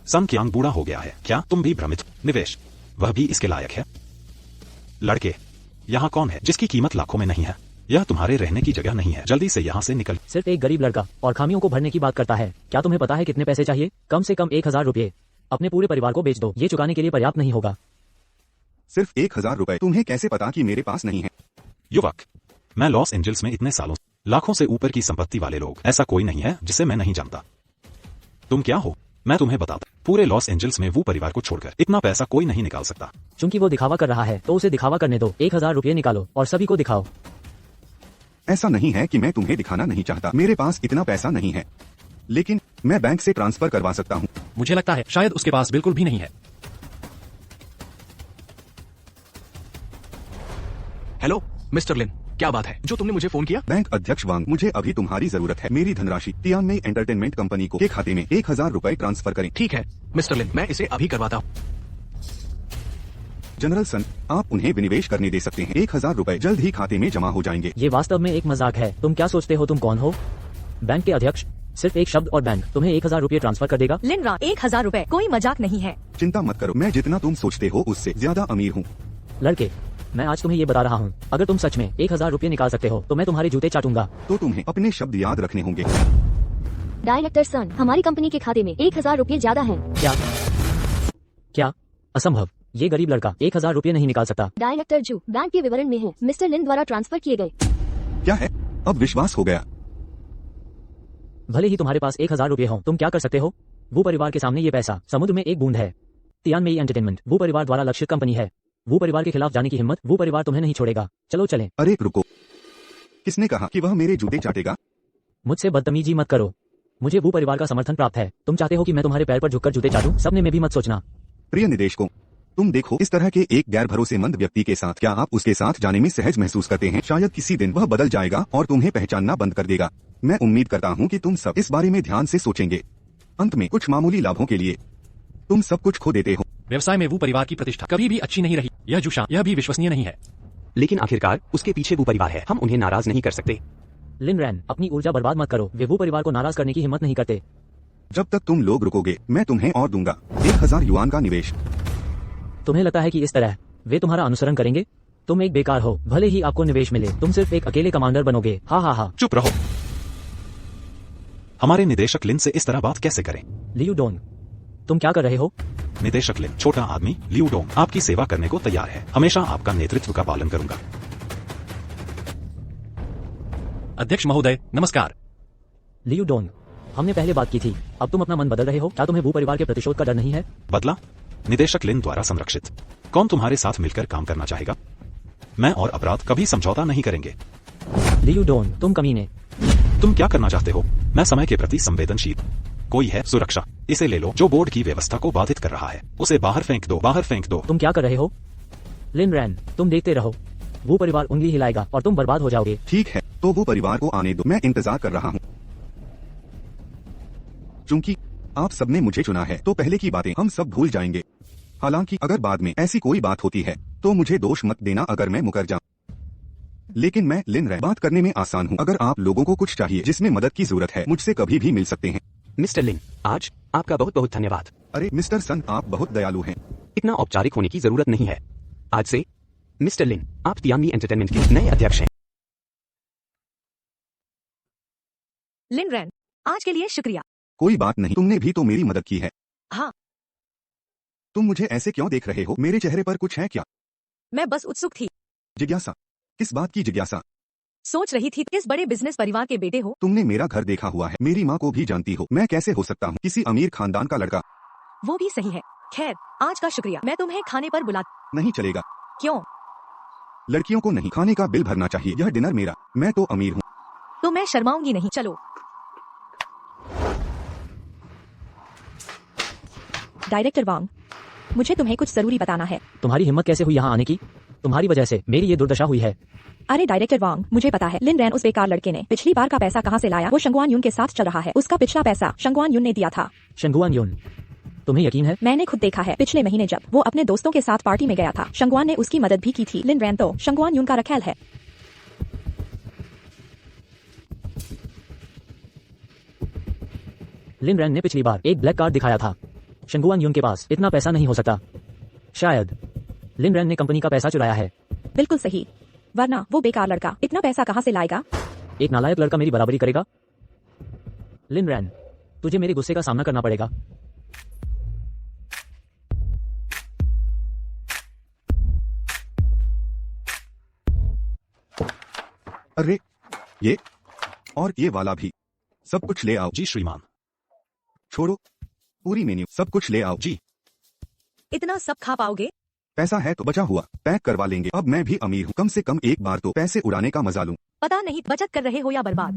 सन कियांग बूढ़ा हो गया है, क्या तुम भी भ्रमित? निवेश, वह भी इसके लायक है? लड़के, यहाँ कौन है जिसकी कीमत लाखों में नहीं है? यह तुम्हारे रहने की जगह नहीं है, जल्दी से यहाँ से निकल। सिर्फ एक गरीब लड़का और खामियों को भरने की बात करता है। क्या तुम्हें पता है कितने पैसे चाहिए? कम से कम 1000 रुपये। अपने पूरे परिवार को बेच दो, ये चुकाने के लिए पर्याप्त नहीं होगा। सिर्फ 1000 रुपए? तुम्हें कैसे पता कि मेरे पास नहीं है? युवक, मैं लॉस एंजल्स में इतने सालों लाखों से ऊपर की संपत्ति वाले लोग, ऐसा कोई नहीं है जिसे मैं नहीं जानता। तुम क्या हो? मैं तुम्हें बताता, पूरे लॉस एंजल्स में वो परिवार को छोड़कर इतना पैसा कोई नहीं निकाल सकता। चूंकि वो दिखावा कर रहा है तो उसे दिखावा करने दो। 1000 रुपये निकालो और सभी को दिखाओ। ऐसा नहीं है कि मैं तुम्हें दिखाना नहीं चाहता, मेरे पास इतना पैसा नहीं है, लेकिन मैं बैंक से ट्रांसफर करवा सकता हूँ। मुझे लगता है शायद उसके पास बिल्कुल भी नहीं है। हेलो मिस्टर लिन, क्या बात है जो तुमने मुझे फोन किया? बैंक अध्यक्ष वांग, मुझे अभी तुम्हारी जरूरत है। मेरी धनराशि तियानमेई एंटरटेनमेंट कंपनी के खाते में 1000 रुपए ट्रांसफर करें। ठीक है मिस्टर लिन, मैं इसे अभी करवाता हूँ। जनरल सन, आप उन्हें विनिवेश करने दे सकते हैं। 1000 रुपए जल्द ही खाते में जमा हो जाएंगे। ये वास्तव में एक मजाक है। तुम क्या सोचते हो तुम कौन हो? बैंक के अध्यक्ष? सिर्फ एक शब्द और बैंक तुम्हें 1000 रुपये ट्रांसफर कर देगा। लिनरा, 1000 रुपए कोई मजाक नहीं है। चिंता मत करो, मैं जितना तुम सोचते हो उससे ज्यादा अमीर हूँ। लड़के, मैं आज तुम्हें ये बता रहा हूँ, अगर तुम सच में 1000 रुपये निकाल सकते हो तो मैं तुम्हारे जूते चाटूंगा। तो तुम्हें अपने शब्द याद रखने होंगे। डायरेक्टर सन, हमारी कंपनी के खाते में 1000 रुपये ज्यादा हैं। क्या? असंभव, ये गरीब लड़का 1000 रुपये नहीं निकाल सकता। डायरेक्टर जू, बैंक के विवरण में है, मिस्टर लिन द्वारा ट्रांसफर किए गए। क्या है? अब विश्वास हो गया। भले ही तुम्हारे पास 1000 रुपये हो, तुम क्या कर सकते हो? वो परिवार के सामने ये पैसा समुद्र में एक बूंद है। तियानमेई एंटरटेनमेंट वो परिवार द्वारा लक्षित कंपनी है। वो परिवार के खिलाफ जाने की हिम्मत वो परिवार तुम्हें नहीं छोड़ेगा। चलो चलें। अरे रुको, किसने कहा कि वह मेरे जूते चाटेगा? मुझसे बदतमीजी मत करो। मुझे वो परिवार का समर्थन प्राप्त है। तुम चाहते हो कि मैं तुम्हारे पैर पर झुककर जूते चाटूं? सपने में भी मत सोचना। प्रिय निदेशकों, तुम देखो, इस तरह के एक गैर भरोसेमंद व्यक्ति के साथ क्या आप उसके साथ जाने में सहज महसूस करते हैं? शायद किसी दिन वह बदल जाएगा और तुम्हें पहचानना बंद कर देगा। मैं उम्मीद करता हूँ कि तुम सब इस बारे में ध्यान से सोचेंगे। अंत में कुछ मामूली लाभों के लिए तुम सब कुछ खो देते हो। व्यवसाय में वो परिवार की प्रतिष्ठा कभी भी अच्छी नहीं रही। यह जुशा, यह भी विश्वसनीय नहीं है। लेकिन आखिरकार उसके पीछे वो परिवार है, हम उन्हें नाराज नहीं कर सकते। लिन रैन, अपनी ऊर्जा बर्बाद मत करो। वे वो परिवार को नाराज करने की हिम्मत नहीं करते। जब तक तुम लोग रुकोगे, मैं तुम्हें और दूंगा 1000 युआन का निवेश। तुम्हें लगता है कि इस तरह वे तुम्हारा अनुसरण करेंगे? तुम एक बेकार हो। भले ही आपको निवेश मिले, तुम सिर्फ एक अकेले कमांडर बनोगे। हा हा हा। चुप रहो। हमारे निदेशक लिन से इस तरह बात कैसे करें? लियू डोंग, तुम क्या कर रहे हो? निदेशक लिन, छोटा आदमी लियू डोंग आपकी सेवा करने को तैयार है। हमेशा आपका नेतृत्व का पालन करूंगा। अध्यक्ष महोदय, नमस्कार। लियू डोंग, हमने पहले बात की थी, अब तुम अपना मन बदल रहे हो? क्या तुम्हें वो परिवार के प्रतिशोध का डर नहीं है? बदला? निदेशक लिन द्वारा संरक्षित। कौन तुम्हारे साथ मिलकर काम करना चाहेगा? मैं और अपराध कभी समझौता नहीं करेंगे। लियू डोंग, तुम कमीने। तुम क्या करना चाहते हो? मैं समय के प्रति संवेदनशील। कोई है सुरक्षा, इसे ले लो, जो बोर्ड की व्यवस्था को बाधित कर रहा है। उसे बाहर फेंक दो, बाहर फेंक दो। तुम क्या कर रहे हो? लिन रैन, तुम देखते रहो, वो परिवार उंगली हिलाएगा और तुम बर्बाद हो जाओगे। ठीक है, तो वो परिवार को आने दो, मैं इंतजार कर रहा हूँ। चूंकि आप सबने मुझे चुना है, तो पहले की बातें हम सब भूल जाएंगे। हालांकि अगर बाद में ऐसी कोई बात होती है तो मुझे दोष मत देना अगर मैं मुकर जाऊं। लेकिन मैं लिन रैन, बात करने में आसान हूँ। अगर आप लोगों को कुछ चाहिए जिसमें मदद की जरूरत है, मुझसे कभी भी मिल सकते हैं। मिस्टर लिन, आज आपका बहुत बहुत धन्यवाद। अरे मिस्टर सन, आप बहुत दयालु हैं। इतना औपचारिक होने की जरूरत नहीं है। आज से मिस्टर लिन, आप तियानमेई एंटरटेनमेंट के नए अध्यक्ष हैं। लिन रैन, आज के लिए शुक्रिया। कोई बात नहीं, तुमने भी तो मेरी मदद की है। हाँ। तुम मुझे ऐसे क्यों देख रहे हो? मेरे चेहरे पर कुछ है क्या? मैं बस उत्सुक थी। जिज्ञासा? किस बात की जिज्ञासा? सोच रही थी किस बड़े बिजनेस परिवार के बेटे हो। तुमने मेरा घर देखा हुआ है, मेरी माँ को भी जानती हो। मैं कैसे हो सकता हूँ किसी अमीर खानदान का लड़का? वो भी सही है। खैर, आज का शुक्रिया। मैं तुम्हें खाने पर बुला। नहीं चलेगा। क्यों? लड़कियों को नहीं, खाने का बिल भरना चाहिए। यह डिनर मेरा, मैं तो अमीर हूँ। तो मैं शर्माऊंगी नहीं। चलो। डायरेक्टर वांग, मुझे तुम्हें कुछ जरूरी बताना है। तुम्हारी हिम्मत कैसे हुई यहाँ आने की? तुम्हारी वजह से मेरी ये दुर्दशा हुई है। अरे डायरेक्टर वांग, मुझे पता है लिन रैन उस बेकार लड़के ने पिछली बार का पैसा कहाँ से लाया। वो शंगुआन यून के साथ चल रहा है। उसका पिछला पैसा शंगुआन यून ने दिया था। शंगुआन यून? तुम्हें यकीन है? मैंने खुद देखा है। पिछले महीने जब वो अपने दोस्तों के साथ पार्टी में गया था, शंगुआन ने उसकी मदद भी की थी। लिन रैन तो शंगुआन यून का रखैल है। लिन रैन ने पिछली बार एक ब्लैक कार्ड दिखाया था। शंगुआन यून के पास इतना पैसा नहीं हो सकता। शायद लिन रैन ने कंपनी का पैसा चुराया है। बिल्कुल सही, वरना वो बेकार लड़का इतना पैसा कहाँ से लाएगा? एक नालायक लड़का मेरी बराबरी करेगा? लिन रैन, तुझे मेरे गुस्से का सामना करना पड़ेगा। अरे ये और ये वाला भी, सब कुछ ले आओ। जी श्रीमान। छोड़ो, पूरी मेन्यू सब कुछ ले आओ। जी। इतना सब खा पाओगे? पैसा है तो बचा हुआ पैक करवा लेंगे। अब मैं भी अमीर हूँ, कम से कम एक बार तो पैसे उड़ाने का मजा लूं। पता नहीं बचत कर रहे हो या बर्बाद।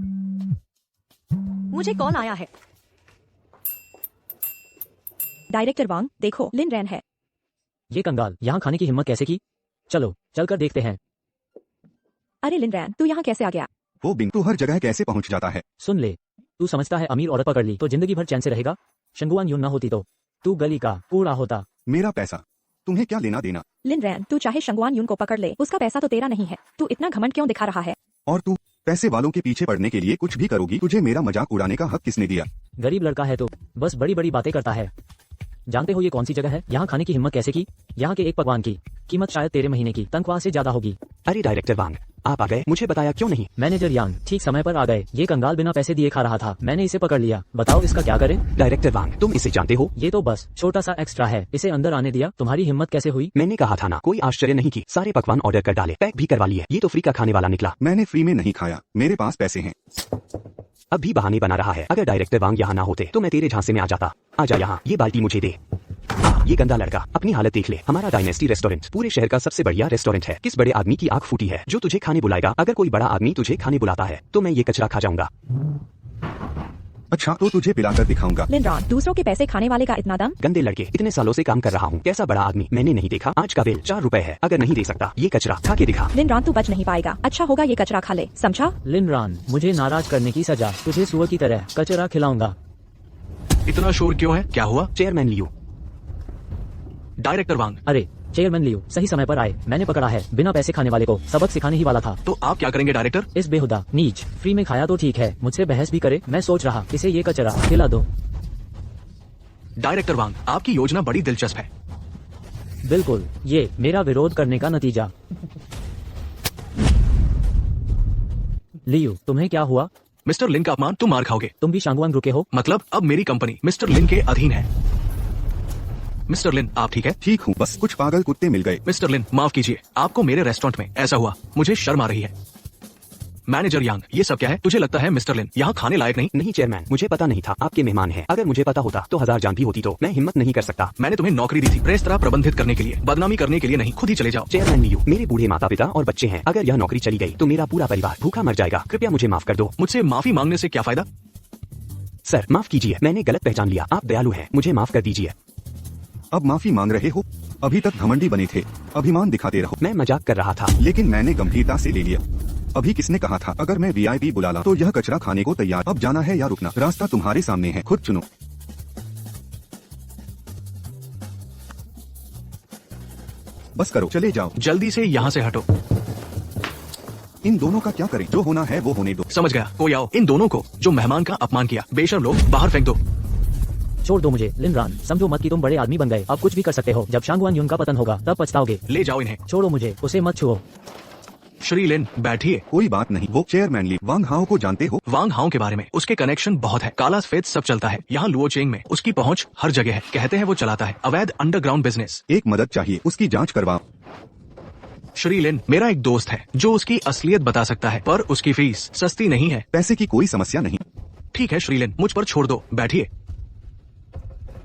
मुझे कॉल आया है। डायरेक्टर वांग, देखो लिन रैन है। ये कंगाल यहाँ खाने की हिम्मत कैसे की? चलो चलकर देखते हैं। अरे लिन रैन, तू यहाँ कैसे आ गया? वो बिंग, तू हर जगह कैसे पहुँच जाता है? सुन ले, तू समझता है अमीर औरत पकड़ ली तो जिंदगी भर चैन से रहेगा? शंगुआन यून ना होती तो तू गली का कूड़ा होता। मेरा पैसा तुम्हें क्या लेना देना? लिन रैन, तू चाहे शंगवान यून को पकड़ ले, उसका पैसा तो तेरा नहीं है। तू इतना घमंड क्यों दिखा रहा है? और तू पैसे वालों के पीछे पड़ने के लिए कुछ भी करोगी? तुझे मेरा मजाक उड़ाने का हक किसने दिया? गरीब लड़का है तो बस बड़ी बड़ी बातें करता है। जानते हो ये कौन सी जगह है? यहाँ खाने की हिम्मत कैसे की? यहाँ के एक पकवान की कीमत शायद तेरे महीने की तनख्वाह से ज्यादा होगी। अरे डायरेक्टर वांग, आप आ गए, मुझे बताया क्यों नहीं? मैनेजर यांग ठीक समय पर आ गए। ये कंगाल बिना पैसे दिए खा रहा था, मैंने इसे पकड़ लिया। बताओ इसका क्या करें? डायरेक्टर वांग, तुम इसे जानते हो? ये तो बस छोटा सा एक्स्ट्रा है, इसे अंदर आने दिया। तुम्हारी हिम्मत कैसे हुई? मैंने कहा था ना, कोई आश्चर्य नहीं की। सारे पकवान ऑर्डर कर डाले, पैक भी करवा लिए। ये तो फ्री का खाने वाला निकला। मैंने फ्री में नहीं खाया, मेरे पास पैसे हैं। अब भी बहाने बना रहा है। अगर डायरेक्टर वांग यहाँ ना होते तो मैं तेरे झांसे में आ जाता। आजा यहाँ, ये बाल्टी मुझे दे। हाँ, ये गंदा लड़का, अपनी हालत देख ले। हमारा डायनेस्टी रेस्टोरेंट पूरे शहर का सबसे बढ़िया रेस्टोरेंट है। किस बड़े आदमी की आंख फूटी है जो तुझे खाने बुलाएगा? अगर कोई बड़ा आदमी तुझे खाने बुलाता है तो मैं ये कचरा खा जाऊंगा। अच्छा तो तुझे पिलाकर दिखाऊंगा। लिन रॉन, दूसरों के पैसे खाने वाले का इतना दम? गंदे लड़के, इतने सालों से काम कर रहा हूँ, कैसा बड़ा आदमी मैंने नहीं देखा? आज का बिल 4 रुपए है। अगर नहीं दे सकता ये कचरा खा के दिखा। लिन रॉन, तू बच नहीं पाएगा। अच्छा होगा ये कचरा खा ले, समझा? लिन रॉन, मुझे नाराज करने की सजा, तुझे सुअर की तरह कचरा खिलाऊंगा। इतना शोर क्यों है? क्या हुआ? चेयरमैन लियो। डायरेक्टर वांग, अरे चेयरमैन लियो सही समय पर आए। मैंने पकड़ा है, बिना पैसे खाने वाले को सबक सिखाने ही वाला था। तो आप क्या करेंगे डायरेक्टर? इस बेहुदा नीच फ्री में खाया तो ठीक है, मुझसे बहस भी करे। मैं सोच रहा इसे ये कचरा खिला दो। डायरेक्टर वांग, आपकी योजना बड़ी दिलचस्प है। बिल्कुल, ये मेरा विरोध करने का नतीजा। लियो, तुम्हें क्या हुआ? मिस्टर लिन का अपमान, तुम मार खाओगे। तुम भी शांगवान रुके हो? मतलब अब मेरी कंपनी मिस्टर लिन के अधीन है। मिस्टर लिन, आप ठीक है? ठीक हूँ, बस कुछ पागल कुत्ते मिल गए। मिस्टर लिन, माफ कीजिए, आपको मेरे रेस्टोरेंट में ऐसा हुआ, मुझे शर्म आ रही है। मैनेजर यांग, ये सब क्या है? तुझे लगता है मिस्टर लिन यहाँ खाने लायक नहीं? नहीं चेयरमैन, मुझे पता नहीं था आपके मेहमान हैं। अगर मुझे पता होता तो 1000 जान भी होती तो मैं हिम्मत नहीं कर सकता। मैंने तुम्हें नौकरी दी थी रेस्तरां प्रबंधित करने के लिए, बदनामी करने के लिए नहीं। खुद ही चले जाओ। चेयरमैन लियो, मेरे बूढ़े माता पिता और बच्चे हैं। अगर यह नौकरी चली गई तो मेरा पूरा परिवार भूखा मर जाएगा। कृपया मुझे माफ कर दो। मुझसे माफी मांगने से क्या फायदा? सर माफ कीजिए, मैंने गलत पहचान लिया। आप दयालु हैं, मुझे माफ कर दीजिए। अब माफी मांग रहे हो? अभी तक घमंडी बने थे, अभिमान दिखाते रहो। मैं मजाक कर रहा था। लेकिन मैंने गंभीरता से ले लिया। अभी किसने कहा था अगर मैं VIP बुला ला तो यह कचरा खाने को तैयार? अब जाना है या रुकना? रास्ता तुम्हारे सामने है, खुद चुनो। बस करो, चले जाओ। जल्दी से यहाँ से हटो। इन दोनों का क्या करें? जो होना है वो होने दो। समझ गया, कोई आओ। इन दोनों को जो मेहमान का अपमान किया, बेशर्म लोग, बाहर फेंक दो। छोड़ दो मुझे लिन रॉन, समझो मत कि तुम बड़े आदमी बन गए। अब कुछ भी कर सकते हो। जब शांगवान यून का पतन होगा तब पछताओगे। ले जाओ इन्हें। छोड़ो मुझे, उसे मत छुओ। श्री लिन, बैठिए। कोई बात नहीं। वो चेयरमैन ली वांग हाओ को जानते हो? वांग हाओ के बारे में उसके कनेक्शन बहुत है। काला सफेद सब चलता है। यहाँ लुओचेंग में उसकी पहुँच हर जगह है। कहते हैं वो चलाता है अवैध अंडरग्राउंड बिजनेस। एक मदद चाहिए, उसकी जांच करवाओ। श्री लिन, मेरा एक दोस्त है जो उसकी असलियत बता सकता है, पर उसकी फीस सस्ती नहीं है। पैसे की कोई समस्या नहीं। ठीक है श्री लिन, मुझ पर छोड़ दो, बैठिए।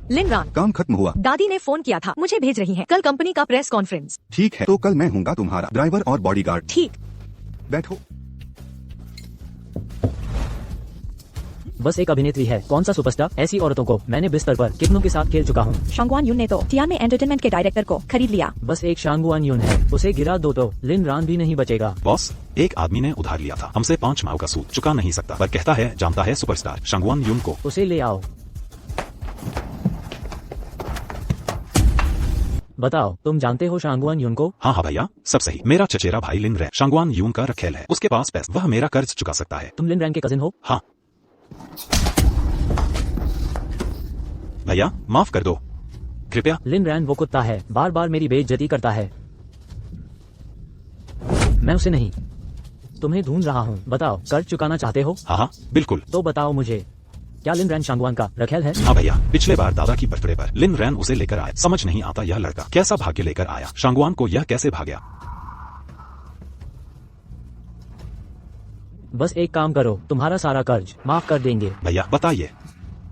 लिन रॉन, काम खत्म हुआ। दादी ने फोन किया था, मुझे भेज रही हैं कल कंपनी का प्रेस कॉन्फ्रेंस। ठीक है, तो कल मैं हूँगा तुम्हारा ड्राइवर और बॉडीगार्ड। ठीक। बैठो। बस एक अभिनेत्री है, कौन सा सुपरस्टार? ऐसी औरतों को मैंने बिस्तर पर कितनों के साथ खेल चुका हूँ। शांगवान यून ने तो टियानमे एंटरटेनमेंट के डायरेक्टर को खरीद लिया। बस एक शांगवान यून है, उसे गिरा दो तो लिन रॉन भी नहीं बचेगा। बॉस, एक आदमी ने उधार लिया था हमसे 5 माह का सूद चुका नहीं सकता, पर कहता है जानता है सुपरस्टार शांगवान यून को। उसे ले आओ। बताओ, तुम जानते हो शांगवान यून को? हाँ हाँ भैया, सब सही। मेरा चचेरा भाई लिन रैन शांगवान यून का रखेल है। उसके पास पैसा, वह मेरा कर्ज चुका सकता है। तुम लिन रैन के कजिन हो? हाँ भैया, माफ कर दो कृपया। लिन रैन वो कुत्ता है, बार बार मेरी बेइज्जती करता है। मैं उसे नहीं, तुम्हें ढूंढ रहा हूँ। बताओ, कर्ज चुकाना चाहते हो? हाँ हाँ बिल्कुल। तो बताओ मुझे, क्या लिन रैन शांगवान का रखेल है? हाँ भैया, पिछले बार दादा की बर्थडे पर लिन रैन उसे लेकर आया। समझ नहीं आता यह लड़का कैसा भाग्य लेकर आया। शांगवान को यह कैसे भाग्या? बस एक काम करो, तुम्हारा सारा कर्ज माफ कर देंगे। भैया बताइए।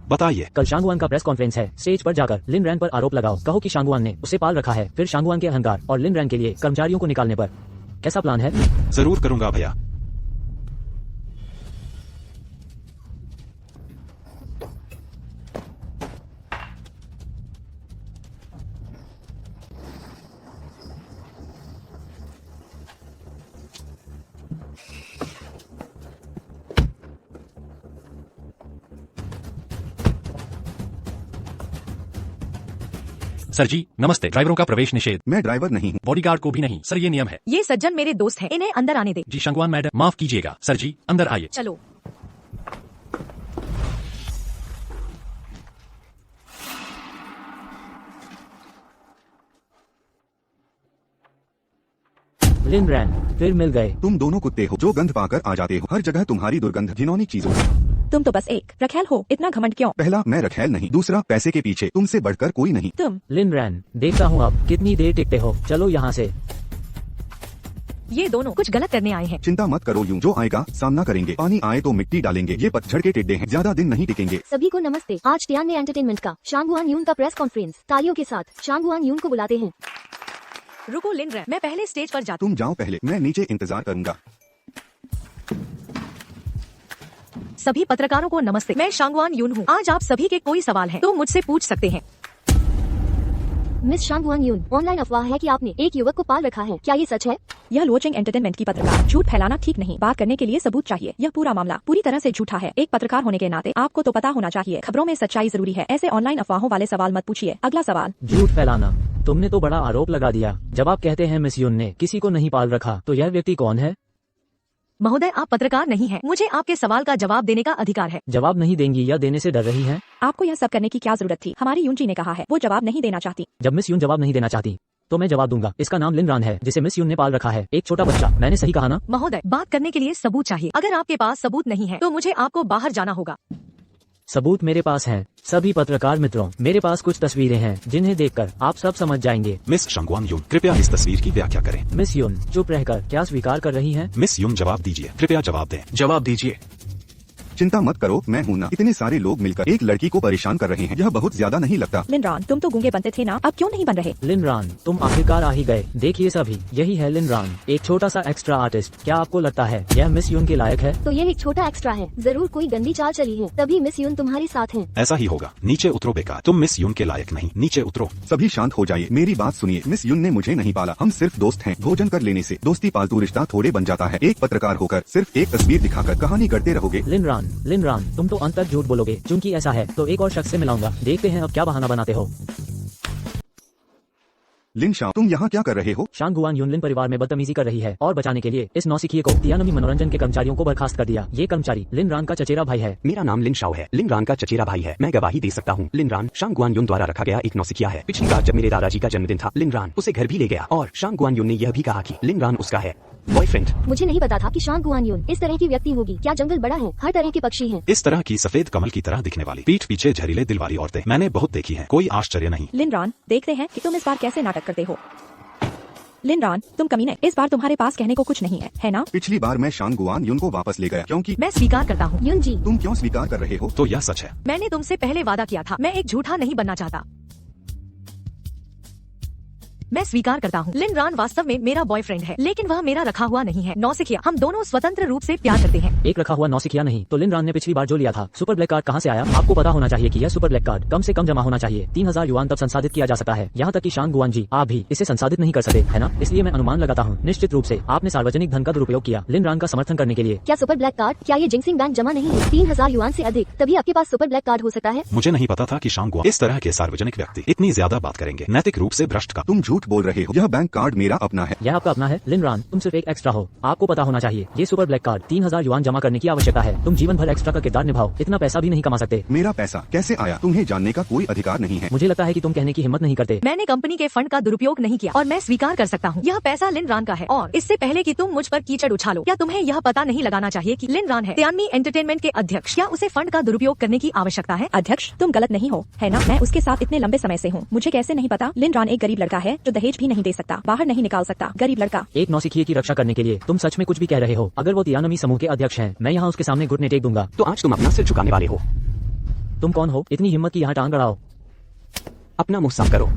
बताइए। कल शांगुआन का प्रेस कॉन्फ्रेंस है। स्टेज पर जाकर लिन रैन पर आरोप लगाओ। कहो कि शांगुआन ने उसे पाल रखा है। फिर शांगुआन के अहंकार और लिन रैन के लिए कर्मचारियों को निकालने पर। कैसा प्लान है? जरूर करूंगा भैया। सर जी नमस्ते। ड्राइवरों का प्रवेश निषेध। मैं ड्राइवर नहीं हूँ। बॉडीगार्ड को भी नहीं सर, ये नियम है। ये सज्जन मेरे दोस्त हैं, इन्हें अंदर आने दे। जी शांगवान मैडम माफ कीजिएगा। सर जी अंदर आइए। चलो। लिन रैन फिर मिल गए। तुम दोनों कुत्ते हो जो गंध पाकर आ जाते हो। हर जगह तुम्हारी दुर्गंध घिनौनी चीजों की। तुम तो बस एक रखेल हो, इतना घमंड क्यों? पहला, मैं रखेल नहीं। दूसरा, पैसे के पीछे तुमसे बढ़कर कोई नहीं। तुम लिन रैन देखता हूँ आप कितनी देर टिकते हो। चलो यहाँ से। ये दोनों कुछ गलत करने आए हैं। चिंता मत करो, यूं जो आएगा सामना करेंगे। पानी आए तो मिट्टी डालेंगे। ये पतझड़ के टिड्डे हैं, ज्यादा दिन नहीं टिकेंगे। सभी को नमस्ते। आज टियानमे एंटरटेनमेंट का शांगुआन यून का प्रेस कॉन्फ्रेंस। तालियों के साथ शांगुआन यून को बुलाते हैं। रुको लिन रैन, मैं पहले स्टेज पर जाती तुम जाओ पहले, मैं नीचे इंतजार करूंगा। सभी पत्रकारों को नमस्ते। मैं शांगवान यून हूँ। आज आप सभी के कोई सवाल है तो मुझसे पूछ सकते हैं। मिस शांगुआन यून, ऑनलाइन अफवाह है कि आपने एक युवक को पाल रखा है, क्या ये सच है? यह लोचिंग एंटरटेनमेंट की पत्रकार। झूठ फैलाना ठीक नहीं। बात करने के लिए सबूत चाहिए। यह पूरा मामला पूरी तरह से झूठा है। एक पत्रकार होने के नाते आपको तो पता होना चाहिए, खबरों में सच्चाई जरूरी है। ऐसे ऑनलाइन अफवाहों वाले सवाल मत पूछिए। अगला सवाल। झूठ फैलाना। तुमने तो बड़ा आरोप लगा दिया। जब आप कहते हैं मिस यून ने किसी को नहीं पाल रखा, तो यह व्यक्ति कौन है? महोदय आप पत्रकार नहीं हैं। मुझे आपके सवाल का जवाब देने का अधिकार है। जवाब नहीं देंगी या देने से डर रही हैं? आपको यह सब करने की क्या जरूरत थी? हमारी यून जी ने कहा है वो जवाब नहीं देना चाहती। जब मिस यून जवाब नहीं देना चाहती तो मैं जवाब दूंगा। इसका नाम लिन रैन है जिसे मिस यून ने पाल रखा है। एक छोटा बच्चा। मैंने सही कहा ना? महोदय बात करने के लिए सबूत चाहिए। अगर आपके पास सबूत नहीं है तो मुझे आपको बाहर जाना होगा। सबूत मेरे पास हैं। सभी पत्रकार मित्रों, मेरे पास कुछ तस्वीरें हैं जिन्हें देखकर आप सब समझ जाएंगे। मिस शांगवान यून, कृपया इस तस्वीर की व्याख्या करें। मिस यून चुप रहकर क्या स्वीकार कर रही हैं? मिस यून जवाब दीजिए, कृपया जवाब दें। जवाब दीजिए। चिंता मत करो, मैं हूं ना। इतने सारे लोग मिलकर एक लड़की को परेशान कर रहे हैं। यह बहुत ज्यादा नहीं लगता? लिन रैन तुम तो गूंगे बनते थे ना, अब क्यों नहीं बन रहे? लिन रैन तुम आखिरकार आ ही गए। देखिए सभी, यही है लिन रैन, एक छोटा सा एक्स्ट्रा आर्टिस्ट। क्या आपको लगता है यह मिस यून के लायक है? तो यह एक छोटा एक्स्ट्रा है। जरूर कोई गंदी चाल चली है, तभी मिस यून तुम्हारे साथ है। ऐसा ही होगा। नीचे उतरो बेकार। तुम मिस यून के लायक नहीं, नीचे उतरो। सभी शांत हो जाइए, मेरी बात सुनिए। मिस यून ने मुझे नहीं पाला। हम सिर्फ दोस्त हैं। भोजन कर लेने से दोस्ती पालतू रिश्ता थोड़े बन जाता है। एक पत्रकार होकर सिर्फ एक तस्वीर दिखाकर कहानी गढ़ते रहोगे। लिन रैन तुम तो अंत तक झूठ बोलोगे। क्योंकि ऐसा है तो एक और शख्स से मिलाऊंगा। देखते हैं अब क्या बहाना बनाते हो। लिन शाह, तुम यहाँ क्या कर रहे हो? शांगुआन यून लिन परिवार में बदतमीजी कर रही है और बचाने के लिए इस नौसिखिए को तियानमी मनोरंजन के कर्मचारियों को बर्खास्त कर दिया। ये कर्मचारी लिन रैन का चचेरा भाई है। मेरा नाम लिन शाओ है। लिन रैन का चचेरा भाई है। मैं गवाही दे सकता हूँ। लिन रैन शांगुआन यून द्वारा रखा गया एक नौसिखिया है। पिछली बार जब मेरे दादाजी का जन्मदिन था, लिन रैन उसे घर भी ले गया और शांगुआन यून ने यह भी कहा कि लिन रैन उसका है बॉयफ्रेंड। मुझे नहीं पता था कि शांगुआन यून इस तरह की व्यक्ति होगी। क्या जंगल बड़ा है? हर तरह के पक्षी हैं। इस तरह की सफेद कमल की तरह दिखने वाली, पीठ पीछे जहरीले दिल वाली औरतें मैंने बहुत देखी हैं। कोई आश्चर्य नहीं। लिन रैन देखते हैं कि तुम इस बार कैसे नाटक करते हो। लिन रैन तुम कमीने, इस बार तुम्हारे पास कहने को कुछ नहीं है ना? पिछली बार मैं शांगुआन यून को वापस ले गया क्योंकि मैं स्वीकार करता हूँ। यून जी, तुम क्यों स्वीकार कर रहे हो? तो यह सच है। मैंने तुमसे पहले वादा किया था। मैं एक झूठा नहीं बनना चाहता। मैं स्वीकार करता हूँ। लिन रैन वास्तव में मेरा बॉयफ्रेंड है, लेकिन वह मेरा रखा हुआ नहीं है। नौसिखिया, हम दोनों स्वतंत्र रूप से प्यार करते हैं। एक रखा हुआ नौसिखिया नहीं तो लिन रैन ने पिछली बार जो लिया था सुपर ब्लैक कार्ड कहाँ से आया? आपको पता होना चाहिए कि यह सुपर ब्लैक कार्ड कम से कम जमा होना चाहिए। 3000 युआन तब संसाधित किया जा सकता है। यहाँ तक कि शांगुआन जी आप भी इसे संसाधित नहीं कर सकते है ना? इसलिए मैं अनुमान लगाता हूँ निश्चित रूप से आपने सार्वजनिक धन का दुरुपयोग किया लिन रैन का समर्थन करने के लिए। क्या सुपर ब्लैक कार्ड, क्या ये जिंक्सिंग बैंक जमा नहीं है? 3000 युआन से अधिक, तभी आपके पास सुपर ब्लैक कार्ड हो सकता है। मुझे नहीं पता था कि शांगुआन इस तरह के सार्वजनिक व्यक्ति इतनी ज्यादा बात करेंगे। नैतिक रूप से भ्रष्ट का। तुम झूठ बोल रहे हो। यह बैंक कार्ड मेरा अपना है। यह आपका अपना है? लिन रैन तुम सिर्फ एक एक्स्ट्रा हो। आपको पता होना चाहिए ये सुपर ब्लैक कार्ड 3000 युआन जमा करने की आवश्यकता है। तुम जीवन भर एक्स्ट्रा का किरदार निभाओ, इतना पैसा भी नहीं कमा सकते। मेरा पैसा कैसे आया तुम्हें जानने का कोई अधिकार नहीं है। मुझे लगता है कि तुम कहने की हिम्मत नहीं करते। मैंने कंपनी के फंड का दुरुपयोग नहीं किया और मैं स्वीकार कर सकता हूँ यह पैसा लिन रैन का है। और इससे पहले कि तुम मुझ पर कीचड़ उछालो, क्या तुम्हें यह पता नहीं लगाना चाहिए कि लिन रैन है तियानमी एंटरटेनमेंट के अध्यक्ष? क्या उसे फंड का दुरुपयोग करने की आवश्यकता है? अध्यक्ष तुम गलत नहीं हो है ना? मैं उसके साथ इतने लंबे समय से हूँ। मुझे कैसे नहीं पता? लिन रैन एक गरीब लड़का है जो दहेज भी नहीं दे सकता, बाहर नहीं निकाल सकता। गरीब लड़का। एक नौसिखिए की रक्षा करने के लिए तुम सच में कुछ भी कह रहे हो। अगर वो तियानमी समूह के अध्यक्ष हैं, मैं यहाँ उसके सामने घुटने टेक दूंगा। तो आज तुम अपना सिर झुकाने वाले हो। तुम कौन हो, इतनी हिम्मत की यहाँ टांग अड़ाओ। अपना मुंह साफ करो।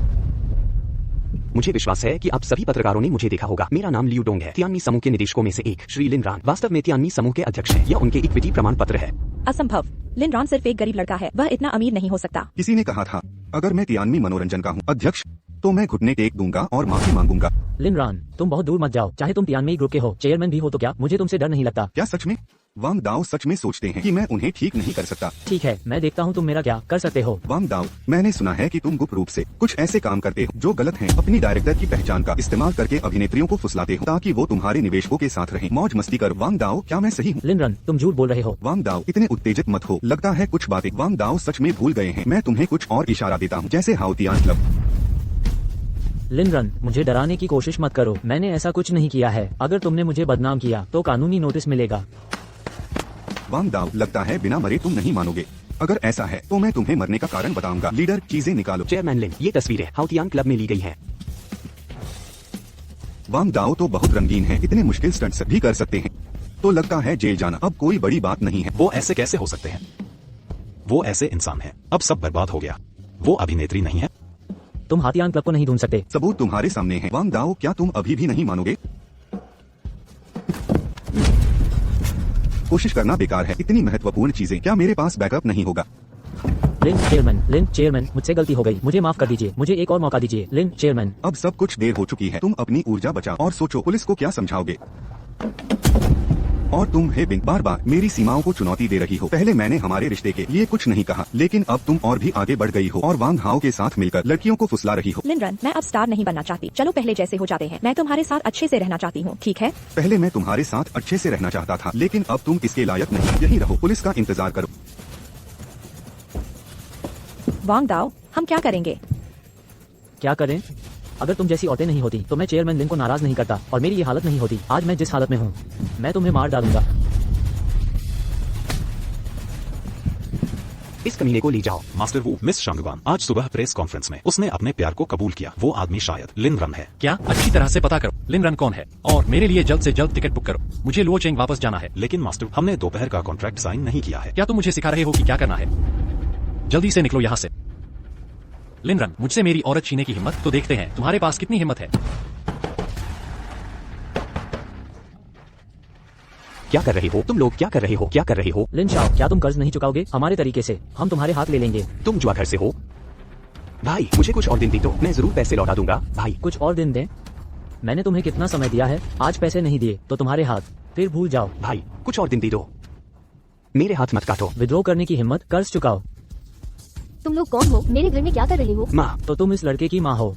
मुझे विश्वास है कि आप सभी पत्रकारों ने मुझे देखा होगा। मेरा नाम लियू डोंग है, तियानमी समूह के निदेशकों में से एक। श्री लिन रान वास्तव में तियानमी समूह के अध्यक्ष हैं। यह उनके इक्विटी प्रमाण पत्र है। असंभव। लिन रॉन सिर्फ एक गरीब लड़का है, वह इतना अमीर नहीं हो सकता। किसी ने कहा था अगर मैं तियानमी मनोरंजन का हूँ अध्यक्ष तो मैं घुटने टेक दूंगा और माफी मांगूंगा। लिन रान, तुम बहुत दूर मत जाओ। चाहे तुम तियानमी ग्रुप के हो, चेयरमैन भी हो तो क्या मुझे तुमसे डर नहीं लगता? क्या सच में? वांग दाओ सच में सोचते हैं कि मैं उन्हें ठीक नहीं कर सकता? ठीक है, मैं देखता हूँ तुम मेरा क्या कर सकते हो। वांग दाओ, मैंने सुना है कि तुम गुप्त रूप से कुछ ऐसे काम करते हो जो गलत हैं। अपनी डायरेक्टर की पहचान का इस्तेमाल करके अभिनेत्रियों को फुसलाते हो ताकि वो तुम्हारे निवेशकों के साथ रहें। मौज मस्ती कर। वांग दाओ, क्या मैं सही हूँ? लिन रन, तुम झूठ बोल रहे हो। वांग दाओ, इतने उत्तेजित मत हो, लगता है कुछ बातें वांग दाओ सच में भूल गए हैं। मैं तुम्हें कुछ और इशारा देता हूँ, जैसे हाउतियान क्लब। लिन रन, मुझे डराने की कोशिश मत करो, मैंने ऐसा कुछ नहीं किया है। अगर तुमने मुझे बदनाम किया तो कानूनी नोटिस मिलेगा। वांग दाओ, लगता है बिना मरे तुम नहीं मानोगे। अगर ऐसा है तो मैं तुम्हें मरने का कारण बताऊंगा। लीडर, चीजें निकालो। चेयरमैन लिन, ये तस्वीरें हाउतियान क्लब में ली गई हैं। वांग दाओ तो बहुत रंगीन है, इतने मुश्किल स्टंट्स भी कर सकते हैं। तो लगता है जेल जाना अब कोई बड़ी बात नहीं है। वो ऐसे कैसे हो सकते हैं? वो ऐसे इंसान हैं। अब सब बर्बाद हो गया। वो अभिनेत्री नहीं है। तुम हाउतियान क्लब को नहीं ढूंढ सकते। सबूत तुम्हारे सामने है। वांग दाओ, क्या तुम अभी भी नहीं मानोगे? कोशिश करना बेकार है। इतनी महत्वपूर्ण चीजें, क्या मेरे पास बैकअप नहीं होगा? लिन चेयरमैन, मुझसे गलती हो गई, मुझे माफ कर दीजिए, मुझे एक और मौका दीजिए। लिन चेयरमैन, अब सब कुछ देर हो चुकी है। तुम अपनी ऊर्जा बचाओ और सोचो पुलिस को क्या समझाओगे। और तुम हे बिंग, बार बार मेरी सीमाओं को चुनौती दे रही हो। पहले मैंने हमारे रिश्ते के लिए कुछ नहीं कहा, लेकिन अब तुम और भी आगे बढ़ गई हो और वांग हाओ के साथ मिलकर लड़कियों को फुसला रही हो। लिन रन, मैं अब स्टार नहीं बनना चाहती। चलो पहले जैसे हो जाते हैं। मैं तुम्हारे साथ अच्छे से रहना चाहती हूँ, ठीक है? पहले मैं तुम्हारे साथ अच्छे से रहना चाहता था, लेकिन अब तुम इसके लायक नहीं। यही रहो, पुलिस का इंतजार करो। वांग दाओ, हम क्या करेंगे? क्या करें? अगर तुम जैसी औरतें नहीं होती तो मैं चेयरमैन लिन को नाराज नहीं करता और मेरी ये हालत नहीं होती। आज मैं जिस हालत में हूँ, मैं तुम्हें मार डालूंगा। इस कमीने को ले जाओ। मास्टर वू, मिस शांगवान आज सुबह प्रेस कॉन्फ्रेंस में उसने अपने प्यार को कबूल किया। वो आदमी शायद लिन रन है। क्या? अच्छी तरह से पता करो लिन रन कौन है और मेरे लिए जल्द से जल्द टिकट बुक करो। मुझे लुओचेंग वापस जाना है। लेकिन मास्टर, हमने दोपहर का कॉन्ट्रैक्ट साइन नहीं किया है। क्या तुम मुझे सिखा रहे हो कि क्या करना है? जल्दी से निकलो यहाँ से। लिन रन, मुझसे मेरी औरत छीनने की हिम्मत, तो देखते हैं तुम्हारे पास कितनी हिम्मत है। क्या कर रहे हो तुम लोग? क्या कर रहे हो? क्या कर रहे हो? लिन शाओ, क्या तुम कर्ज नहीं चुकाओगे? हमारे तरीके से हम तुम्हारे हाथ ले लेंगे। तुम जुआ घर से हो? भाई, मुझे कुछ और दिन दे दो, मैं जरूर पैसे लौटा दूंगा। भाई, कुछ और दिन दें? मैंने तुम्हें कितना समय दिया है? आज पैसे नहीं दिए तो तुम्हारे हाथ, फिर भूल जाओ। भाई, कुछ और दिन दे दो, मेरे हाथ मत काटो। विद्रोह करने की हिम्मत, कर्ज चुकाओ। तुम लोग कौन हो? मेरे घर में क्या कर रहे हो? माँ, तो तुम इस लड़के की माँ हो।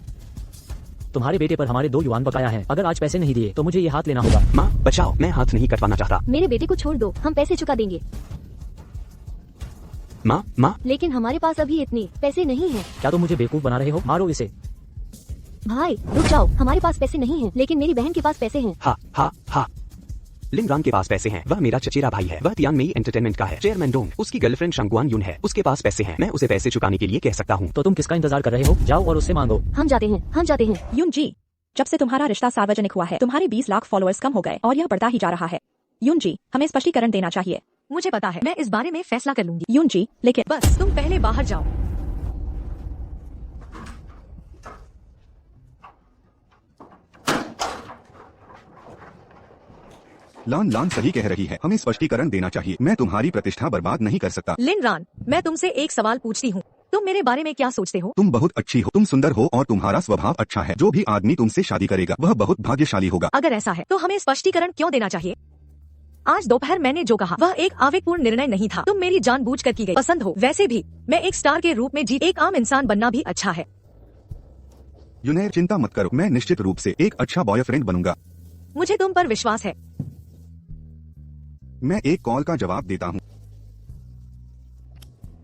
तुम्हारे बेटे पर हमारे 2 युआन बकाया हैं। अगर आज पैसे नहीं दिए तो मुझे ये हाथ लेना होगा। माँ बचाओ, मैं हाथ नहीं कटवाना चाहता। मेरे बेटे को छोड़ दो, हम पैसे चुका देंगे। माँ, लेकिन हमारे पास अभी इतने पैसे नहीं हैं। क्या तुम मुझे बेवकूफ बना रहे हो? मारो इसे। भाई रुक जाओ, हमारे पास पैसे नहीं हैं, लेकिन मेरी बहन के पास पैसे हैं। हा। लिन रान के पास पैसे हैं। वह मेरा चचेरा भाई है। वह तियानमेई एंटरटेनमेंट का है। चेयरमैन डोंग, उसकी गर्लफ्रेंड शांगवान यून है। उसके पास पैसे हैं। मैं उसे पैसे चुकाने के लिए कह सकता हूँ। तो तुम किसका इंतजार कर रहे हो? जाओ और उससे मांगो। हम जाते हैं। यून जी, जब से तुम्हारा रिश्ता सार्वजनिक हुआ है, तुम्हारे 20 लाख फॉलोअर्स कम हो गए और यह बढ़ता ही जा रहा है। यून जी, हमें स्पष्टीकरण देना चाहिए। मुझे पता है, मैं इस बारे में फैसला कर लूंगी। यून जी, लेकिन बस तुम पहले बाहर जाओ। लान सही कह रही है, हमें स्पष्टीकरण देना चाहिए। मैं तुम्हारी प्रतिष्ठा बर्बाद नहीं कर सकता। लिन रान, मैं तुमसे एक सवाल पूछती हूँ, तुम मेरे बारे में क्या सोचते हो? तुम बहुत अच्छी हो, तुम सुंदर हो और तुम्हारा स्वभाव अच्छा है। जो भी आदमी तुमसे शादी करेगा वह बहुत भाग्यशाली होगा। अगर ऐसा है तो हमें स्पष्टीकरण क्यों देना चाहिए? आज दोपहर मैंने जो कहा वह एक आवेगपूर्ण निर्णय नहीं था। तुम मेरी जानबूझकर की गई पसंद हो। वैसे भी मैं एक स्टार के रूप में एक आम इंसान बनना भी अच्छा है। यूनेर, चिंता मत करो, मैं निश्चित रूप से एक अच्छा बॉयफ्रेंड बनूंगा। मुझे तुम पर विश्वास है। मैं एक कॉल का जवाब देता हूँ।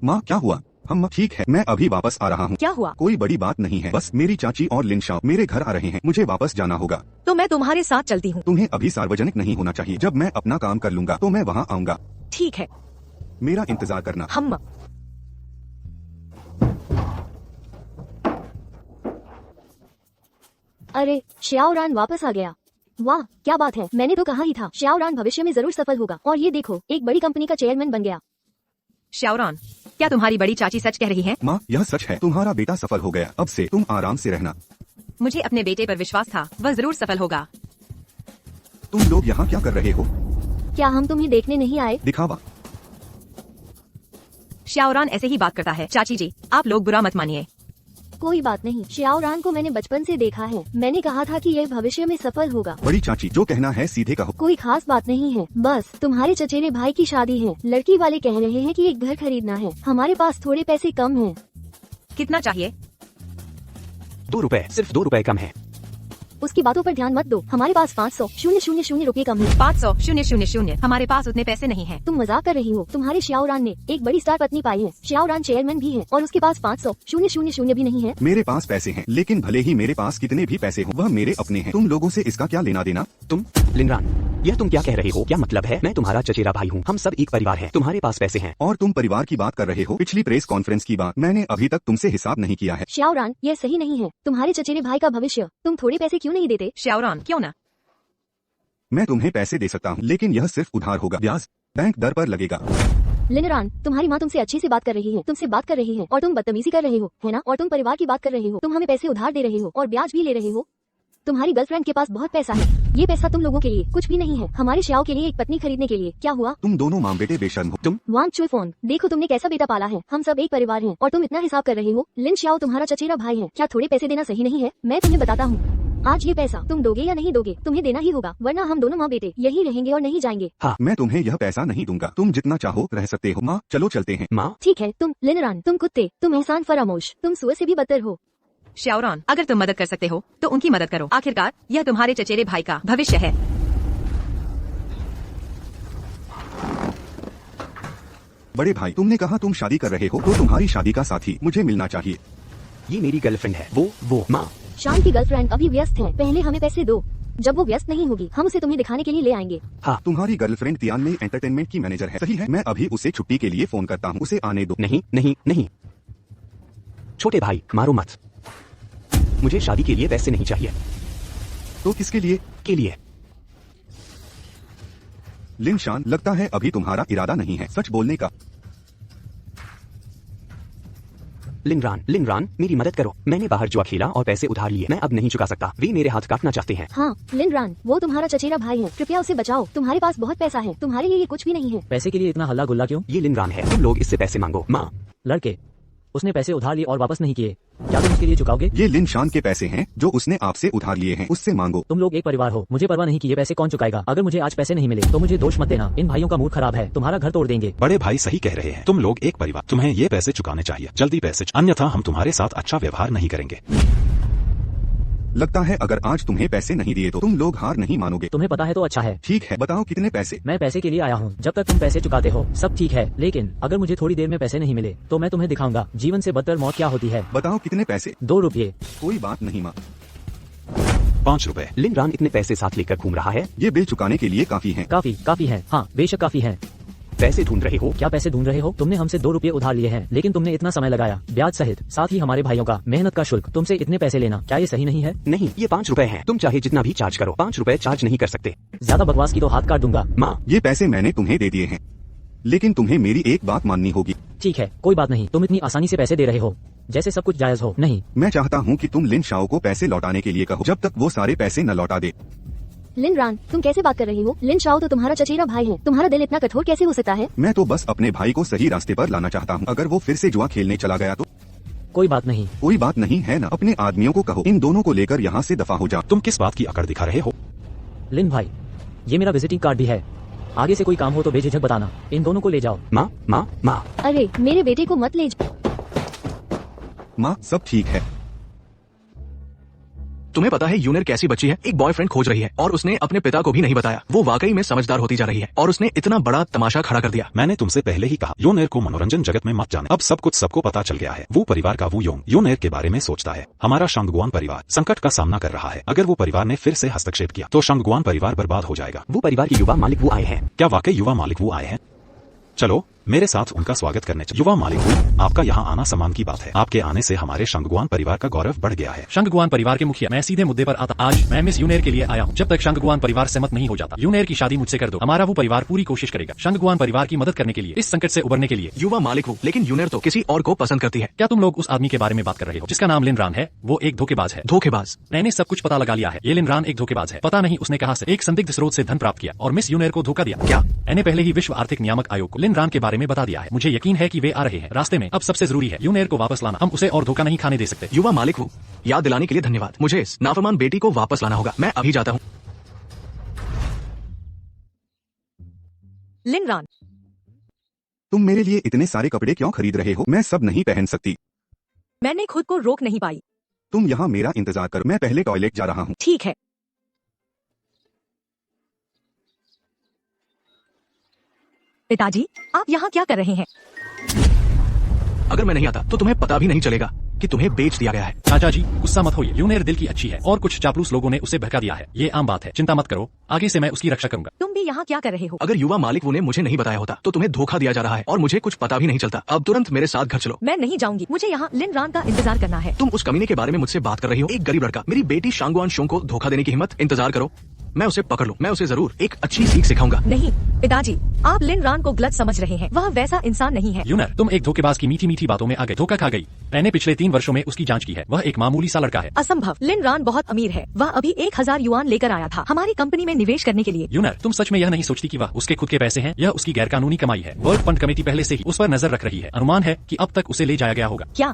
माँ, क्या हुआ? हम ठीक है, मैं अभी वापस आ रहा हूँ। क्या हुआ? कोई बड़ी बात नहीं है, बस मेरी चाची और लिन शाओ मेरे घर आ रहे हैं। मुझे वापस जाना होगा। तो मैं तुम्हारे साथ चलती हूँ। तुम्हें अभी सार्वजनिक नहीं होना चाहिए। जब मैं अपना काम कर लूंगा तो मैं वहाँ आऊंगा। ठीक है, मेरा इंतजार करना। हम अरे, श्याओ रान वापस आ गया। वाह, क्या बात है। मैंने तो कहा ही था, श्याओ रान भविष्य में जरूर सफल होगा। और ये देखो, एक बड़ी कंपनी का चेयरमैन बन गया। श्याओरान, क्या तुम्हारी बड़ी चाची सच कह रही है? माँ यह सच है, तुम्हारा बेटा सफल हो गया। अब से तुम आराम से रहना। मुझे अपने बेटे पर विश्वास था, वह जरूर सफल होगा। तुम लोग यहाँ क्या कर रहे हो? क्या हम तुम्हें देखने नहीं आए? दिखावा। श्याओरान ऐसे ही बात करता है। चाची जी, आप लोग बुरा मत मानिए। कोई बात नहीं, श्याओरान को मैंने बचपन से देखा है। मैंने कहा था कि यह भविष्य में सफल होगा। बड़ी चाची जो कहना है सीधे कहो। कोई खास बात नहीं है, बस तुम्हारे चचेरे भाई की शादी है। लड़की वाले कह रहे हैं कि एक घर खरीदना है। हमारे पास थोड़े पैसे कम हैं। कितना चाहिए? 2 रुपए, सिर्फ 2 रुपए कम है। उसकी बातों पर ध्यान मत दो। हमारे पास 500,000 रुपए कम है। 500,000। हमारे पास उतने पैसे नहीं हैं। तुम मजाक कर रही हो। तुम्हारे श्याओरान ने एक बड़ी स्टार पत्नी पाई है। श्याओरान चेयरमैन भी है और उसके पास 500,000 भी नहीं है। मेरे पास पैसे हैं, लेकिन भले ही मेरे पास कितने भी पैसे हो, वह मेरे अपने हैं। तुम लोगों से इसका क्या लेना देना? तुम लिनरान, यह तुम क्या कह रहे हो? क्या मतलब है? मैं तुम्हारा चचेरा भाई हूँ, हम सब एक परिवार हैं। तुम्हारे पास पैसे हैं और तुम परिवार की बात कर रहे हो। पिछली प्रेस कॉन्फ्रेंस की बात मैंने अभी तक तुमसे हिसाब नहीं किया है। श्याओरान, यह सही नहीं है। तुम्हारे चचेरे भाई का भविष्य, तुम थोड़े पैसे क्यों नहीं देते? श्याओरान, क्यों ना? मैं तुम्हें पैसे दे सकता हूँ, लेकिन यह सिर्फ उधार होगा। ब्याज बैंक दर पर लगेगा। लिनरान, तुम्हारी माँ तुमसे अच्छे से बात कर रही है, तुमसे बात कर रही है और तुम बदतमीजी कर रहे हो, है ना? और तुम परिवार की बात कर रहे हो। तुम हमें पैसे उधार दे रहे हो और ब्याज भी ले रहे हो। तुम्हारी गर्लफ्रेंड के पास बहुत पैसा है। ये पैसा तुम लोगों के लिए कुछ भी नहीं है। हमारे श्याओ के लिए एक पत्नी खरीदने के लिए। क्या हुआ? तुम दोनों माँ बेटे बेशर्म हो। तुम वांग चुई फोन, देखो तुमने कैसा बेटा पाला है। हम सब एक परिवार हैं और तुम इतना हिसाब कर रहे हो। लिन श्याओ तुम्हारा चचेरा भाई है। क्या थोड़े पैसे देना सही नहीं है? मैं तुम्हें बताता हूँ, आज ये पैसा तुम दोगे या नहीं दोगे, तुम्हें देना ही होगा, वरना हम दोनों माँ बेटे यही रहेंगे और नहीं जाएंगे। हाँ, मैं तुम्हें यह पैसा नहीं दूंगा। तुम जितना चाहो रह सकते हो। माँ चलो चलते हैं। माँ ठीक है। तुम लिनरान, तुम कुत्ते, तुम एहसान फरामोश, तुम सुअर से भी बदतर हो। श्याओरान, अगर तुम मदद कर सकते हो तो उनकी मदद करो। आखिरकार यह तुम्हारे चचेरे भाई का भविष्य है। बड़े भाई, तुमने कहा तुम शादी कर रहे हो, तो तुम्हारी शादी का साथी मुझे मिलना चाहिए। ये मेरी गर्लफ्रेंड है। वो माँ शान की गर्लफ्रेंड अभी व्यस्त है। पहले हमें पैसे दो। जब वो व्यस्त नहीं होगी, हम उसे तुम्हें दिखाने के लिए ले आएंगे। हाँ, तुम्हारी गर्लफ्रेंड तियानमे एंटरटेनमेंट की मैनेजर है, सही है? मैं अभी उसे छुट्टी के लिए फोन करता हूँ, उसे आने दो। नहीं नहीं नहीं, छोटे भाई मारो मत। मुझे शादी के लिए पैसे नहीं चाहिए। तो किसके लिए? के लिए लिन शान, लगता है अभी तुम्हारा इरादा नहीं है सच बोलने का। लिनरान, मेरी मदद करो। मैंने बाहर जुआ खेला और पैसे उधार लिए। मैं अब नहीं चुका सकता। वे मेरे हाथ काटना चाहते हैं। हाँ लिनरान, वो तुम्हारा चचेरा भाई है। कृपया उसे बचाओ। तुम्हारे पास बहुत पैसा है, तुम्हारे लिए ये कुछ भी नहीं है। पैसे के लिए इतना हल्ला गुल्ला क्यों? ये लिनरान है, तुम लोग इससे पैसे मांगो। माँ, लड़के, उसने पैसे उधार लिए और वापस नहीं किए, क्या तुम उसके लिए चुकाओगे? ये लिन शान के पैसे हैं जो उसने आपसे उधार लिए हैं, उससे मांगो। तुम लोग एक परिवार हो, मुझे परवाह नहीं कि ये पैसे कौन चुकाएगा। अगर मुझे आज पैसे नहीं मिले तो मुझे दोष मत देना। इन भाइयों का मूड खराब है, तुम्हारा घर तोड़ देंगे। बड़े भाई सही कह रहे हैं, तुम लोग एक परिवार, तुम्हें ये पैसे चुकाने चाहिए। जल्दी पैसे, अन्यथा हम तुम्हारे साथ अच्छा व्यवहार नहीं करेंगे। लगता है अगर आज तुम्हें पैसे नहीं दिए तो तुम लोग हार नहीं मानोगे। तुम्हें पता है तो अच्छा है। ठीक है, बताओ कितने पैसे? मैं पैसे के लिए आया हूँ। जब तक तुम पैसे चुकाते हो सब ठीक है, लेकिन अगर मुझे थोड़ी देर में पैसे नहीं मिले तो मैं तुम्हें दिखाऊंगा जीवन से बदतर मौत क्या होती है। बताओ कितने पैसे? 2 रुपये। कोई बात नहीं माँ। 5 रुपए। लिनरान इतने पैसे साथ लेकर घूम रहा है। ये बिल चुकाने के लिए काफी है। काफी है। हाँ बेशक काफी है। पैसे ढूंढ रहे हो? क्या पैसे ढूंढ रहे हो? तुमने हमसे 2 रुपये उधार लिए हैं, लेकिन तुमने इतना समय लगाया, ब्याज सहित, साथ ही हमारे भाइयों का मेहनत का शुल्क, तुमसे इतने पैसे लेना, क्या ये सही नहीं है? नहीं, ये 5 रुपए हैं। तुम चाहे जितना भी चार्ज करो, 5 रुपए चार्ज नहीं कर सकते। ज्यादा बकवास की तो हाथ काट दूंगा। माँ, ये पैसे मैंने तुम्हें दे दिए हैं, लेकिन तुम्हें मेरी एक बात माननी होगी। ठीक है, कोई बात नहीं। तुम इतनी आसानी से पैसे दे रहे हो जैसे सब कुछ जायज हो। नहीं, मैं चाहता हूँ कि तुम लिन शाओ को पैसे लौटाने के लिए कहो जब तक वो सारे पैसे न लौटा दे। लिनरान, तुम कैसे बात कर रही हो? लिन शाओ तो तुम्हारा चचेरा भाई है, तुम्हारा दिल इतना कठोर कैसे हो सकता है? मैं तो बस अपने भाई को सही रास्ते पर लाना चाहता हूँ। अगर वो फिर से जुआ खेलने चला गया तो? कोई बात नहीं। कोई बात नहीं है ना? अपने आदमियों को कहो इन दोनों को लेकर यहाँ से दफा हो जा। तुम किस बात की अकड़ दिखा रहे हो? लिन भाई, ये मेरा विजिटिंग कार्ड भी है। आगे से कोई काम हो तो बेझिझक बताना। इन दोनों को ले जाओ। माँ। अरे मेरे बेटे को मत ले जाओ। माँ सब ठीक है। तुम्हें पता है यूनिर कैसी बच्ची है? एक बॉयफ्रेंड खोज रही है और उसने अपने पिता को भी नहीं बताया। वो वाकई में समझदार होती जा रही है और उसने इतना बड़ा तमाशा खड़ा कर दिया। मैंने तुमसे पहले ही कहा, योनेर को मनोरंजन जगत में मत जाने। अब सब कुछ सबको पता चल गया है। वो परिवार का वो योनेर के बारे में सोचता है। हमारा शंगगुआन परिवार संकट का सामना कर रहा है। अगर वो परिवार ने फिर से हस्तक्षेप किया तो शंगगुआन परिवार बर्बाद हो जाएगा। वो परिवार के युवा मालिक वो आए हैं। क्या वाकई युवा मालिक वो आए हैं? चलो मेरे साथ उनका स्वागत करने चले। युवा मालिक हूँ, आपका यहाँ आना सम्मान की बात है। आपके आने से हमारे शंगगुआन परिवार का गौरव बढ़ गया है। शंगगुआन परिवार के मुखिया, मैं सीधे मुद्दे पर आता। आज मैं मिस यूनेर के लिए आया हूँ। जब तक शंगगुआन परिवार सहमत नहीं हो जाता, यूनेर की शादी मुझसे कर दो। हमारा वो परिवार पूरी कोशिश करेगा शंगगुआन परिवार की मदद करने के लिए, इस संकट से उबरने के लिए। युवा मालिक हूँ, लेकिन यूनेर तो किसी और को पसंद करती है। क्या तुम लोग उस आदमी के बारे में बात कर रहे हो जिसका नाम लिन रान है? वो एक धोखेबाज है। धोखेबाज? मैंने सब कुछ पता लगा लिया है। ये लिन रान एक धोखेबाज है। पता नहीं उसने कहां से एक संदिग्ध स्रोत से धन प्राप्त किया और मिस यूनेर को धोखा दिया। क्या? मैंने पहले ही विश्व आर्थिक नियामक आयोग को लिन रान के बारे में बता दिया है। मुझे यकीन है कि वे आ रहे हैं रास्ते में। अब सबसे जरूरी है यूनेर को वापस लाना। हम उसे और धोखा नहीं खाने दे सकते। युवा मालिक हूँ, याद दिलाने के लिए धन्यवाद। मुझे इस नाफरमान बेटी को वापस लाना होगा। मैं अभी जाता हूँ। लिन रान, तुम मेरे लिए इतने सारे कपड़े क्यों खरीद रहे हो? मैं सब नहीं पहन सकती। मैंने खुद को रोक नहीं पाई। तुम यहाँ मेरा इंतजार करो, मैं पहले टॉयलेट जा रहा हूँ। ठीक है। पिताजी, आप यहाँ क्या कर रहे हैं? अगर मैं नहीं आता तो तुम्हें पता भी नहीं चलेगा कि तुम्हें बेच दिया गया है। चाचा जी, गुस्सा मत होइए। यूनेर दिल की अच्छी है और कुछ चापलूस लोगों ने उसे बहका दिया है। ये आम बात है, चिंता मत करो। आगे से मैं उसकी रक्षा करूंगा। तुम भी यहाँ क्या कर रहे हो? अगर युवा मालिक ने मुझे नहीं बताया होता तो तुम्हें धोखा दिया जा रहा है और मुझे कुछ पता भी नहीं चलता। अब तुरंत मेरे साथ घर चलो। मैं नहीं जाऊंगी। मुझे यहाँ लिन रान का इंतजार करना है। तुम उस कमीने के बारे में मुझसे बात कर रही हो? एक गरीब लड़का, मेरी बेटी शांगुआन शोंग को धोखा देने की हिम्मत? इंतजार करो, मैं उसे पकड़ लूं। मैं उसे जरूर एक अच्छी सीख सिखाऊंगा। नहीं पिताजी, आप लिन रान को गलत समझ रहे हैं। वह वैसा इंसान नहीं है। यूनेर, तुम एक धोखेबाज की मीठी मीठी बातों में आ गए, धोखा खा गई। मैंने पिछले 3 वर्षों में उसकी जांच की है। वह एक मामूली सा लड़का है। असंभव। लिन रान बहुत अमीर है। वह अभी 1000 युआन लेकर आया था हमारी कंपनी में निवेश करने के लिए। यूनेर, तुम सच में यह नहीं सोचती कि वह उसके खुद के पैसे हैं? यह उसकी गैरकानूनी कमाई है। वर्ल्ड फंड कमेटी पहले से ही उस पर नजर रख रही है। अनुमान है कि अब तक उसे ले जाया गया होगा। क्या?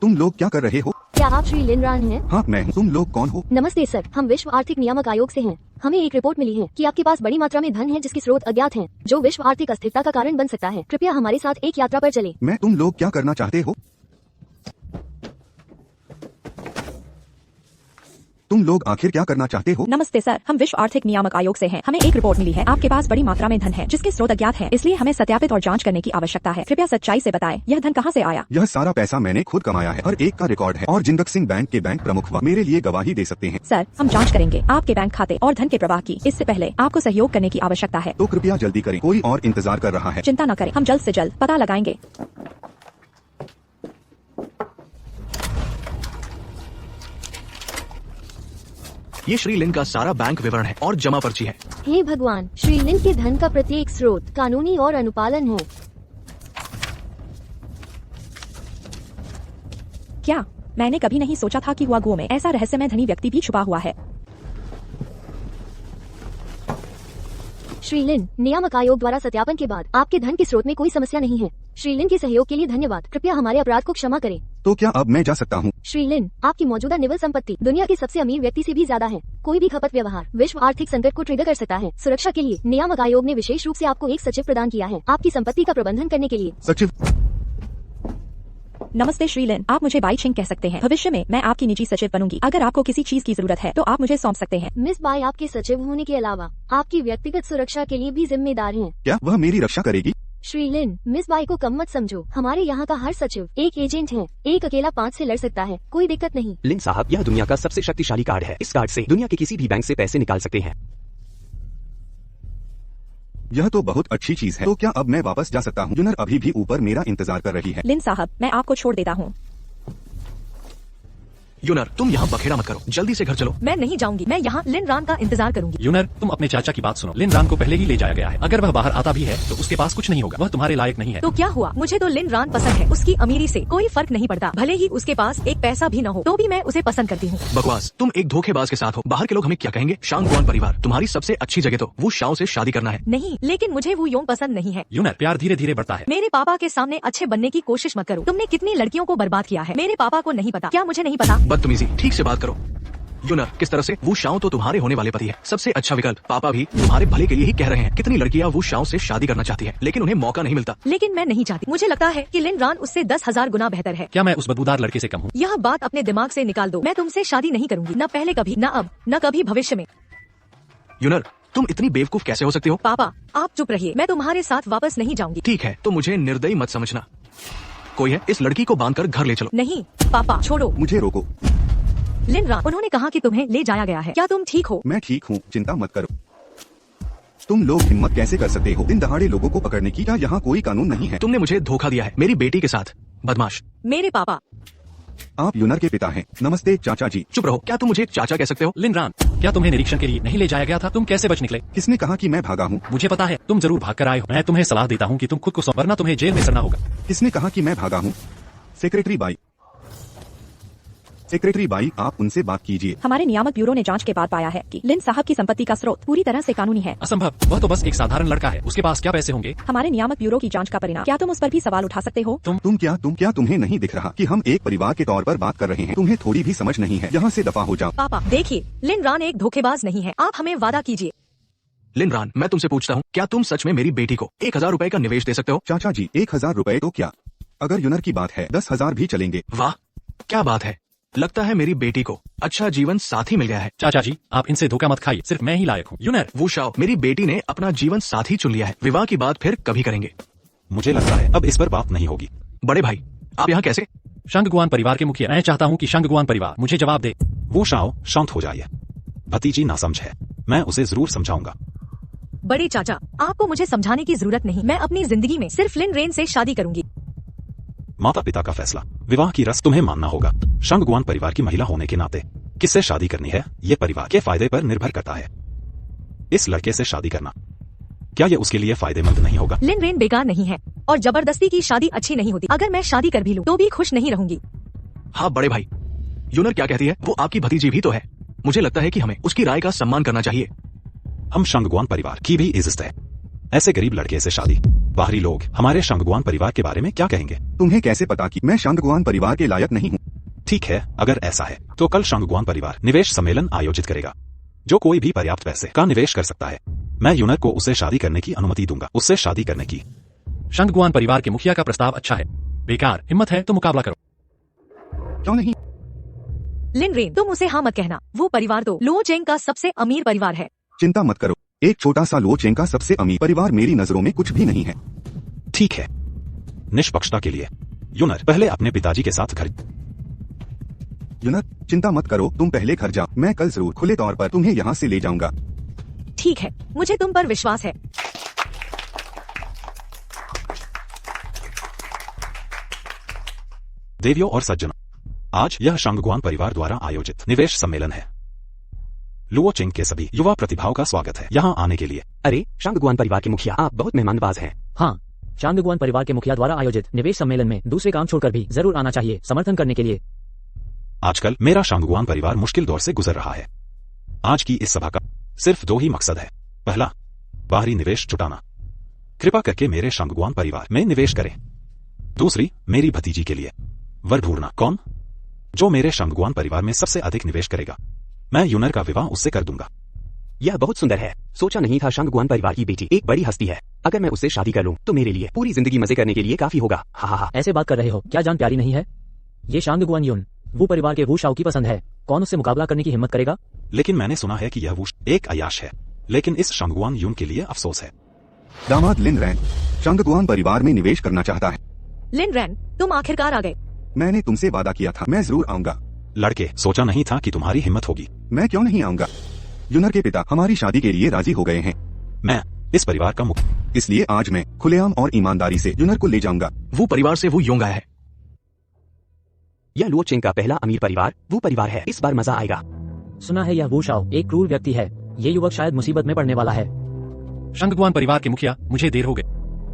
तुम लोग क्या कर रहे हो? क्या आप श्री लिन रान हैं? हाँ मैं हूँ। तुम लोग कौन हो? नमस्ते सर, हम विश्व आर्थिक नियामक आयोग से हैं। हमें एक रिपोर्ट मिली है कि आपके पास बड़ी मात्रा में धन है जिसके स्रोत अज्ञात हैं, जो विश्व आर्थिक अस्थिरता का कारण बन सकता है। कृपया हमारे साथ एक यात्रा पर चलें। मैं तुम लोग क्या करना चाहते हो? तुम लोग आखिर क्या करना चाहते हो? नमस्ते सर, हम विश्व आर्थिक नियामक आयोग से हैं। हमें एक रिपोर्ट मिली है, आपके पास बड़ी मात्रा में धन है जिसके स्रोत अज्ञात हैं, इसलिए हमें सत्यापित और जांच करने की आवश्यकता है। कृपया सच्चाई से बताएं, यह धन कहां से आया? यह सारा पैसा मैंने खुद कमाया है और एक का रिकॉर्ड है और जिंदक सिंह बैंक के बैंक प्रमुख मेरे लिए गवाही दे सकते हैं। सर, हम जांच करेंगे आपके बैंक खाते और धन के प्रवाह की। इससे पहले आपको सहयोग करने की आवश्यकता है। तो कृपया जल्दी करें, कोई और इंतजार कर रहा है। चिंता न करें, हम जल्द से जल्द पता लगाएंगे। ये श्री लिन का सारा बैंक विवरण है और जमा पर्ची है। हे भगवान, श्री लिन के धन का प्रत्येक स्रोत कानूनी और अनुपालन है। क्या? मैंने कभी नहीं सोचा था कि हुआगुओ में ऐसा रहस्यमय धनी व्यक्ति भी छुपा हुआ है। श्री लिन, नियामक आयोग द्वारा सत्यापन के बाद आपके धन के स्रोत में कोई समस्या नहीं है। श्री लिन के सहयोग के लिए धन्यवाद। कृपया हमारे अपराध को क्षमा करें। तो क्या अब मैं जा सकता हूँ? श्री लिन, आपकी मौजूदा निवल संपत्ति दुनिया के सबसे अमीर व्यक्ति से भी ज्यादा है। कोई भी खपत व्यवहार विश्व आर्थिक संकट को ट्रिगर कर सकता है। सुरक्षा के लिए नियामक आयोग ने विशेष रूप से आपको एक सचिव प्रदान किया है, आपकी संपत्ति का प्रबंधन करने के लिए। सचिव? नमस्ते श्री लिन, आप मुझे बाई छिंग कह सकते हैं। भविष्य में मैं आपकी निजी सचिव बनूंगी। अगर आपको किसी चीज की जरूरत है तो आप मुझे सौंप सकते हैं। मिस बाई आपके सचिव होने के अलावा आपकी व्यक्तिगत सुरक्षा के लिए भी जिम्मेदार हैं। क्या वह मेरी रक्षा करेगी? श्री लिन, मिस बाई को कम मत समझो। हमारे यहाँ का हर सचिव एक एजेंट है। एक अकेला 5 से लड़ सकता है, कोई दिक्कत नहीं। लिन साहब, यह दुनिया का सबसे शक्तिशाली कार्ड है। इस कार्ड से दुनिया के किसी भी बैंक से पैसे निकाल सकते हैं। यह तो बहुत अच्छी चीज है। तो क्या अब मैं वापस जा सकता हूँ? यूनर अभी भी ऊपर मेरा इंतजार कर रही है। लिन साहब, मैं आपको छोड़ देता हूँ। यूनर, तुम यहाँ बखेड़ा मत करो, जल्दी से घर चलो। मैं नहीं जाऊंगी। मैं यहाँ लिन रान का इंतजार करूंगी। यूनर, तुम अपने चाचा की बात सुनो। लिन रान को पहले ही ले जाया गया है। अगर वह बाहर आता भी है तो उसके पास कुछ नहीं होगा। वह तुम्हारे लायक नहीं है। तो क्या हुआ? मुझे तो लिन रान पसंद है। उसकी अमीरी से कोई फर्क नहीं पड़ता। भले ही उसके पास एक पैसा भी न हो तो भी मैं उसे पसंद करती हूँ। बकवास, तुम एक धोखेबाज के साथ हो। बाहर के लोग हमें क्या कहेंगे? शांगगुआन परिवार, तुम्हारी सबसे अच्छी जगह तो वो शाओ से शादी करना है। नहीं, लेकिन मुझे वो योंग पसंद नहीं है। यूनर, प्यार धीरे धीरे बढ़ता है। मेरे पापा के सामने अच्छे बनने की कोशिश मत करो। तुमने कितनी लड़कियों को बर्बाद किया है। मेरे पापा को नहीं पता। क्या मुझे नहीं पता? बदतमीजी, ठीक से बात करो। यूनर, किस तरह से? वो शाओ तो तुम्हारे होने वाले पति है। सबसे अच्छा विकल्प। पापा भी तुम्हारे भले के लिए ही कह रहे हैं। कितनी लड़कियां वो शाओ से शादी करना चाहती है लेकिन उन्हें मौका नहीं मिलता। लेकिन मैं नहीं चाहती। मुझे लगता है कि लिन रान उससे 10,000 गुना बेहतर है। क्या मैं उस बदबूदार लड़के से कम हूँ? यह बात अपने दिमाग से निकाल दो। मैं तुमसे शादी नहीं करूंगी, न पहले कभी, न अब, न कभी भविष्य में। यूनर, तुम इतनी बेवकूफ कैसे हो सकते हो? पापा, आप चुप रहिए। मैं तुम्हारे साथ वापस नहीं जाऊंगी। ठीक है, तो मुझे निर्दयी मत समझना। कोई है, इस लड़की को बांधकर घर ले चलो। नहीं पापा, छोड़ो। मुझे रोको। लिन रान, उन्होंने कहा कि तुम्हें ले जाया गया है। क्या तुम ठीक हो? मैं ठीक हूँ, चिंता मत करो। तुम लोग हिम्मत कैसे कर सकते हो दिन दहाड़े लोगों को पकड़ने की? क्या यहाँ कोई कानून नहीं है? तुमने मुझे धोखा दिया है मेरी बेटी के साथ, बदमाश। मेरे पापा। आप यूनर के पिता हैं। नमस्ते चाचा जी। चुप रहो, क्या तुम मुझे चाचा कह सकते हो? लिन रान, क्या तुम्हें निरीक्षण के लिए नहीं ले जाया गया था? तुम कैसे बच निकले? किसने कहा कि मैं भागा हूँ? मुझे पता है, तुम जरूर भाग कर आए हो। मैं तुम्हें सलाह देता हूँ कि तुम खुद को वरना तुम्हें जेल में सड़ना होगा। किसने कहा कि मैं भागा हूँ? सेक्रेटरी बाई, सेक्रेटरी बाई, आप उनसे बात कीजिए। हमारे नियामक ब्यूरो ने जांच के बाद पाया है कि लिन साहब की संपत्ति का स्रोत पूरी तरह से कानूनी है। असंभव, वह तो बस एक साधारण लड़का है, उसके पास क्या पैसे होंगे? हमारे नियामक ब्यूरो की जांच का परिणाम, क्या तुम उस पर भी सवाल उठा सकते हो? तुम क्या तुम्हें नहीं दिख रहा कि हम एक परिवार के तौर पर बात कर रहे हैं? तुम्हें थोड़ी भी समझ नहीं है। यहाँ से दफा हो जाओ। पापा देखिए, लिन रान एक धोखेबाज नहीं है। आप हमें वादा कीजिए। लिन रान, मैं तुमसे पूछता हूँ, क्या तुम सच में मेरी बेटी को 1000 रुपए का निवेश दे सकते हो? चाचा जी, 1000 रुपए तो क्या, अगर यूनर की बात है 10,000 भी चलेंगे। वाह, क्या बात है। लगता है मेरी बेटी को अच्छा जीवन साथी मिल गया है। चाचा जी, आप इनसे धोखा मत खाइए, सिर्फ मैं ही लायक हूँ। यूनर, वो शाओ, मेरी बेटी ने अपना जीवन साथी चुन लिया है। विवाह की बात फिर कभी करेंगे। मुझे लगता है अब इस पर बात नहीं होगी। बड़े भाई, आप यहाँ कैसे? शंगगुआन परिवार के मुखिया, मैं चाहता हूँ कि शंगगुआन परिवार मुझे जवाब दे। वो शाओ, शांत हो जाइए। भतीजी नासमझ है, मैं उसे जरूर समझाऊंगा। बड़े चाचा, आपको मुझे समझाने की जरूरत नहीं। मैं अपनी जिंदगी में सिर्फ लिन रेन से शादी करूंगी। माता पिता का फैसला, विवाह की रस्म तुम्हें मानना होगा। शंगगुआन परिवार की महिला होने के नाते किससे शादी करनी है ये परिवार के फायदे पर निर्भर करता है। इस लड़के से शादी करना, क्या ये उसके लिए फायदेमंद नहीं होगा? लिन रेन बेकार नहीं है और जबरदस्ती की शादी अच्छी नहीं होती। अगर मैं शादी कर भी लूं तो भी खुश नहीं रहूंगी। हाँ बड़े भाई, यूनर क्या कहती है? वो आपकी भतीजी भी तो है। मुझे लगता है कि हमें उसकी राय का सम्मान करना चाहिए। हम शंगगुआन परिवार की भी इज्जत है। ऐसे गरीब लड़के से शादी, बाहरी लोग हमारे शंगगुआन परिवार के बारे में क्या कहेंगे? तुम्हें कैसे पता कि मैं शंगगुआन परिवार के लायक नहीं हूँ? ठीक है, अगर ऐसा है तो कल शंगगुआन परिवार निवेश सम्मेलन आयोजित करेगा। जो कोई भी पर्याप्त पैसे का निवेश कर सकता है, मैं यूनर को उससे शादी करने की अनुमति दूंगा। उससे शादी करने की। शंगगुआन परिवार के मुखिया का प्रस्ताव अच्छा है। बेकार, हिम्मत है तो मुकाबला करो। क्यों नहीं? लिन रेन, तुम उसे हाँ मत कहना। वो परिवार तो लुओ चेंग का सबसे अमीर परिवार है। चिंता मत करो, एक छोटा सा लुओ चेंग का सबसे अमीर परिवार मेरी नजरों में कुछ भी नहीं है। ठीक है, निष्पक्षता के लिए यूनर पहले अपने पिताजी के साथ घर। यूनर, चिंता मत करो, तुम पहले घर जाओ। मैं कल जरूर खुले तौर पर तुम्हें यहाँ से ले जाऊंगा। ठीक है, मुझे तुम पर विश्वास है। देवियों और सज्जनों, आज यह शंगगुआन परिवार द्वारा आयोजित निवेश सम्मेलन है। लुओ चेंग के सभी युवा प्रतिभाओं का स्वागत है यहाँ आने के लिए। अरे शंगगुआन परिवार के मुखिया, आप बहुत मेहमानबाज हैं। हाँ, शंगगुआन परिवार के मुखिया द्वारा आयोजित निवेश सम्मेलन में दूसरे काम छोड़कर भी जरूर आना चाहिए समर्थन करने के लिए। आजकल मेरा शंगगुआन परिवार मुश्किल दौर से गुजर रहा है। आज की इस सभा का सिर्फ 2 ही मकसद है। पहला, बाहरी निवेश जुटाना। कृपा करके मेरे शंगगुआन परिवार में निवेश करें। दूसरी, मेरी भतीजी के लिए वर ढूंढना। कौन? जो मेरे शंगगुआन परिवार में सबसे अधिक निवेश करेगा, मैं यूनर का विवाह उससे कर दूंगा। यह बहुत सुंदर है। सोचा नहीं था शंगगुआन परिवार की बेटी एक बड़ी हस्ती है। अगर मैं उससे शादी कर लूं तो मेरे लिए पूरी जिंदगी मजे करने के लिए काफी होगा। हा। ऐसे बात कर रहे हो, क्या जान प्यारी नहीं है? ये शंगगुआन यून वो परिवार के वू शाओ की पसंद है। कौन उससे मुकाबला करने की हिम्मत करेगा? लेकिन मैंने सुना है कि यह वुश एक अयाश है। लेकिन इस शंगगुआन यून के लिए अफसोस है। दामाद लिन रैन शंगगुआन परिवार में निवेश करना चाहता है। लिन रैन, तुम आखिरकार आ गए। मैंने तुमसे वादा किया था, मैं जरूर आऊंगा। लड़के, सोचा नहीं था कि तुम्हारी हिम्मत होगी। मैं क्यों नहीं आऊंगा? यूनर के पिता हमारी शादी के लिए राजी हो गए हैं। मैं इस परिवार का मुख्य, इसलिए आज मैं खुलेआम और ईमानदारी से यूनर को ले जाऊंगा। वो परिवार से वो योंग आया है। यह लुओ चेंग का पहला अमीर परिवार वो परिवार है। इस बार मजा आएगा। सुना है यह वू शाओ एक क्रूर व्यक्ति है। ये युवक शायद मुसीबत में पड़ने वाला है। शंगगुआन परिवार के मुखिया, मुझे देर हो गई।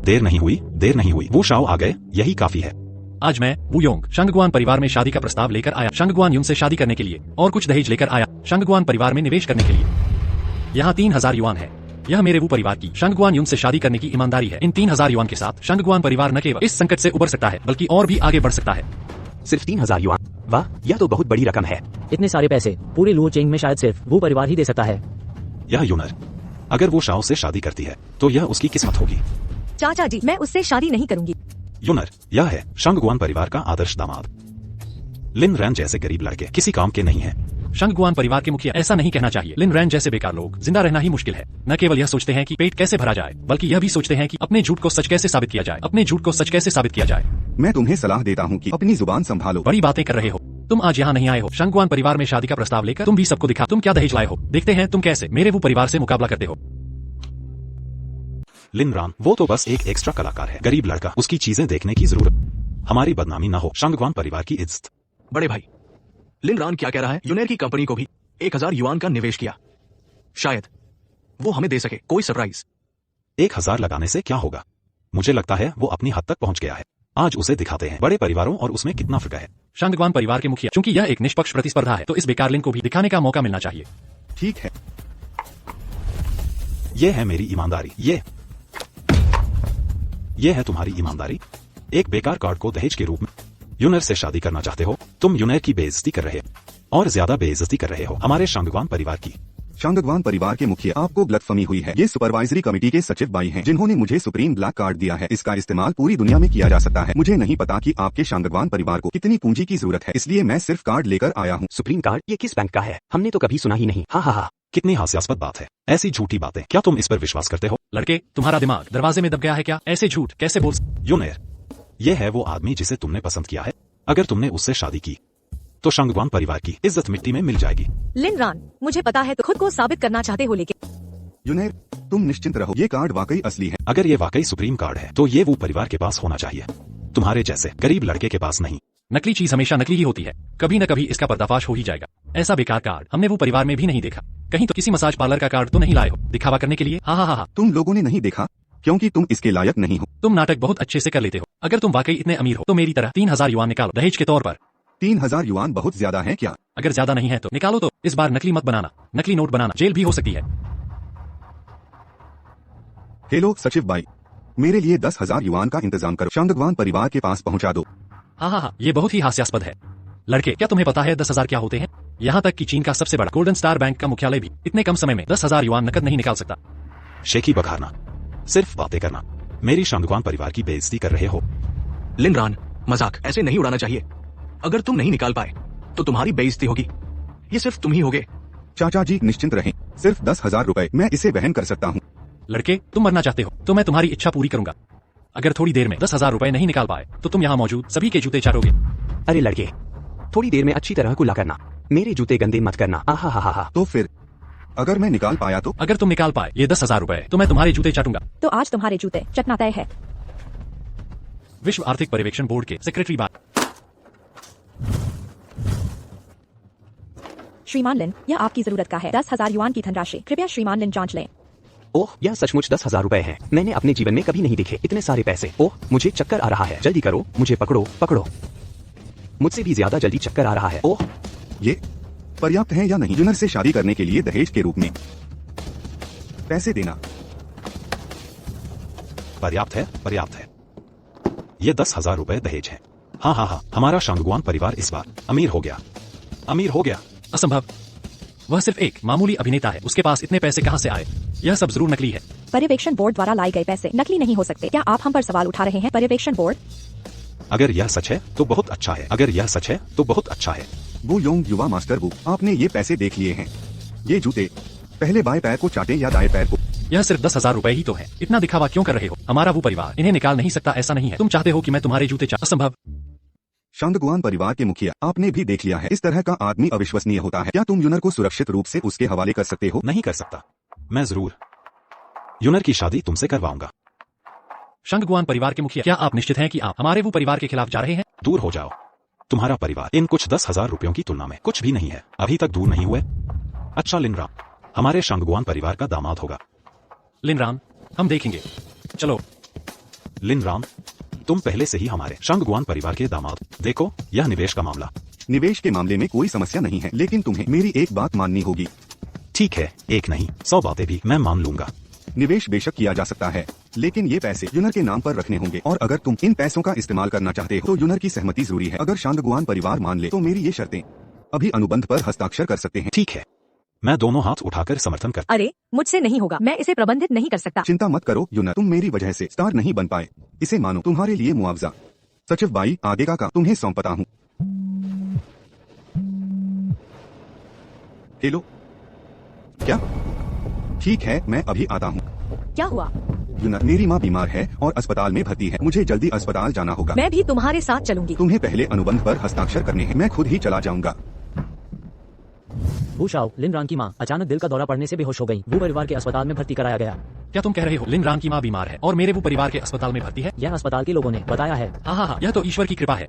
देर नहीं हुई। वो शाओ आ गए, यही काफी है। आज मैं वू योंग शंगगुआन परिवार में शादी का प्रस्ताव लेकर आया। शंगगुआन यून से शादी करने के लिए और कुछ दहेज लेकर आया। शंगगुआन परिवार में निवेश करने के लिए यहाँ 3000 युआन है। यह मेरे वो परिवार की शंगगुआन यून से शादी करने की ईमानदारी है। इन 3000 युआन के साथ शंगगुआन परिवार न केवल इस संकट से उबर सकता है बल्कि और भी आगे बढ़ सकता है। सिर्फ 3000 युआन? वाह, यह तो बहुत बड़ी रकम है। इतने सारे पैसे पूरे लुओ चेंग में शायद सिर्फ वो परिवार ही दे सकता है। यह यूनर, अगर वो शाओ से शादी करती है तो यह उसकी किस्मत होगी। चाचा जी, मैं उससे शादी नहीं करूंगी। यूनर, यह है शंगगुआन परिवार का आदर्श दामाद। लिन रैन जैसे गरीब लड़के किसी काम के नहीं हैं। शंगगुआन परिवार के मुखिया, ऐसा नहीं कहना चाहिए। लिन रैन जैसे बेकार लोग जिंदा रहना ही मुश्किल है। न केवल यह सोचते हैं कि पेट कैसे भरा जाए, बल्कि यह भी सोचते हैं कि अपने झूठ को सच कैसे साबित किया जाए। मैं तुम्हें सलाह देता हूँ कि अपनी जुबान संभालो। बड़ी बातें कर रहे हो। तुम आज यहाँ नहीं आए हो शंगगुआन परिवार में शादी का प्रस्ताव लेकर। तुम भी सबको दिखा तुम क्या दहेज लाए हो। देखते हैं तुम कैसे मेरे वो परिवार से मुकाबला करते हो। लिनरान वो तो बस एक एक्स्ट्रा कलाकार है, गरीब लड़का, उसकी चीजें देखने की जरूरत। हमारी बदनामी ना हो, शांगवान परिवार की इज्जत। बड़े भाई, लिन रान क्या कह रहा है? यूनेर की कंपनी को भी 1000 युआन का निवेश किया, शायद वो हमें दे सके कोई सरप्राइज। 1000 लगाने से क्या होगा? मुझे लगता है वो अपनी हद तक पहुंच गया है। आज उसे दिखाते हैं बड़े परिवारों और उसमें कितना फर्क है। शांगवान परिवार के मुखिया, चूंकि यह एक निष्पक्ष प्रतिस्पर्धा है तो इस बेकार लिन को भी दिखाने का मौका मिलना चाहिए। ठीक है, ये है मेरी ईमानदारी, ये है तुम्हारी ईमानदारी। एक बेकार कार्ड को दहेज के रूप में यूनेर से शादी करना चाहते हो। तुम यूनेर की बेइज्जती कर रहे हो और ज्यादा बेइज्जती कर रहे हो हमारे शांगवान परिवार की। शांगवान परिवार के मुखिया, आपको गलतफहमी हुई है। ये सुपरवाइजरी कमेटी के सचिव बाई हैं, जिन्होंने मुझे सुप्रीम ब्लैक कार्ड दिया है। इसका इस्तेमाल पूरी दुनिया में किया जा सकता है। मुझे नहीं पता कि आपके शांगवान परिवार को कितनी पूंजी की जरूरत है, इसलिए मैं सिर्फ कार्ड लेकर आया हूँ। Supreme card? ये किस बैंक का है? हमने तो कभी सुना ही नहीं। हाँ हाँ हाँ। कितनी हास्यास्पद बात है, ऐसी झूठी बातें। क्या तुम इस पर विश्वास करते हो? लड़के, तुम्हारा दिमाग दरवाजे में दब गया है क्या? ऐसे झूठ कैसे बोल? यूनेर, ये है वो आदमी जिसे तुमने पसंद किया है। अगर तुमने उससे शादी की तो शांगवान परिवार की इज्जत मिट्टी में मिल जाएगी। लिन रान, मुझे पता है तो खुद को साबित करना चाहते हो, लेकिन यूनेर, तुम निश्चिंत रहो, ये कार्ड वाकई असली है। अगर ये वाकई सुप्रीम कार्ड है तो ये वो परिवार के पास होना चाहिए, तुम्हारे जैसे गरीब लड़के के पास नहीं। नकली चीज हमेशा नकली ही होती है, कभी न कभी इसका पर्दाफाश हो ही जाएगा। ऐसा बेकार कार्ड हमने वो परिवार में भी नहीं देखा। कहीं तो किसी मसाज पार्लर का कार्ड तो नहीं लाए हो दिखावा करने के लिए? हाँ हाँ हाँ। तुम लोगों ने नहीं देखा क्योंकि तुम इसके लायक नहीं हो। तुम नाटक बहुत अच्छे से कर लेते हो। अगर तुम वाकई इतने अमीर हो तो मेरी तरह 3000 युआन निकालो दहेज के तौर पर। 3000 युआन बहुत ज्यादा है क्या? अगर ज्यादा नहीं है तो निकालो। तो इस बार नकली मत बनाना, नकली नोट बनाना जेल भी हो सकती है। हेलो सचिव बाई, मेरे लिए 10,000 युआन का इंतजाम करो, शांगवान परिवार के पास पहुंचा दो। हाँ हाँ हाँ, ये बहुत ही हास्यास्पद है। लड़के, क्या तुम्हें पता है 10,000 क्या होते हैं? यहाँ तक कि चीन का सबसे बड़ा गोल्डन स्टार बैंक का मुख्यालय भी इतने कम समय में 10,000 युआन नकद नहीं निकाल सकता। शेखी बघारना, सिर्फ बातें करना, मेरी शांगवान परिवार की बेइज्जती कर रहे हो। लिन रान, मजाक ऐसे नहीं उड़ाना चाहिए। अगर तुम नहीं निकाल पाए तो तुम्हारी बेइज्जती होगी, ये सिर्फ तुम ही होगे। चाचा जी निश्चिंत रहें, सिर्फ 10,000 रुपए, मैं इसे वहन कर सकता हूँ। लड़के, तुम मरना चाहते हो तो मैं तुम्हारी इच्छा पूरी करूंगा। अगर थोड़ी देर में 10,000 रुपए नहीं निकाल पाए तो तुम यहाँ मौजूद सभी के जूते चाटोगे। अरे लड़के, थोड़ी देर में अच्छी तरह कुल्ला करना, मेरे जूते गंदे मत करना। आहा हा हा। तो फिर अगर मैं निकाल पाया तो? अगर तुम निकाल पाए ये 10,000 रुपए तो मैं तुम्हारे जूते चाटूंगा। तो आज तुम्हारे जूते चटना तय है। विश्व आर्थिक पर्यवेक्षण बोर्ड के सेक्रेटरी बात। श्रीमान लिन, यह आपकी जरूरत का है। 10,000 युआन की धनराशि, कृपया श्रीमान लिन जांच लें। ओह, यह सचमुच 10,000 रुपए हैं। मैंने अपने जीवन में कभी नहीं देखे इतने सारे पैसे। ओह, मुझे चक्कर आ रहा है। जल्दी करो, मुझे पकड़ो पकड़ो, मुझसे भी ज्यादा जल्दी चक्कर आ रहा है। ओह, ये पर्याप्त है या नहीं? यूनेर से शादी करने के लिए दहेज के रूप में पैसे देना पर्याप्त है, पर्याप्त है। ये 10,000 रुपए दहेज है। हाँ हाँ हाँ, हमारा शांगवान परिवार इस बार अमीर हो गया, अमीर हो गया। असंभव, वह सिर्फ एक मामूली अभिनेता है, उसके पास इतने पैसे कहाँ से आए? यह सब जरूर नकली है। पर्यवेक्षण बोर्ड द्वारा लाए गए पैसे नकली नहीं हो सकते। क्या आप हम पर सवाल उठा रहे हैं पर्यवेक्षण बोर्ड? अगर यह सच है तो बहुत अच्छा है, अगर यह सच है तो बहुत अच्छा है। वो योंग युवा मास्टर बू, आपने ये पैसे देख लिए हैं। ये जूते पहले बाएं पैर को चाटे या दाएं पैर को? यह सिर्फ 10,000 रुपए ही तो है, इतना दिखावा क्यों कर रहे हो? हमारा वो परिवार इन्हें निकाल नहीं सकता, ऐसा नहीं है। तुम चाहते हो कि मैं तुम्हारे जूते असंभव। शांगवान परिवार के मुखिया, आपने भी देख लिया है, इस तरह का आदमी अविश्वसनीय होता है। क्या तुम यूनेर को सुरक्षित रूप से उसके हवाले कर सकते हो? नहीं कर सकता, मैं जरूर यूनेर की शादी तुमसे करवाऊंगा। शांगवान परिवार के मुखिया, क्या आप निश्चित हैं कि आप हमारे वो परिवार के खिलाफ जा रहे हैं? दूर हो जाओ, तुम्हारा परिवार इन कुछ 10,000 रुपयों की तुलना में कुछ भी नहीं है। अभी तक दूर नहीं हुए। अच्छा लिनराम हमारे शांगवान परिवार का दामाद होगा। लिनराम, हम देखेंगे, चलो। लिनराम, तुम पहले से ही हमारे शांगवान परिवार के दामाद। देखो, यह निवेश का मामला। निवेश के मामले में कोई समस्या नहीं है, लेकिन तुम्हें मेरी एक बात माननी होगी। ठीक है, एक नहीं 100 बातें भी मैं मान लूंगा। निवेश बेशक किया जा सकता है, लेकिन ये पैसे यूनेर के नाम पर रखने होंगे, और अगर तुम इन पैसों का इस्तेमाल करना चाहते हो तो यूनेर की सहमति जरूरी है। अगर शांगवान परिवार मान ले तो मेरी ये शर्तें अभी अनुबंध पर हस्ताक्षर कर सकते हैं। ठीक है, मैं दोनों हाथ उठाकर समर्थन करता। अरे मुझसे नहीं होगा, मैं इसे प्रबंधित नहीं कर सकता। चिंता मत करो यूनेर, तुम मेरी वजह से स्टार नहीं बन पाए, इसे मानो तुम्हारे लिए मुआवजा। सचिव बाई, आगे का तुम्हें सौंपता हूँ। हेलो, क्या? ठीक है, मैं अभी आता हूँ। क्या हुआ? यूनेर, मेरी माँ बीमार है और अस्पताल में भर्ती है, मुझे जल्दी अस्पताल जाना होगा। मैं भी तुम्हारे साथ चलूंगी। तुम्हें पहले अनुबंध पर हस्ताक्षर करने हैं, मैं खुद ही चला जाऊंगा। भूशाओ, लिन रान की माँ अचानक दिल का दौरा पड़ने से बेहोश हो गई। वो परिवार के अस्पताल में भर्ती कराया गया। क्या तुम कह रहे हो लिन रान की माँ बीमार है और मेरे वो परिवार के अस्पताल में भर्ती है? यह अस्पताल के लोगों ने बताया है। हाँ, यह तो ईश्वर की कृपा है।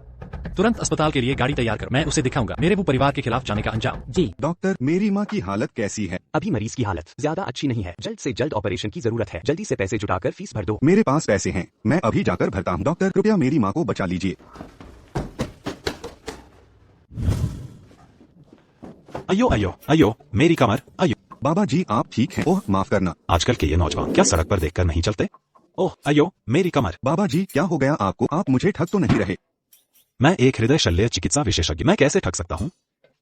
तुरंत अस्पताल के लिए गाड़ी तैयार कर, मैं उसे दिखाऊंगा मेरे वो परिवार के खिलाफ जाने का अंजाम। जी डॉक्टर, मेरी माँ की हालत कैसी है? अभी मरीज की हालत ज्यादा अच्छी नहीं है, जल्द से जल्द ऑपरेशन की जरूरत है। जल्दी से पैसे जुटाकर फीस भर दो। मेरे पास पैसे हैं, मैं अभी जाकर भरता हूँ। डॉक्टर, कृपया मेरी माँ को बचा लीजिए। अयो अयो अयो, मेरी कमर, अयो। बाबा जी, आप ठीक हैं? ओह, माफ करना। आजकल के ये नौजवान क्या सड़क पर देखकर नहीं चलते? ओह अयो, मेरी कमर। बाबा जी, क्या हो गया आपको? आप मुझे ठग तो नहीं रहे? मैं एक हृदय शल्य चिकित्सा विशेषज्ञ, मैं कैसे ठग सकता हूँ?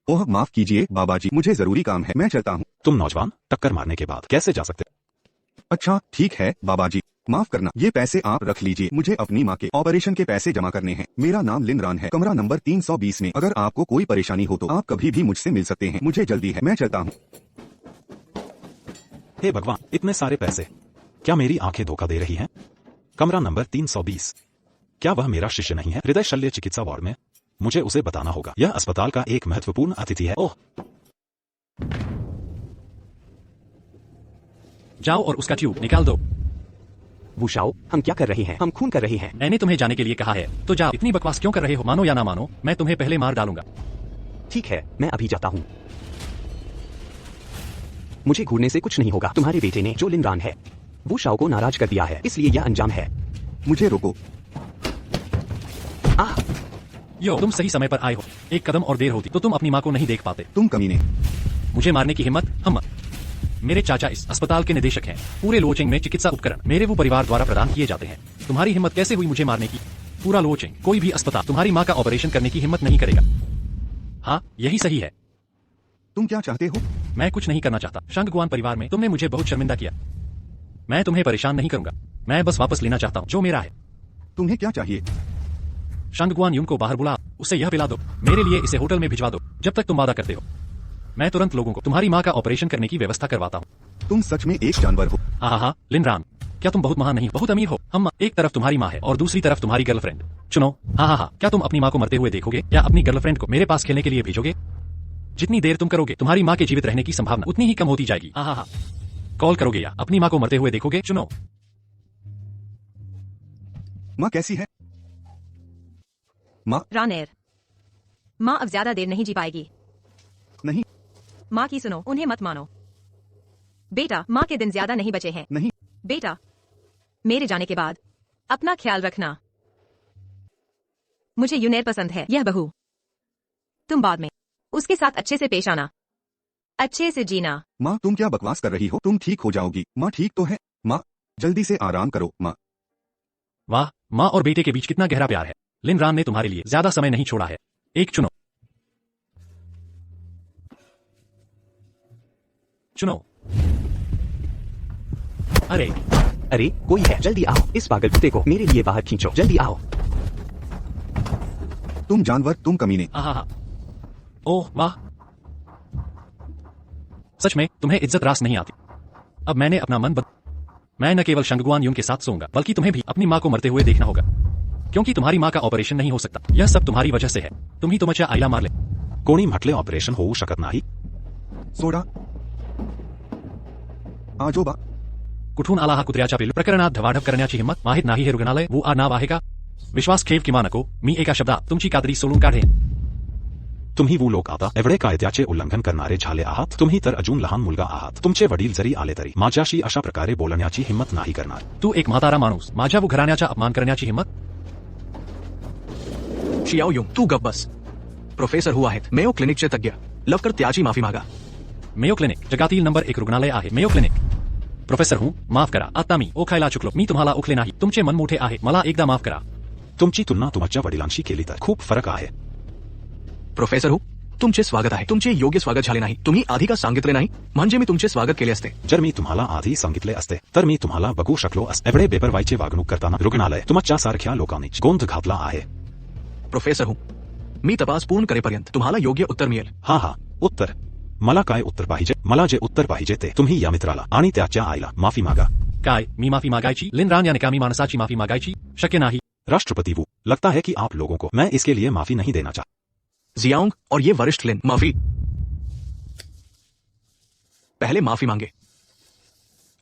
ओह, माफ कीजिए बाबा जी, मुझे जरूरी काम है, मैं चलता हूँ। तुम नौजवान टक्कर मारने के बाद कैसे जा सकते? अच्छा ठीक है बाबा जी, माफ करना। ये पैसे आप रख लीजिए, मुझे अपनी माँ के ऑपरेशन के पैसे जमा करने हैं। मेरा नाम लिन रान है, कमरा नंबर 320 में। अगर आपको कोई परेशानी हो तो आप कभी भी मुझसे मिल सकते हैं। मुझे जल्दी है, मैं चलता हूँ। हे भगवान, इतने सारे पैसे, क्या मेरी आंखें धोखा दे रही हैं? कमरा नंबर 320, क्या वह मेरा शिष्य नहीं है? हृदय शल्य चिकित्सा वार्ड में, मुझे उसे बताना होगा। यह अस्पताल का एक महत्वपूर्ण अतिथि है। ओह, जाओ और उसका ट्यूब निकाल दो। वुशाओ, हम क्या कर रहे हैं? हम खून कर रहे हैं। मैंने तुम्हें जाने के लिए कहा है, तो जाओ। इतनी बकवास क्यों कर रहे हो? मानो या ना मानो, मैं तुम्हें पहले मार डालूंगा। ठीक है, मैं अभी जाता हूँ। मुझे घूरने से कुछ नहीं होगा। तुम्हारे बेटे ने, जो लिन रान है, वुशाओ को नाराज कर दिया है, इसलिए यह अंजाम है। मुझे रोको। आह, यो, तुम सही समय पर आए हो। एक कदम और देर होती तो तुम अपनी माँ को नहीं देख पाते। तुम कमीने। मुझे मारने की हिम्मत? हम मेरे चाचा इस अस्पताल के निदेशक हैं। पूरे लोचेंग में चिकित्सा उपकरण मेरे वो परिवार द्वारा प्रदान किए जाते हैं। तुम्हारी हिम्मत कैसे हुई मुझे मारने की? पूरा लोचेंग, कोई भी अस्पताल तुम्हारी माँ का ऑपरेशन करने की हिम्मत नहीं करेगा। हाँ, यही सही है। तुम क्या चाहते हो? मैं कुछ नहीं करना चाहता। शंगगुआन परिवार में तुमने मुझे बहुत शर्मिंदा किया। मैं तुम्हें परेशान नहीं करूंगा, मैं बस वापस लेना चाहता हूँ जो मेरा है। तुम्हें क्या चाहिए? शंगगुआन यून को बाहर बुला, उसे यह पिला दो, मेरे लिए इसे होटल में भिजवा दो, जब तक तुम वादा करते हो। मैं तुरंत लोगों को तुम्हारी माँ का ऑपरेशन करने की व्यवस्था करवाता हूँ। तुम सच में एक जानवर हो। हाँ, लिन रान, क्या तुम बहुत महान नहीं, बहुत अमीर हो? हम एक तरफ तुम्हारी माँ है और दूसरी तरफ तुम्हारी गर्लफ्रेंड। चुनो। हाँ, क्या तुम अपनी माँ को मरते हुए देखोगे या अपनी गर्लफ्रेंड को मेरे पास खेलने के लिए भेजोगे? जितनी देर तुम करोगे, तुम्हारी माँ के जीवित रहने की संभावना उतनी ही कम होती जाएगी। हाँ, कॉल करोगे या अपनी माँ को मरते हुए देखोगे? चुनो। माँ कैसी है? माँ रानेर, माँ अब ज्यादा देर नहीं जी पाएगी। नहीं। माँ की सुनो, उन्हें मत मानो। बेटा, माँ के दिन ज्यादा नहीं बचे हैं। नहीं। बेटा, मेरे जाने के बाद अपना ख्याल रखना। मुझे यूनेर पसंद है, यह बहू। तुम बाद में उसके साथ अच्छे से पेश आना, अच्छे से जीना। माँ, तुम क्या बकवास कर रही हो? तुम ठीक हो जाओगी। माँ ठीक तो है। माँ, जल्दी से आराम करो। माँ। वाह, माँ और बेटे के बीच कितना गहरा प्यार है। लिन रान ने तुम्हारे लिए ज्यादा समय नहीं छोड़ा है। एक चुनो। चुनो। अरे कोई है, जल्दी आओ। इस पागल कुत्ते को मेरे लिए बाहर खींचो, जल्दी आओ। तुम जानवर, तुम कमीने। हाँ। ओह वाह, सच में तुम्हें इज्जत रास नहीं आती। अब मैंने अपना मन मैं न केवल शंगगुआन यून के साथ सोऊंगा, बल्कि तुम्हें भी अपनी माँ को मरते हुए देखना होगा, क्योंकि तुम्हारी माँ का ऑपरेशन नहीं हो सकता। यह सब तुम्हारी वजह से है। तुम ही तो मचा आईला मार ले। कोणी म्हटले ऑपरेशन होऊ शकत नाही। सोडा आजोबा। कुठून आला हा कुत्र्याच्या पिल्लू? प्रकरणात धवाढप करण्याची हिंमत माहीत नाही हे रुग्णालय वो नाव आहे का? विश्वास ठेव किंवा नको, मी एका शब्दात तुमची कातडी सोलून काढेन। तुम्ही वो लोक आता एवढे कायद्याचे उल्लंघन करणारे झाले आहात। तुम्ही तर अजून लहान मुलगा आहात। तुमचे वडील जरी आले तरी माझ्याशी अशा प्रकारे बोलण्याची हिंमत नाही करणार। तू एक म्हातारा माणूस, माझ्या वो घराण्याचा अपमान करण्याची हिंमत? शियाओ युंग, तू गप बस। प्रोफेसर हुआ आहेत, मेयो क्लिनिकचे तज्ञ, लवकर त्याची माफी मागा। मेयो क्लिनिक जगातील नंबर 1 रुग्णालय आहे। Mayo clinic. प्रोफेसर हूँ, माफ करा, आता मी ओखायला चुकलो। मी तुम्हाला ओखले नाही, तुमचे मन मोठे आहे, मला एकदा माफ करा। तुमची तुलना तुमच्या वडिलांशी केली तर खूप फरक आहे। प्रोफेसर हूँ, तुमचे स्वागत आहे। तुमचे योग्य स्वागत झाले नाही। तुम्ही आधी का सांगितले नाही? म्हणजे मी तुमचे स्वागत केले असते। जर मी तुम्हाला आधी सांगितले असते तर मी तुम्हाला बघू शकलो असते। एवढे बेपरवाईचे वागणूक करताना रुग्णालय तुमच्या सारख्या लोकांनी गोंध घातला आहे। प्रोफेसर हूँ, मी तपास पूर्ण करेपर्यंत तुम्हाला योग्य उत्तर मिळेल। हा, उत्तर? मला काय उत्तर पाहिजे? मला जे उत्तर पाहिजे ते तुम्ही या मित्राला आणि त्याच्या आईला माफी मागा। काय मी माफी मागायची? लिन रान या निकामी माणसाची माफी मागायची? शक्य नाही। राष्ट्रपति वो, लगता है कि आप लोगों को मैं इसके लिए माफी नहीं देना चाहता। जियांग और ये वरिष्ठ लिन, माफी। पहले माफी मांगे।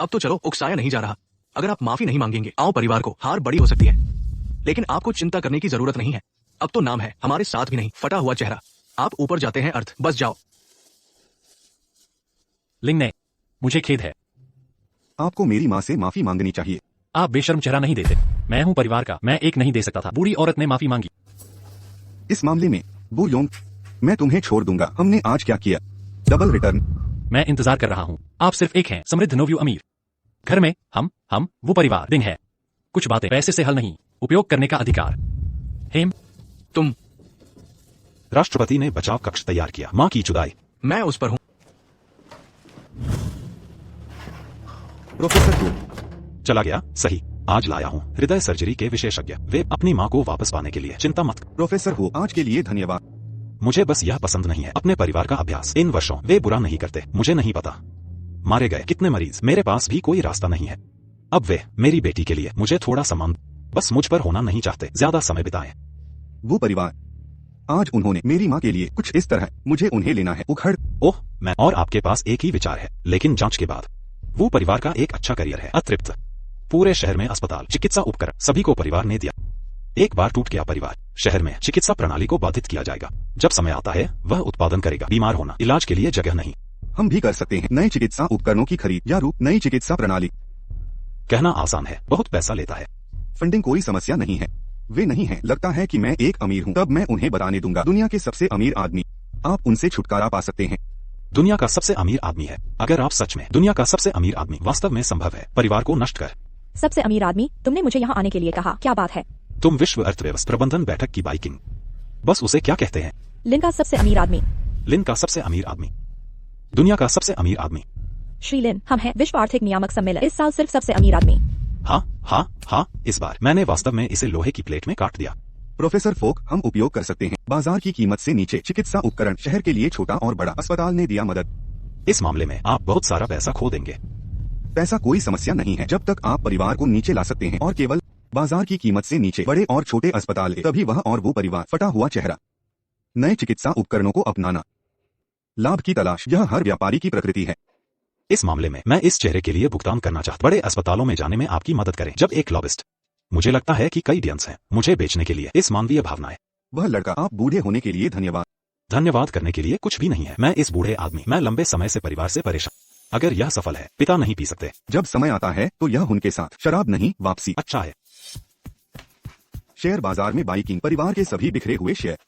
अब तो चलो, उकसाया नहीं जा रहा। अगर आप माफी नहीं मांगेंगे, आओ परिवार को हार बड़ी हो सकती है, लेकिन आपको चिंता करने की जरूरत नहीं है। अब तो नाम है, हमारे साथ भी नहीं। फटा हुआ चेहरा, आप ऊपर जाते हैं अर्थ, बस जाओ। लिंगने, मुझे खेद है। आपको मेरी माँ से माफी मांगनी चाहिए। आप बेशर्म चेहरा नहीं देते। मैं हूँ परिवार का, मैं एक नहीं दे सकता था। बूढ़ी औरत ने माफी मांगी। इस मामले में बू योंग, मैं तुम्हें छोड़ दूंगा। हमने आज क्या किया? Double return. मैं इंतजार कर रहा हूँ। आप सिर्फ एक हैं, समृद्ध नोव्यू अमीर। घर में हम वो परिवार दिन है। कुछ बातें पैसे से हल नहीं, उपयोग करने का अधिकार। हेम, तुम। राष्ट्रपति ने बचाव कक्ष तैयार किया। माँ की जुदाई। मैं उस पर हूँ। प्रोफेसर हु, चला गया। सही, आज लाया हूँ हृदय सर्जरी के विशेषज्ञ। वे अपनी माँ को वापस पाने के लिए चिंता मत। प्रोफेसर हु, आज के लिए धन्यवाद। मुझे बस यह पसंद नहीं है, अपने परिवार का अभ्यास। इन वर्षों वे बुरा नहीं करते। मुझे नहीं पता मारे गए कितने मरीज। मेरे पास भी कोई रास्ता नहीं है। अब वे मेरी बेटी के लिए मुझे थोड़ा सम्मान, बस मुझ पर होना नहीं चाहते। ज्यादा समय बिताएं। वो परिवार, आज उन्होंने मेरी माँ के लिए कुछ इस तरह, मुझे उन्हें लेना है। उखड़। ओह, मैं और आपके पास एक ही विचार है, लेकिन जांच के बाद। वो परिवार का एक अच्छा करियर है। अतृप्त। पूरे शहर में अस्पताल, चिकित्सा उपकरण सभी को परिवार ने दिया। एक बार टूट गया परिवार, शहर में चिकित्सा प्रणाली को बाधित किया जाएगा। जब समय आता है वह उत्पादन करेगा। बीमार होना, इलाज के लिए जगह नहीं। हम भी कर सकते हैं, नए चिकित्सा उपकरणों की खरीद या रूप, नई चिकित्सा प्रणाली। कहना आसान है, बहुत पैसा लेता है। फंडिंग कोई समस्या नहीं है। वे नहीं है। लगता है कि मैं एक अमीर हूँ, तब मैं उन्हें बताने दूंगा। दुनिया के सबसे अमीर आदमी, आप उनसे छुटकारा पा सकते हैं। दुनिया का सबसे अमीर आदमी है। अगर आप सच में दुनिया का सबसे अमीर आदमी वास्तव में संभव है, परिवार को नष्ट कर। सबसे अमीर आदमी, तुमने मुझे यहाँ आने के लिए कहा, क्या बात है? तुम विश्व अर्थव्यवस्था प्रबंधन बैठक की बाइकिंग, बस उसे क्या कहते हैं? लिन का सबसे अमीर आदमी। लिन का सबसे अमीर आदमी, दुनिया का सबसे अमीर आदमी। श्री लिन, हम हैं विश्व आर्थिक नियामक सम्मेलन, इस साल सिर्फ सबसे अमीर आदमी। हाँ, इस बार मैंने वास्तव में इसे लोहे की प्लेट में काट दिया। प्रोफेसर फोक, हम उपयोग कर सकते हैं बाजार की कीमत से नीचे चिकित्सा उपकरण। शहर के लिए छोटा और बड़ा अस्पताल ने दिया मदद। इस मामले में आप बहुत सारा पैसा खो देंगे। पैसा कोई समस्या नहीं है, जब तक आप परिवार को नीचे ला सकते हैं, और केवल बाजार की कीमत से नीचे बड़े और छोटे अस्पताल, तभी वह और वो परिवार। फटा हुआ चेहरा, नए चिकित्सा उपकरणों को अपनाना, लाभ की तलाश, यह हर व्यापारी की प्रकृति है। इस मामले में मैं इस चेहरे के लिए भुगतान करना चाहता। बड़े अस्पतालों में जाने में आपकी मदद करें। जब एक लॉबिस्ट, मुझे लगता है कि कई डियंस हैं मुझे बेचने के लिए। इस मानवीय भावनाएं। वह लड़का, आप बूढ़े होने के लिए धन्यवाद। धन्यवाद करने के लिए कुछ भी नहीं है। मैं इस बूढ़े आदमी, मैं लंबे समय से परिवार से परेशान। अगर यह सफल है, पिता नहीं पी सकते। जब समय आता है तो यह उनके साथ, शराब नहीं, वापसी। अच्छा है। शेयर बाजार में बाइकिंग, परिवार के सभी बिखरे हुए शेयर,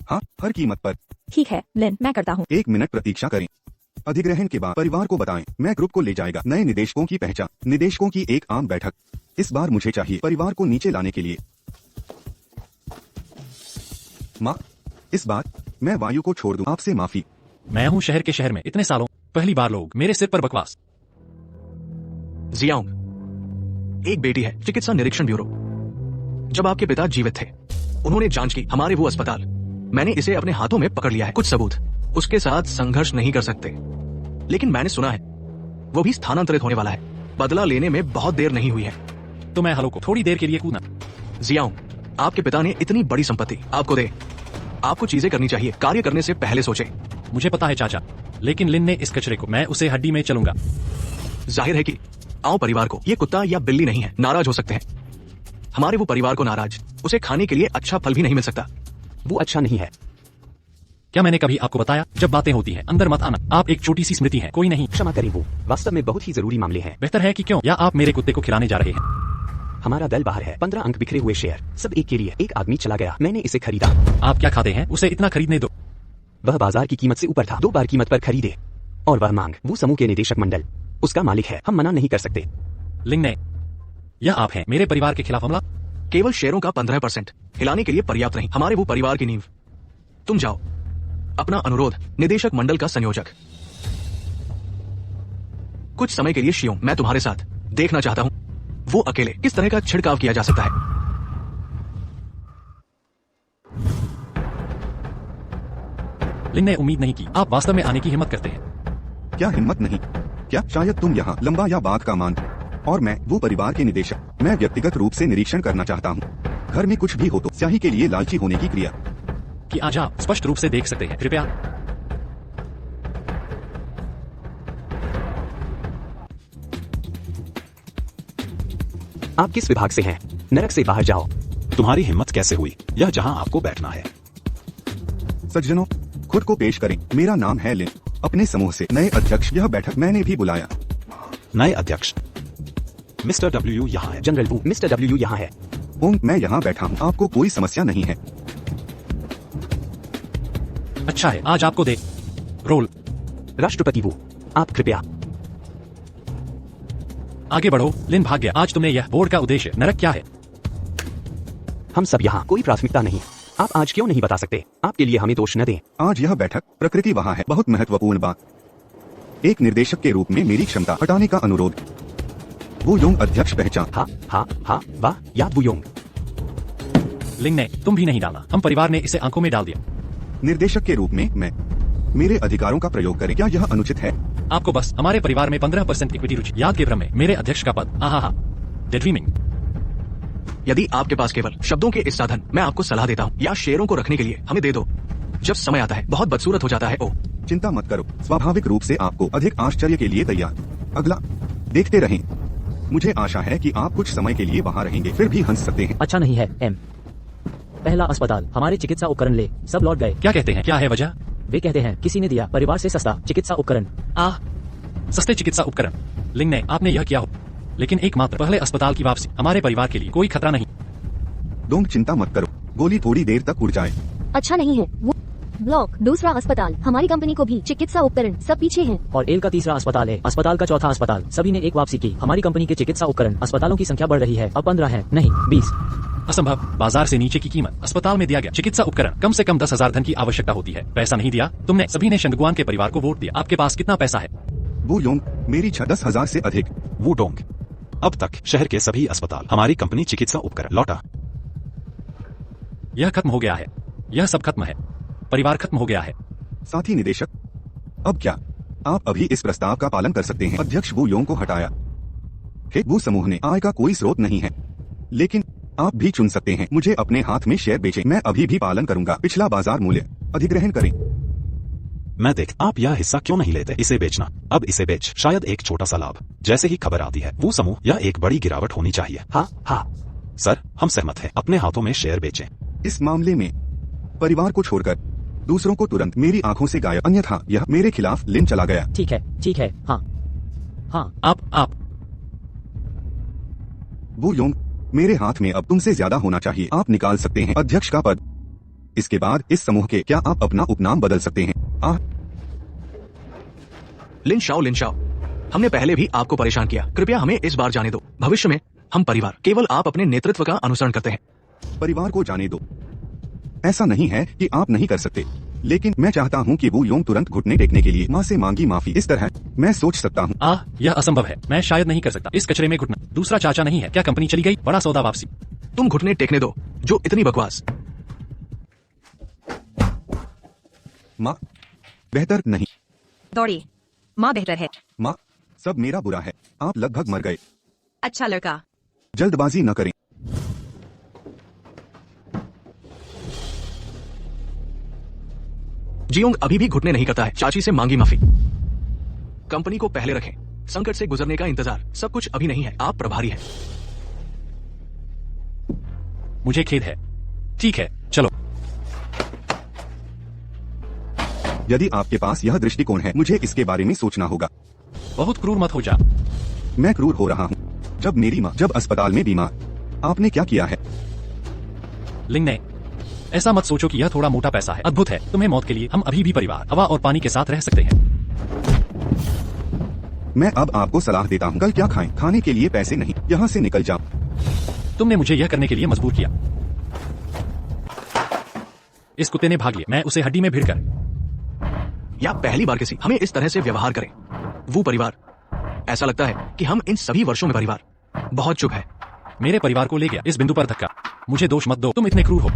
हाँ, हर कीमत पर। ठीक है लिन, मैं करता हूँ। 1 मिनट प्रतीक्षा करें। अधिग्रहण के बाद परिवार को बताएं, मैं ग्रुप को ले जाएगा। नए निदेशकों की पहचान, निदेशकों की एक आम बैठक। इस बार मुझे चाहिए परिवार को नीचे लाने के लिए। माँ, इस बार मैं वायु को छोड़ दूं, आपसे माफी। मैं हूँ शहर के शहर में इतने सालों, पहली बार लोग मेरे सिर पर बकवास। जियांग, एक बेटी है, चिकित्सा निरीक्षण ब्यूरो। जब आपके पिता जीवित थे, उन्होंने जांच की, हमारे वो अस्पताल। मैंने इसे अपने हाथों में पकड़ लिया है। कुछ सबूत, उसके साथ संघर्ष नहीं कर सकते, लेकिन मैंने सुना है वो भी स्थानांतरित होने वाला है। बदला लेने में बहुत देर नहीं हुई है। तो मैं हलो को थोड़ी देर के लिए कूदा। जियांग, आपके पिता ने इतनी बड़ी संपत्ति आपको दे, आपको चीजें करनी चाहिए, कार्य करने से पहले सोचे। मुझे पता है चाचा, लेकिन लिन ने इस कचरे को, मैं उसे हड्डी में चलूंगा। जाहिर है कि आओ परिवार को, ये कुत्ता या बिल्ली नहीं है, नाराज हो सकते हैं। हमारे वो परिवार को नाराज, उसे खाने के लिए अच्छा फल भी नहीं मिल सकता। वो अच्छा नहीं है। क्या मैंने कभी आपको बताया, जब बातें होती हैं अंदर मत आना। आप एक छोटी सी स्मृति हैं, कोई नहीं। क्षमा करें, वो वास्तव में बहुत ही जरूरी मामले हैं। बेहतर है कि क्यों, या आप मेरे कुत्ते को खिलाने जा रहे हैं? हमारा दल बाहर है। 15 अंक बिखरे हुए शेयर, सब एक के लिए। एक आदमी चला गया, मैंने इसे खरीदा। आप क्या खाते हैं, उसे इतना खरीदने दो। वह बाजार की कीमत से ऊपर था, 2 बार कीमत पर खरीदे। और वह मांग, वो समूह के निदेशक मंडल उसका मालिक है, हम मना नहीं कर सकते। लिंग ने, यह आप हैं मेरे परिवार के खिलाफ हमला? केवल शेयरों का 15% हिलाने के लिए पर्याप्त नहीं, हमारे वो परिवार की नींव। तुम जाओ। अपना अनुरोध, निदेशक मंडल का संयोजक। कुछ समय के लिए शियोंग, मैं तुम्हारे साथ देखना चाहता हूं वो अकेले किस तरह का छिड़काव किया जा सकता है। लिंग ने उम्मीद नहीं की आप वास्तव में आने की हिम्मत करते हैं। क्या हिम्मत नहीं? क्या शायद तुम यहाँ लंबा या बाद का मान, और मैं वो परिवार के निदेशक। मैं व्यक्तिगत रूप से निरीक्षण करना चाहता हूँ। घर में कुछ भी हो तो स्याही के लिए लालची होने की क्रिया कि आज आप स्पष्ट रूप से देख सकते हैं, कृपया। आप किस विभाग से हैं? नरक से बाहर जाओ। तुम्हारी हिम्मत कैसे हुई यह जहां आपको बैठना है? सज्जनों, खुद को पेश करें। मेरा नाम है लिन। अपने समूह से नए अध्यक्ष। यह बैठक मैंने भी बुलाया। नए अध्यक्ष मिस्टर डब्ल्यू यहाँ है। जनरल वू, मिस्टर डब्ल्यू यहाँ है। ओम, मैं यहाँ बैठा हूँ। आपको कोई समस्या नहीं है? अच्छा है, आज आपको दे रोल। राष्ट्रपति वू, आप कृपया आगे बढ़ो। लिन भाग गया। आज तुमने यह बोर्ड का उद्देश्य नरक क्या है? हम सब यहाँ कोई प्राथमिकता नहीं। आप आज क्यों नहीं बता सकते? आपके लिए हमें दोष न दें। आज यह बैठक प्रकृति वहाँ है। बहुत महत्वपूर्ण बात। एक निर्देशक के रूप में मेरी क्षमता हटाने का अनुरोध। वो योंग अध्यक्ष पहचान। हाँ, वाह, याद वू योंग। लिंग ने तुम भी नहीं डाला, हम परिवार ने इसे आंखों में डाल दिया। निर्देशक के रूप में मैं मेरे अधिकारों का प्रयोग करें। क्या यह अनुचित है? आपको बस हमारे परिवार में 15% इक्विटी रुचि। याद के भ्रम में मेरे अध्यक्ष का पद। ड्रीमिंग। यदि आपके पास केवल शब्दों के इस साधन, मैं आपको सलाह देता हूँ या शेयरों को रखने के लिए हमें दे दो। जब समय आता है बहुत बदसूरत हो जाता है। ओह, चिंता मत करो, स्वाभाविक रूप से आपको अधिक आश्चर्य के लिए तैयार। अगला देखते रहें। मुझे आशा है कि आप कुछ समय के लिए वहाँ रहेंगे, फिर भी हंस सकते हैं। अच्छा नहीं है एम। पहला अस्पताल, हमारे चिकित्सा उपकरण ले। सब लौट गए। क्या कहते हैं? क्या है वजह? वे कहते हैं किसी ने दिया परिवार से सस्ता चिकित्सा उपकरण। सस्ते चिकित्सा उपकरण। लिंग ने आपने यह किया हो, लेकिन एकमात्र पहले अस्पताल की वापसी हमारे परिवार के लिए कोई खतरा नहीं। डोंग, चिंता मत करो, गोली थोड़ी देर तक उड़ जाए। अच्छा नहीं है वो ब्लॉक। दूसरा अस्पताल, हमारी कंपनी को भी चिकित्सा उपकरण। सब पीछे हैं। और एल का तीसरा अस्पताल है। अस्पताल का चौथा अस्पताल। सभी ने एक वापसी की। हमारी कंपनी के चिकित्सा उपकरण। अस्पतालों की संख्या बढ़ रही है। अब 15 है, नहीं 20। असंभव। बाजार से नीचे की कीमत। अस्पताल में दिया गया चिकित्सा उपकरण कम से कम 10,000 धन की आवश्यकता होती है। पैसा नहीं दिया तुमने। सभी ने शंगगुआन के परिवार को वोट दिया। आपके पास कितना पैसा है? वो योंग, मेरी 10,000 से अधिक। वो डोंग, अब तक शहर के सभी अस्पताल हमारी कंपनी चिकित्सा उपकरण लौटा। यह खत्म हो गया है। यह सब खत्म है। परिवार खत्म हो गया है। साथी निदेशक, अब क्या? आप अभी इस प्रस्ताव का पालन कर सकते हैं। अध्यक्ष वू योंग को हटाया। वो समूह ने आय का कोई स्रोत नहीं है, लेकिन आप भी चुन सकते हैं। मुझे अपने हाथ में शेयर बेचें। मैं अभी भी पालन करूंगा। पिछला बाजार मूल्य अधिग्रहण करें। मैं देख, आप यह हिस्सा क्यों नहीं लेते? इसे बेचना। अब इसे बेच, शायद एक छोटा सा लाभ। जैसे ही खबर आती है वो समूह, यह एक बड़ी गिरावट होनी चाहिए। हाँ। सर, हम सहमत हैं। अपने हाथों में शेयर बेचें। इस मामले में परिवार को छोड़कर दूसरों को तुरंत मेरी आंखों से गायब, अन्यथा यह मेरे खिलाफ लिन चला गया। ठीक है। हाँ। आप वो योंग, मेरे हाथ में अब तुमसे ज्यादा होना चाहिए। आप निकाल सकते हैं अध्यक्ष का पद। इसके बाद इस समूह के क्या आप अपना उपनाम बदल सकते हैं? लिन शाओ, हमने पहले भी आपको परेशान किया। कृपया हमें इस बार जाने दो। भविष्य में हम परिवार केवल आप अपने नेतृत्व का अनुसरण करते हैं। परिवार को जाने दो। ऐसा नहीं है कि आप नहीं कर सकते, लेकिन मैं चाहता हूं कि वो योंग तुरंत घुटने टेकने के लिए माँ से मांगी माफी। इस तरह मैं सोच सकता हूं। यह असंभव है। मैं शायद नहीं कर सकता इस कचरे में घुटना। दूसरा चाचा नहीं है क्या? कंपनी चली गई। बड़ा सौदा वापसी। तुम घुटने टेकने दो। जो इतनी बकवास। माँ, बेहतर नहीं। दौड़ी। माँ बेहतर है। माँ, सब मेरा बुरा है। आप लगभग मर गए। अच्छा लड़का। जल्दबाजी न करें। जियोंग अभी भी घुटने नहीं करता है। चाची से मांगी माफी। कंपनी को पहले रखें। संकट से गुजरने का इंतजार। सब कुछ अभी नहीं है। आप प्रभारी हैं। मुझे खेद है। ठीक है, चलो। यदि आपके पास यह दृष्टिकोण है, मुझे इसके बारे में सोचना होगा। बहुत क्रूर मत हो जा। मैं क्रूर हो रहा हूँ। जब मेरी माँ जब अस्पताल में बीमार, आपने क्या किया है? लिंग ने, ऐसा मत सोचो कि यह थोड़ा मोटा पैसा है। अद्भुत है। तुम्हें मौत के लिए हम अभी भी परिवार, हवा और पानी के साथ रह सकते हैं। मैं अब आपको सलाह देता हूँ, कल क्या खाएं? खाने के लिए पैसे नहीं। यहाँ से निकल जाओ। तुमने मुझे यह करने के लिए मजबूर किया। इस कुत्ते ने भाग लिया। मैं उसे हड्डी में भिड़कर। या पहली बार किसी हमें इस तरह से व्यवहार करें। वो परिवार, ऐसा लगता है कि हम इन सभी वर्षों में परिवार बहुत चुप है। मेरे परिवार को ले गया इस बिंदु पर धक्का। मुझे दोष मत दो। तुम इतने क्रूर हो।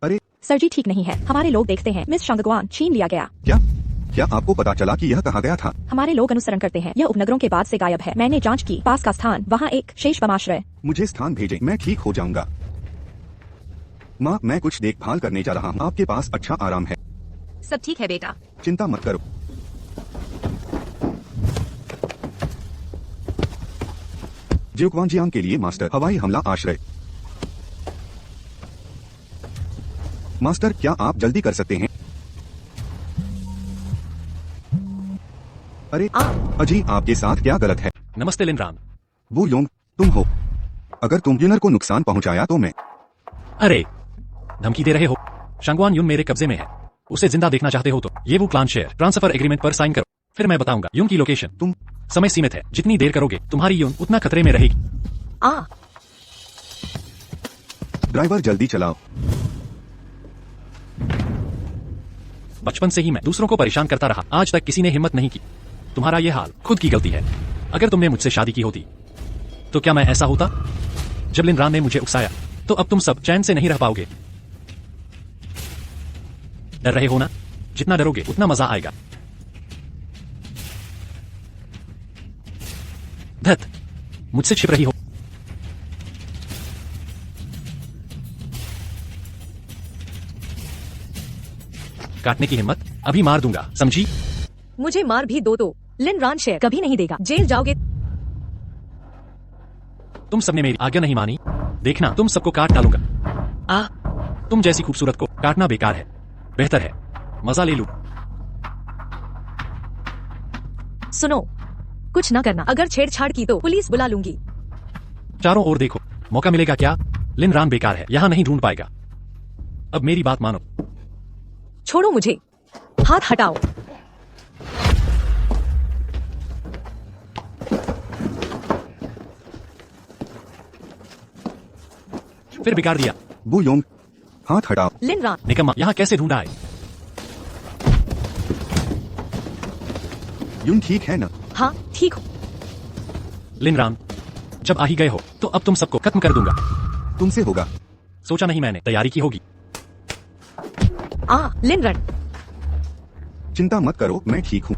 अरे सर जी ठीक नहीं है। हमारे लोग देखते हैं मिस शंगगुआन छीन लिया गया। क्या आपको पता चला कि यह कहा गया था? हमारे लोग अनुसरण करते हैं। यह उपनगरों के बाद से गायब है। मैंने जांच की। पास का स्थान, वहाँ एक शेष बमाश्रय। मुझे स्थान भेजें, मैं ठीक हो जाऊंगा। माँ, मैं कुछ देखभाल करने जा रहा हूँ। आपके पास अच्छा आराम है। सब ठीक है बेटा। चिंता मत करो। ज्यूक्वांजियांग के लिए मास्टर हवाई हमला आश्रय। मास्टर क्या आप जल्दी कर सकते हैं? अरे अजी आपके साथ क्या गलत है? नमस्ते लिनरान। वो योंग तुम हो? अगर तुम यूनर को नुकसान पहुंचाया तो मैं। अरे धमकी दे रहे हो? शांगवान यून मेरे कब्जे में है, उसे जिंदा देखना चाहते हो तो ये वो क्लान शेयर ट्रांसफर एग्रीमेंट पर साइन करो, फिर मैं बताऊंगा यून की लोकेशन। तुम समय सीमित है, जितनी देर करोगे तुम्हारी यून उतना खतरे में रहेगी। ड्राइवर जल्दी चलाओ। बचपन से ही मैं दूसरों को परेशान करता रहा, आज तक किसी ने हिम्मत नहीं की। तुम्हारा ये हाल खुद की गलती है। अगर तुमने मुझसे शादी की होती तो क्या मैं ऐसा होता? जब लिनरान ने मुझे उकसाया तो अब तुम सब चैन से नहीं रह पाओगे। डर रहे हो ना? जितना डरोगे उतना मजा आएगा। धत, मुझसे छिप रही हो। काटने की हिम्मत? अभी मार दूंगा, समझी? मुझे मार भी दो तो लिनरान शेयर कभी नहीं देगा, जेल जाओगे। तुम सबने मेरी आज्ञा नहीं मानी, देखना तुम सबको काट डालूंगा। तुम जैसी खूबसूरत को काटना बेकार है, बेहतर है मजा ले लूं। सुनो, कुछ ना करना, अगर छेड़छाड़ की तो पुलिस बुला लूंगी। चारों ओर देखो, मौका मिलेगा क्या? लिनरान बेकार है, यहां नहीं ढूंढ पाएगा। अब मेरी बात मानो। छोड़ो मुझे, हाथ हटाओ। फिर बिगाड़ दिया। वो योंग हाथ हटाओ। लिनरान निकम्मा, यहां कैसे ढूंढा है? यून ठीक है ना? हाँ ठीक हो। लिनरान, जब आ ही गए हो तो अब तुम सबको खत्म कर दूंगा। तुमसे होगा। सोचा नहीं मैंने, तैयारी की होगी। लिनरान चिंता मत करो, मैं ठीक हूँ।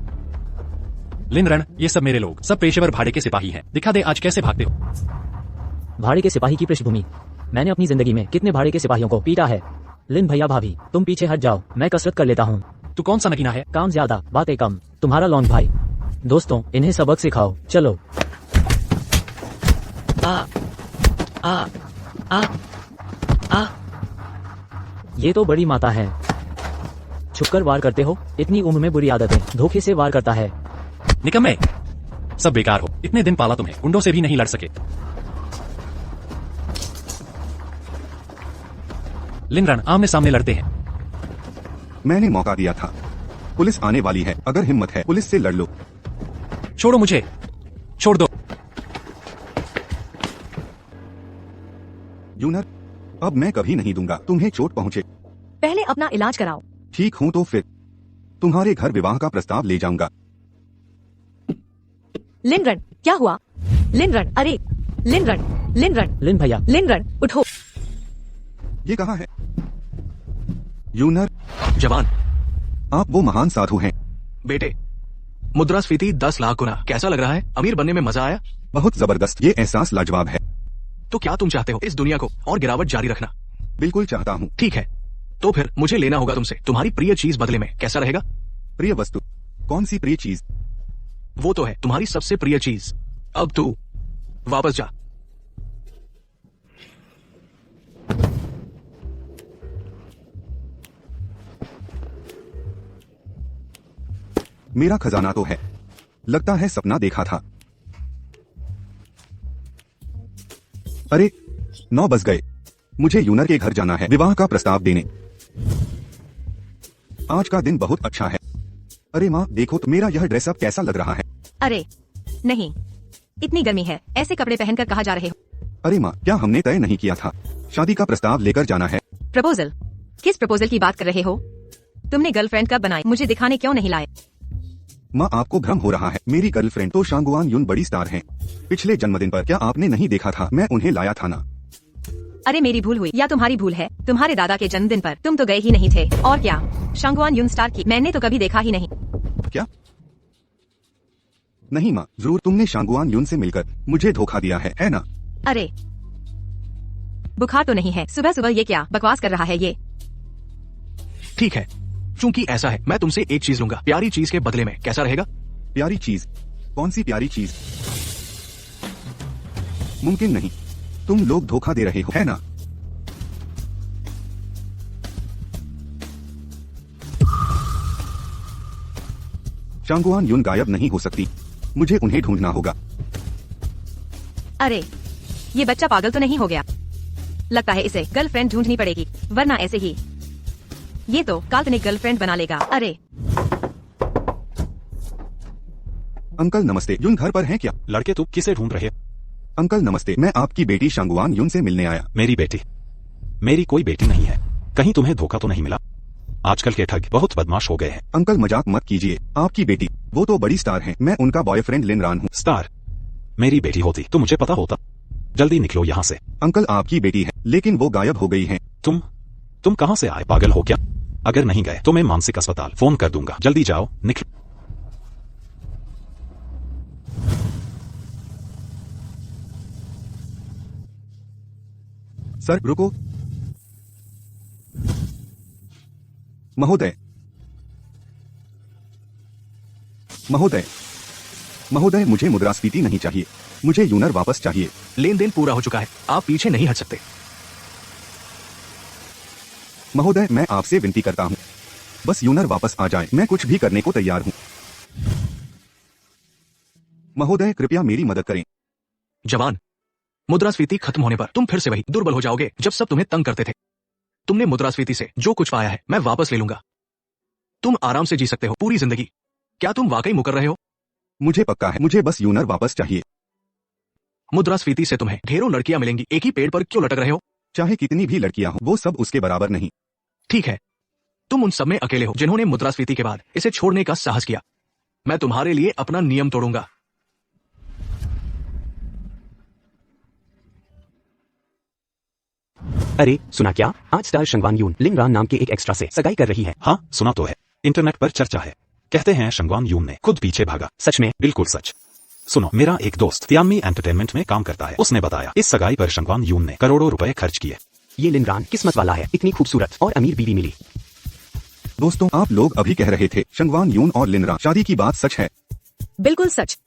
लिनरन, ये सब मेरे लोग, सब पेशेवर भाड़े के सिपाही हैं। दिखा दे आज कैसे भागते हो। भाड़े के सिपाही की पृष्ठभूमि, मैंने अपनी जिंदगी में कितने भाड़े के सिपाहियों को पीटा है। लिन भैया भाभी, तुम पीछे हट जाओ, मैं कसरत कर लेता हूँ। तू कौन सा नगीना है? काम ज्यादा बातें कम, तुम्हारा लॉन्ग भाई। दोस्तों इन्हें सबक सिखाओ, चलो। ये तो बड़ी माता है, छुपकर वार करते हो, इतनी उम्र में बुरी आदतें, धोखे से वार करता है। निकम्मे, सब बेकार हो, इतने दिन पाला तुम्हें, गुंडों से भी नहीं लड़ सके। लिनरन, आमने सामने लड़ते हैं। मैंने मौका दिया था, पुलिस आने वाली है, अगर हिम्मत है पुलिस से लड़ लो। छोड़ो मुझे, छोड़ दो। यूनर, अब मैं कभी नहीं दूंगा तुम्हें चोट पहुंचे। पहले अपना इलाज कराओ। ठीक हूँ तो फिर तुम्हारे घर विवाह का प्रस्ताव ले जाऊंगा। लिनरन, क्या हुआ? लिनरन, अरे लिनरन, लिनरन, लिन भैया, लिनरन, उठो। ये कहाँ है? यूनर, जवान, आप वो महान साधु हैं। बेटे, मुद्रास्फीति 10 लाख गुना। कैसा लग रहा है? अमीर बनने में मजा आया? बहुत जबरदस्त, ये एहसास लाजवाब है। तो क्या तुम चाहते हो इस दुनिया को और गिरावट जारी रखना? बिल्कुल चाहता हूँ। ठीक है, तो फिर मुझे लेना होगा तुमसे तुम्हारी प्रिय चीज बदले में। कैसा रहेगा? प्रिय वस्तु? कौन सी प्रिय चीज? वो तो है तुम्हारी सबसे प्रिय चीज। अब तू वापस जा। मेरा खजाना तो है, लगता है सपना देखा था। अरे 9 बज गए, मुझे यूनर के घर जाना है विवाह का प्रस्ताव देने। आज का दिन बहुत अच्छा है। अरे माँ देखो तो मेरा यह ड्रेसअप कैसा लग रहा है। अरे नहीं, इतनी गर्मी है, ऐसे कपड़े पहनकर कहाँ जा रहे हो? अरे माँ, क्या हमने तय नहीं किया था शादी का प्रस्ताव लेकर जाना है? प्रपोजल? किस प्रपोजल की बात कर रहे हो? तुमने गर्लफ्रेंड कब बनाई? मुझे दिखाने क्यों नहीं लाए? माँ आपको भ्रम हो रहा है, मेरी गर्लफ्रेंड तो शांगवान यून बड़ी स्टार हैं। पिछले जन्मदिन पर क्या आपने नहीं देखा था? मैं उन्हें लाया था ना। अरे मेरी भूल हुई या तुम्हारी भूल है? तुम्हारे दादा के जन्मदिन पर तुम तो गए ही नहीं थे। और क्या शांगवान यून स्टार की मैंने तो कभी देखा ही नहीं। क्या? नहीं माँ, जरूर तुमने शांगवान यून से मिलकर मुझे धोखा दिया है ना? अरे बुखार तो नहीं है? सुबह सुबह ये क्या बकवास कर रहा है ये? ठीक है, चूंकि ऐसा है मैं तुमसे एक चीज लूंगा, प्यारी चीज के बदले में। कैसा रहेगा? प्यारी चीज? कौन सी प्यारी चीज? मुमकिन नहीं, तुम लोग धोखा दे रहे हो, है ना? शांगुआन यून गायब नहीं हो सकती, मुझे उन्हें ढूंढना होगा। अरे ये बच्चा पागल तो नहीं हो गया? लगता है इसे गर्लफ्रेंड ढूंढनी पड़ेगी, वरना ऐसे ही ये तो काल्पनिक गर्लफ्रेंड बना लेगा। अरे अंकल नमस्ते, यून घर पर हैं क्या? लड़के तुम किसे ढूंढ रहे हो? अंकल नमस्ते, मैं आपकी बेटी शांगुआन यून से मिलने आया। मेरी बेटी? मेरी कोई बेटी नहीं है। कहीं तुम्हें धोखा तो नहीं मिला? आजकल के ठग बहुत बदमाश हो गए हैं। अंकल मजाक मत कीजिए, आपकी बेटी, वो तो बड़ी स्टार है, मैं उनका बॉयफ्रेंड लिन रान हूँ। स्टार? मेरी बेटी होती तो मुझे पता होता। जल्दी निकलो यहाँ से। अंकल आपकी बेटी है, लेकिन वो गायब हो गई है। तुम कहाँ से आए? पागल हो क्या? अगर नहीं गए तो मैं मानसिक अस्पताल फोन कर दूंगा। जल्दी जाओ, निकलो। सर रुको। महोदय, महोदय, महोदय, मुझे मुद्रास्फीति नहीं चाहिए, मुझे यूनर वापस चाहिए। लेन देन पूरा हो चुका है, आप पीछे नहीं हट सकते। महोदय, मैं आपसे विनती करता हूँ, बस यूनर वापस आ जाए, मैं कुछ भी करने को तैयार हूँ। महोदय कृपया मेरी मदद करें। जवान, मुद्रास्फीति खत्म होने पर तुम फिर से वही दुर्बल हो जाओगे जब सब तुम्हें तंग करते थे। तुमने मुद्रास्फीति से जो कुछ पाया है मैं वापस ले लूंगा। तुम आराम से जी सकते हो पूरी जिंदगी। क्या तुम वाकई मुकर रहे हो? मुझे पक्का है, मुझे बस यूनर वापस चाहिए। मुद्रास्फीति से तुम्हें ढेरों लड़कियां मिलेंगी, एक ही पेड़ पर क्यों लटक रहे हो? चाहे कितनी भी लड़कियां हो, वो सब उसके बराबर नहीं। ठीक है, तुम उन सब में अकेले हो जिन्होंने मुद्रास्फीति के बाद इसे छोड़ने का साहस किया। मैं तुम्हारे लिए अपना नियम तोड़ूंगा। अरे सुना क्या? आज स्टार शंगवान यून लिन रान नाम के एक एक्स्ट्रा से सगाई कर रही है। हाँ सुना तो है, इंटरनेट पर चर्चा है। कहते हैं शंगवान यून ने खुद पीछे भागा। सच में? बिल्कुल सच। सुनो, मेरा एक दोस्त तियानमी एंटरटेनमेंट में काम करता है, उसने बताया इस सगाई पर शंगवान यून ने करोड़ों रुपए खर्च किए। ये लिन रान किस्मत वाला है, इतनी खूबसूरत और अमीर बीवी मिली। दोस्तों, आप लोग अभी कह रहे थे शंगवान यून और लिन रान शादी की बात सच है? बिल्कुल सच।